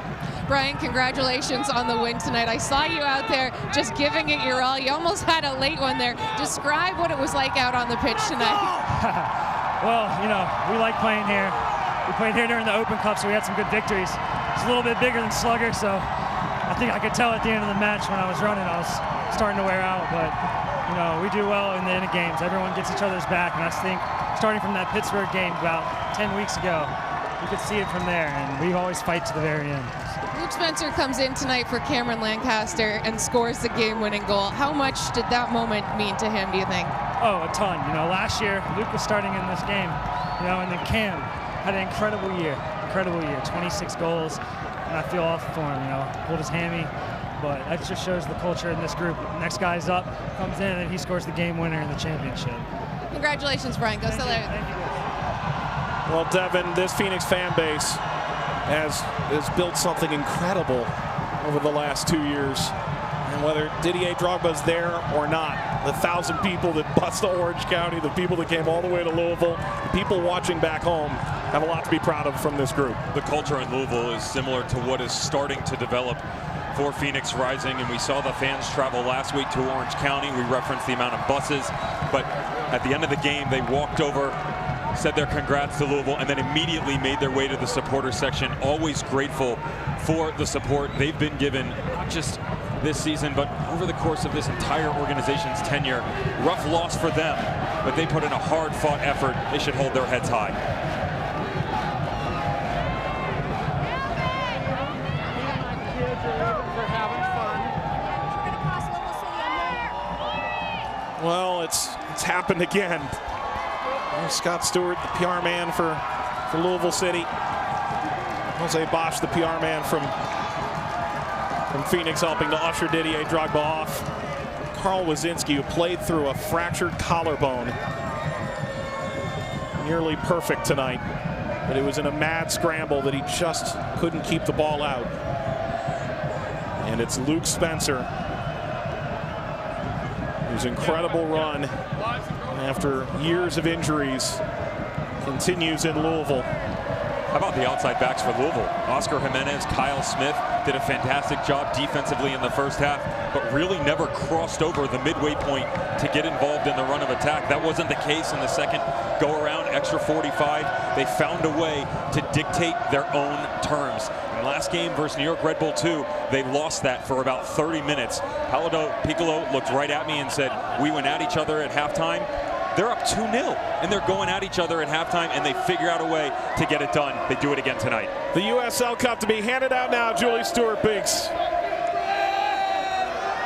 Brian, congratulations on the win tonight. I saw you out there just giving it your all. You almost had a late one there. Describe what it was like out on the pitch tonight. Well, we like playing here. We played here during the Open Cup, so we had some good victories. It's a little bit bigger than Slugger, so I think I could tell at the end of the match when I was running, I was starting to wear out. But, we do well in the end of games. Everyone gets each other's back, and I think starting from that Pittsburgh game about 10 weeks ago, you could see it from there, and we always fight to the very end. Luke Spencer comes in tonight for Cameron Lancaster and scores the game-winning goal. How much did that moment mean to him, do you think? Oh, a ton. Last year, Luke was starting in this game, and then Cam had an incredible year, 26 goals, and I feel awful for him, pulled his hammy, but that just shows the culture in this group. Next guy's up, comes in, and he scores the game winner in the championship. Congratulations, Brian. Go Sellout. Thank you. Well, Devin, this Phoenix fan base has built something incredible over the last 2 years. And whether Didier Drogba's there or not, the 1,000 people that bust to Orange County, the people that came all the way to Louisville, the people watching back home have a lot to be proud of from this group. The culture in Louisville is similar to what is starting to develop for Phoenix Rising, and we saw the fans travel last week to Orange County. We referenced the amount of buses, but at the end of the game, they walked over, said their congrats to Louisville, and then immediately made their way to the supporter section. Always grateful for the support they've been given, not just this season, but over the course of this entire organization's tenure. Rough loss for them, but they put in a hard-fought effort. They should hold their heads high. Well, it's happened again. Scott Stewart, the PR man for Louisville City. Jose Bosch, the PR man from Phoenix, helping to usher Didier Drogba off. Carl Wazinski, who played through a fractured collarbone. nearly perfect tonight, but it was in a mad scramble that he just couldn't keep the ball out. And it's Luke Spencer, whose incredible run after years of injuries continues in Louisville. How about the outside backs for Louisville? Oscar Jimenez, Kyle Smith did a fantastic job defensively in the first half, but really never crossed over the midway point to get involved in the run of attack. That wasn't the case in the second go-around, extra 45. They found a way to dictate their own terms. In last game versus New York Red Bull 2, they lost that for about 30 minutes. Paolo Piccolo looked right at me and said, we went at each other at halftime. They're up 2-0, and they're going at each other at halftime, and they figure out a way to get it done. They do it again tonight. The USL Cup to be handed out now. Julie Stewart-Binks.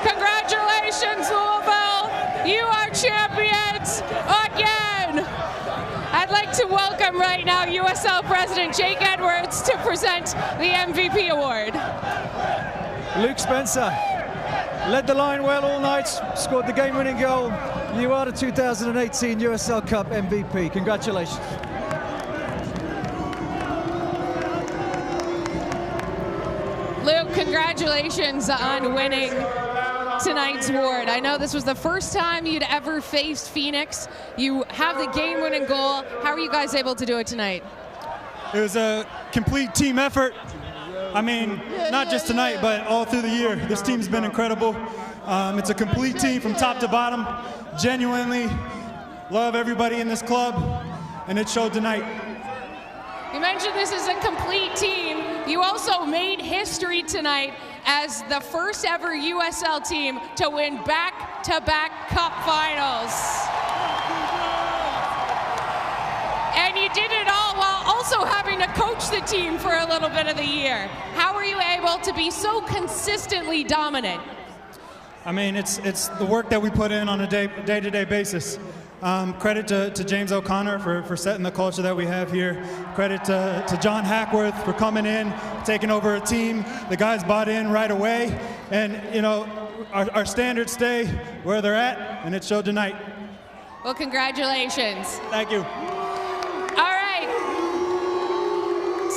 Congratulations, Louisville. You are champions again. I'd like to welcome right now USL President Jake Edwards to present the MVP award. Luke Spencer led the line well all night, scored the game-winning goal. You are the 2018 USL Cup MVP. Congratulations. Luke, congratulations on winning tonight's award. I know this was the first time you'd ever faced Phoenix. You have the game-winning goal. How are you guys able to do it tonight? It was a complete team effort. I mean, not just tonight, but all through the year. This team's been incredible. It's a complete team from top to bottom. Genuinely love everybody in this club, and it showed tonight. You mentioned this is a complete team. You also made history tonight as the first ever USL team to win back-to-back cup finals. And you did it all while also having to coach the team for a little bit of the year. How were you able to be so consistently dominant? I mean, it's the work that we put in on a day-to-day basis. Credit to James O'Connor for setting the culture that we have here. Credit to John Hackworth for coming in, taking over a team. The guys bought in right away. And, you know, our standards stay where they're at, and it showed tonight. Well, congratulations. Thank you. All right.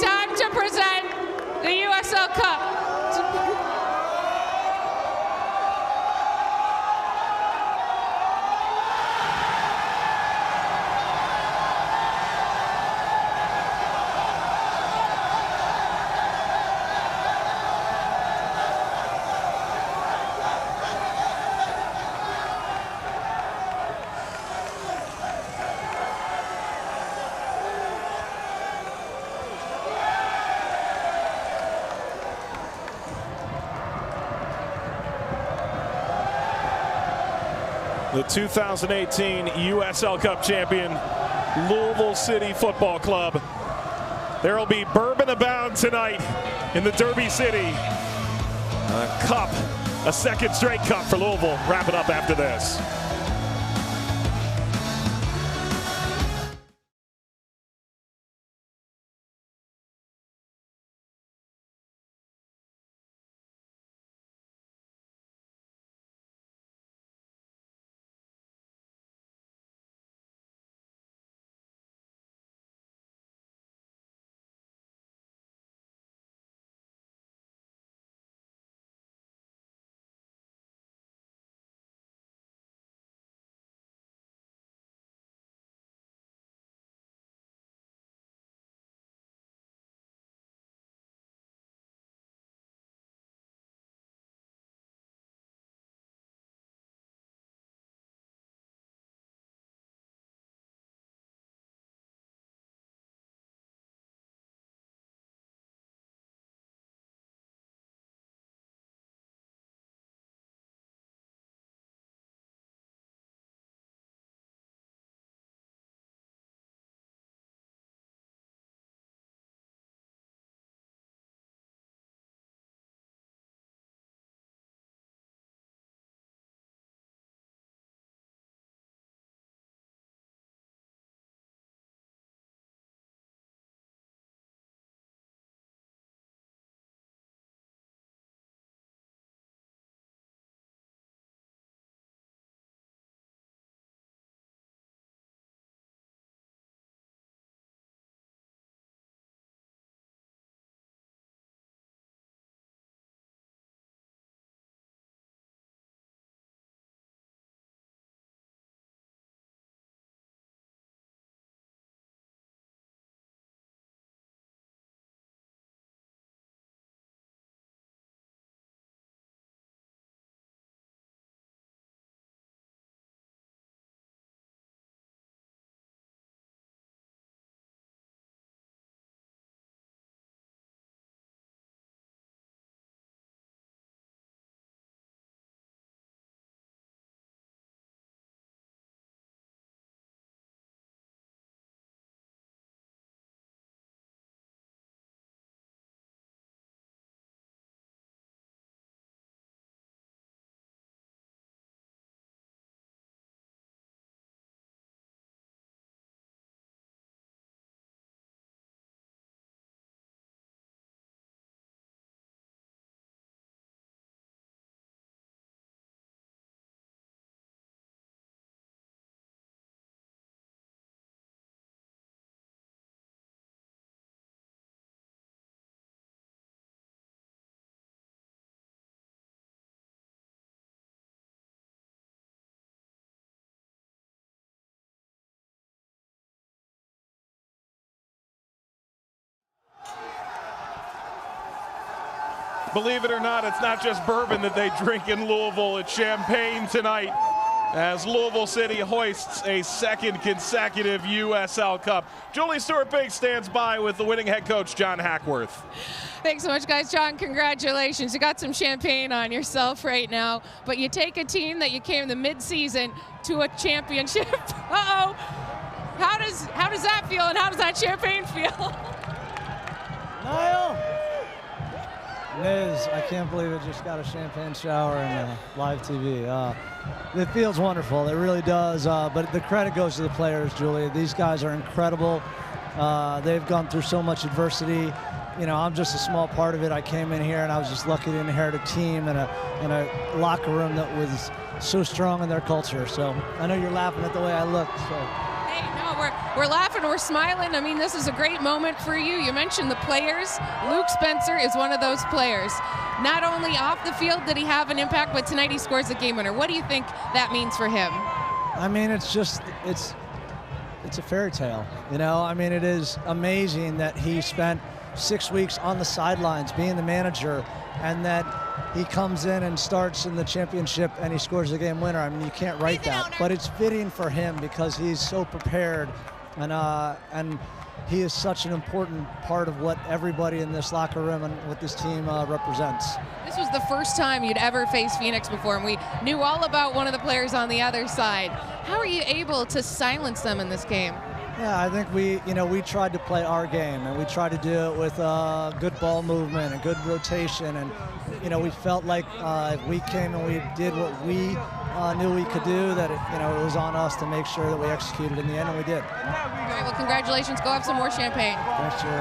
Time to present the USL Cup. The 2018 USL Cup champion, Louisville City Football Club. There will be bourbon abound tonight in the Derby City. A cup, a second straight cup for Louisville. Wrap it up after this. Believe it or not, it's not just bourbon that they drink in Louisville. It's champagne tonight as Louisville City hoists a second consecutive USL Cup. Julie Stewart-Biggs stands by with the winning head coach, John Hackworth. Thanks so much, guys. John, congratulations. You got some champagne on yourself right now, but you take a team that you came the mid-season to a championship. Uh-oh. How does that feel, and how does that champagne feel? Niall! Liz, I can't believe it just got a champagne shower and live TV. It feels wonderful, it really does, but the credit goes to the players, Julia. These guys are incredible. They've gone through so much adversity. You know, I'm just a small part of it. I came in here and I was just lucky to inherit a team and a locker room that was so strong in their culture. So I know you're laughing at the way I look. So. We're laughing, we're smiling. I mean, this is a great moment for you. You mentioned the players. Luke Spencer is one of those players. Not only off the field did he have an impact, but tonight he scores a game winner. What do you think that means for him? I mean, it's a fairy tale, you know? I mean, it is amazing that he spent 6 weeks on the sidelines being the manager, and that he comes in and starts in the championship and he scores a game winner. I mean, you can't write that, but it's fitting for him because he's so prepared, and he is such an important part of what everybody in this locker room and what this team represents. This was the first time you'd ever faced Phoenix before, and we knew all about one of the players on the other side. How are you able to silence them in this game? Yeah, I think we tried to play our game, and we tried to do it with good ball movement and good rotation, and we felt like if we came and we did what we knew we could do, that it was on us to make sure that we executed in the end, and we did. All right, well, congratulations. Go have some more champagne. Thanks, Julie.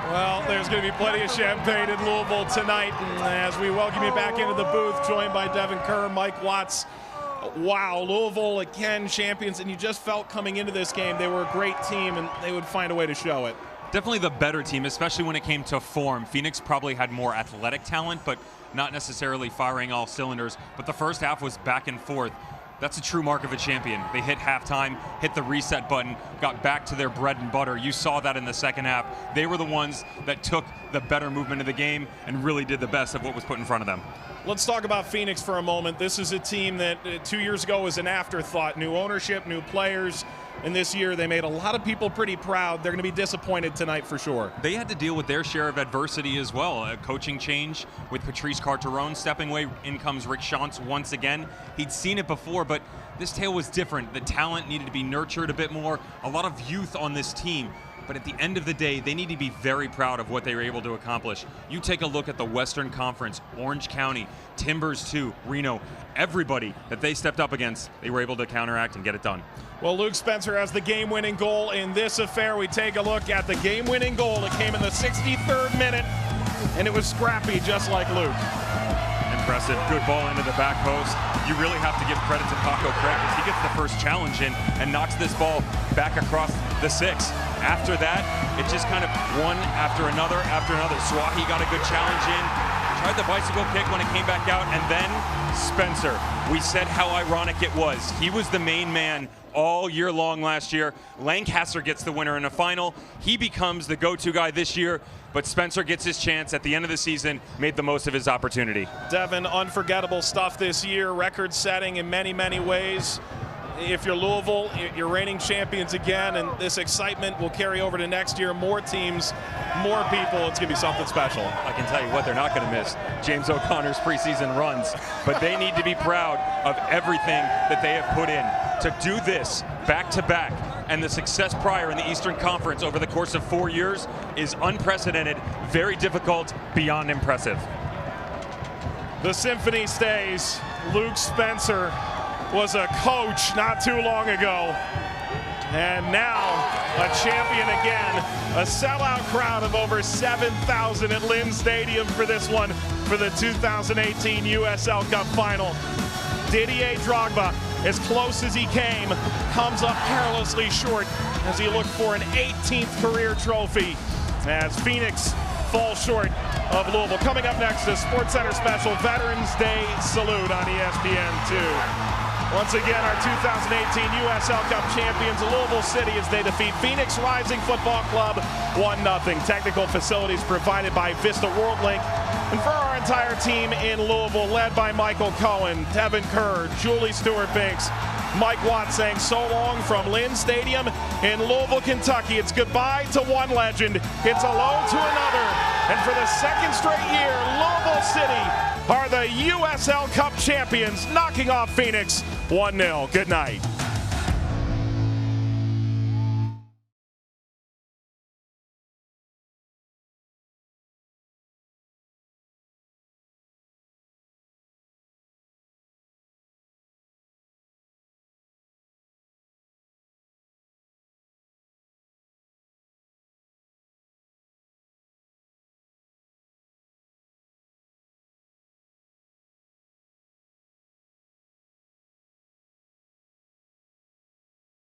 Well, there's going to be plenty of champagne in Louisville tonight, and as we welcome you back into the booth, joined by Devin Kerr, Mike Watts. Wow, Louisville again champions, and you just felt coming into this game they were a great team and they would find a way to show it. Definitely the better team, especially when it came to form. Phoenix probably had more athletic talent, but not necessarily firing all cylinders. But the first half was back and forth. That's a true mark of a champion. They hit halftime, hit the reset button, got back to their bread and butter. You saw that in the second half. They were the ones that took the better movement of the game and really did the best of what was put in front of them. Let's talk about Phoenix for a moment. This is a team that 2 years ago was an afterthought. New ownership, new players, and this year they made a lot of people pretty proud. They're going to be disappointed tonight for sure. They had to deal with their share of adversity as well. A coaching change with Patrice Carteron stepping away. In comes Rick Schantz once again. He'd seen it before, but this tale was different. The talent needed to be nurtured a bit more. A lot of youth on this team. But at the end of the day, they need to be very proud of what they were able to accomplish. You take a look at the Western Conference, Orange County, Timbers 2, Reno, everybody that they stepped up against, they were able to counteract and get it done. Well, Luke Spencer has the game-winning goal in this affair. We take a look at the game-winning goal. It came in the 63rd minute, and it was scrappy just like Luke. Impressive. Good ball into the back post. You really have to give credit to Paco Craig because he gets the first challenge in and knocks this ball back across the 6. After that, it just kind of one after another after another. Swahi got a good challenge in, tried the bicycle kick when it came back out, and then Spencer. We said how ironic it was. He was the main man all year long last year. Lancaster gets the winner in a final. He becomes the go-to guy this year, but Spencer gets his chance at the end of the season, made the most of his opportunity. Devin, unforgettable stuff this year, record-setting in many, many ways. If you're Louisville, you're reigning champions again, and this excitement will carry over to next year. More teams, more people. It's going to be something special. I can tell you what they're not going to miss. James O'Connor's preseason runs. But they need to be proud of everything that they have put in. To do this back-to-back and the success prior in the Eastern Conference over the course of 4 years is unprecedented, very difficult, beyond impressive. The Symphony stays. Luke Spencer was a coach not too long ago, and now a champion again. A sellout crowd of over 7,000 at Lynn Stadium for this one for the 2018 USL Cup final. Didier Drogba, as close as he came, comes up perilously short as he looked for an 18th career trophy as Phoenix falls short of Louisville. Coming up next, a Sportscenter special Veterans Day salute on ESPN2. Once again, our 2018 USLCUP champions, Louisville City, as they defeat Phoenix Rising Football Club 1-0. Technical facilities provided by Vista WorldLink. And for our entire team in Louisville, led by Michael Cohen, Tevin Kerr, Julie Stewart-Binks, Mike Watt saying so long from Lynn Stadium in Louisville, Kentucky. It's goodbye to one legend. It's hello to another. And for the second straight year, Louisville City are the USLCUP champions, knocking off Phoenix 1-0. Good night.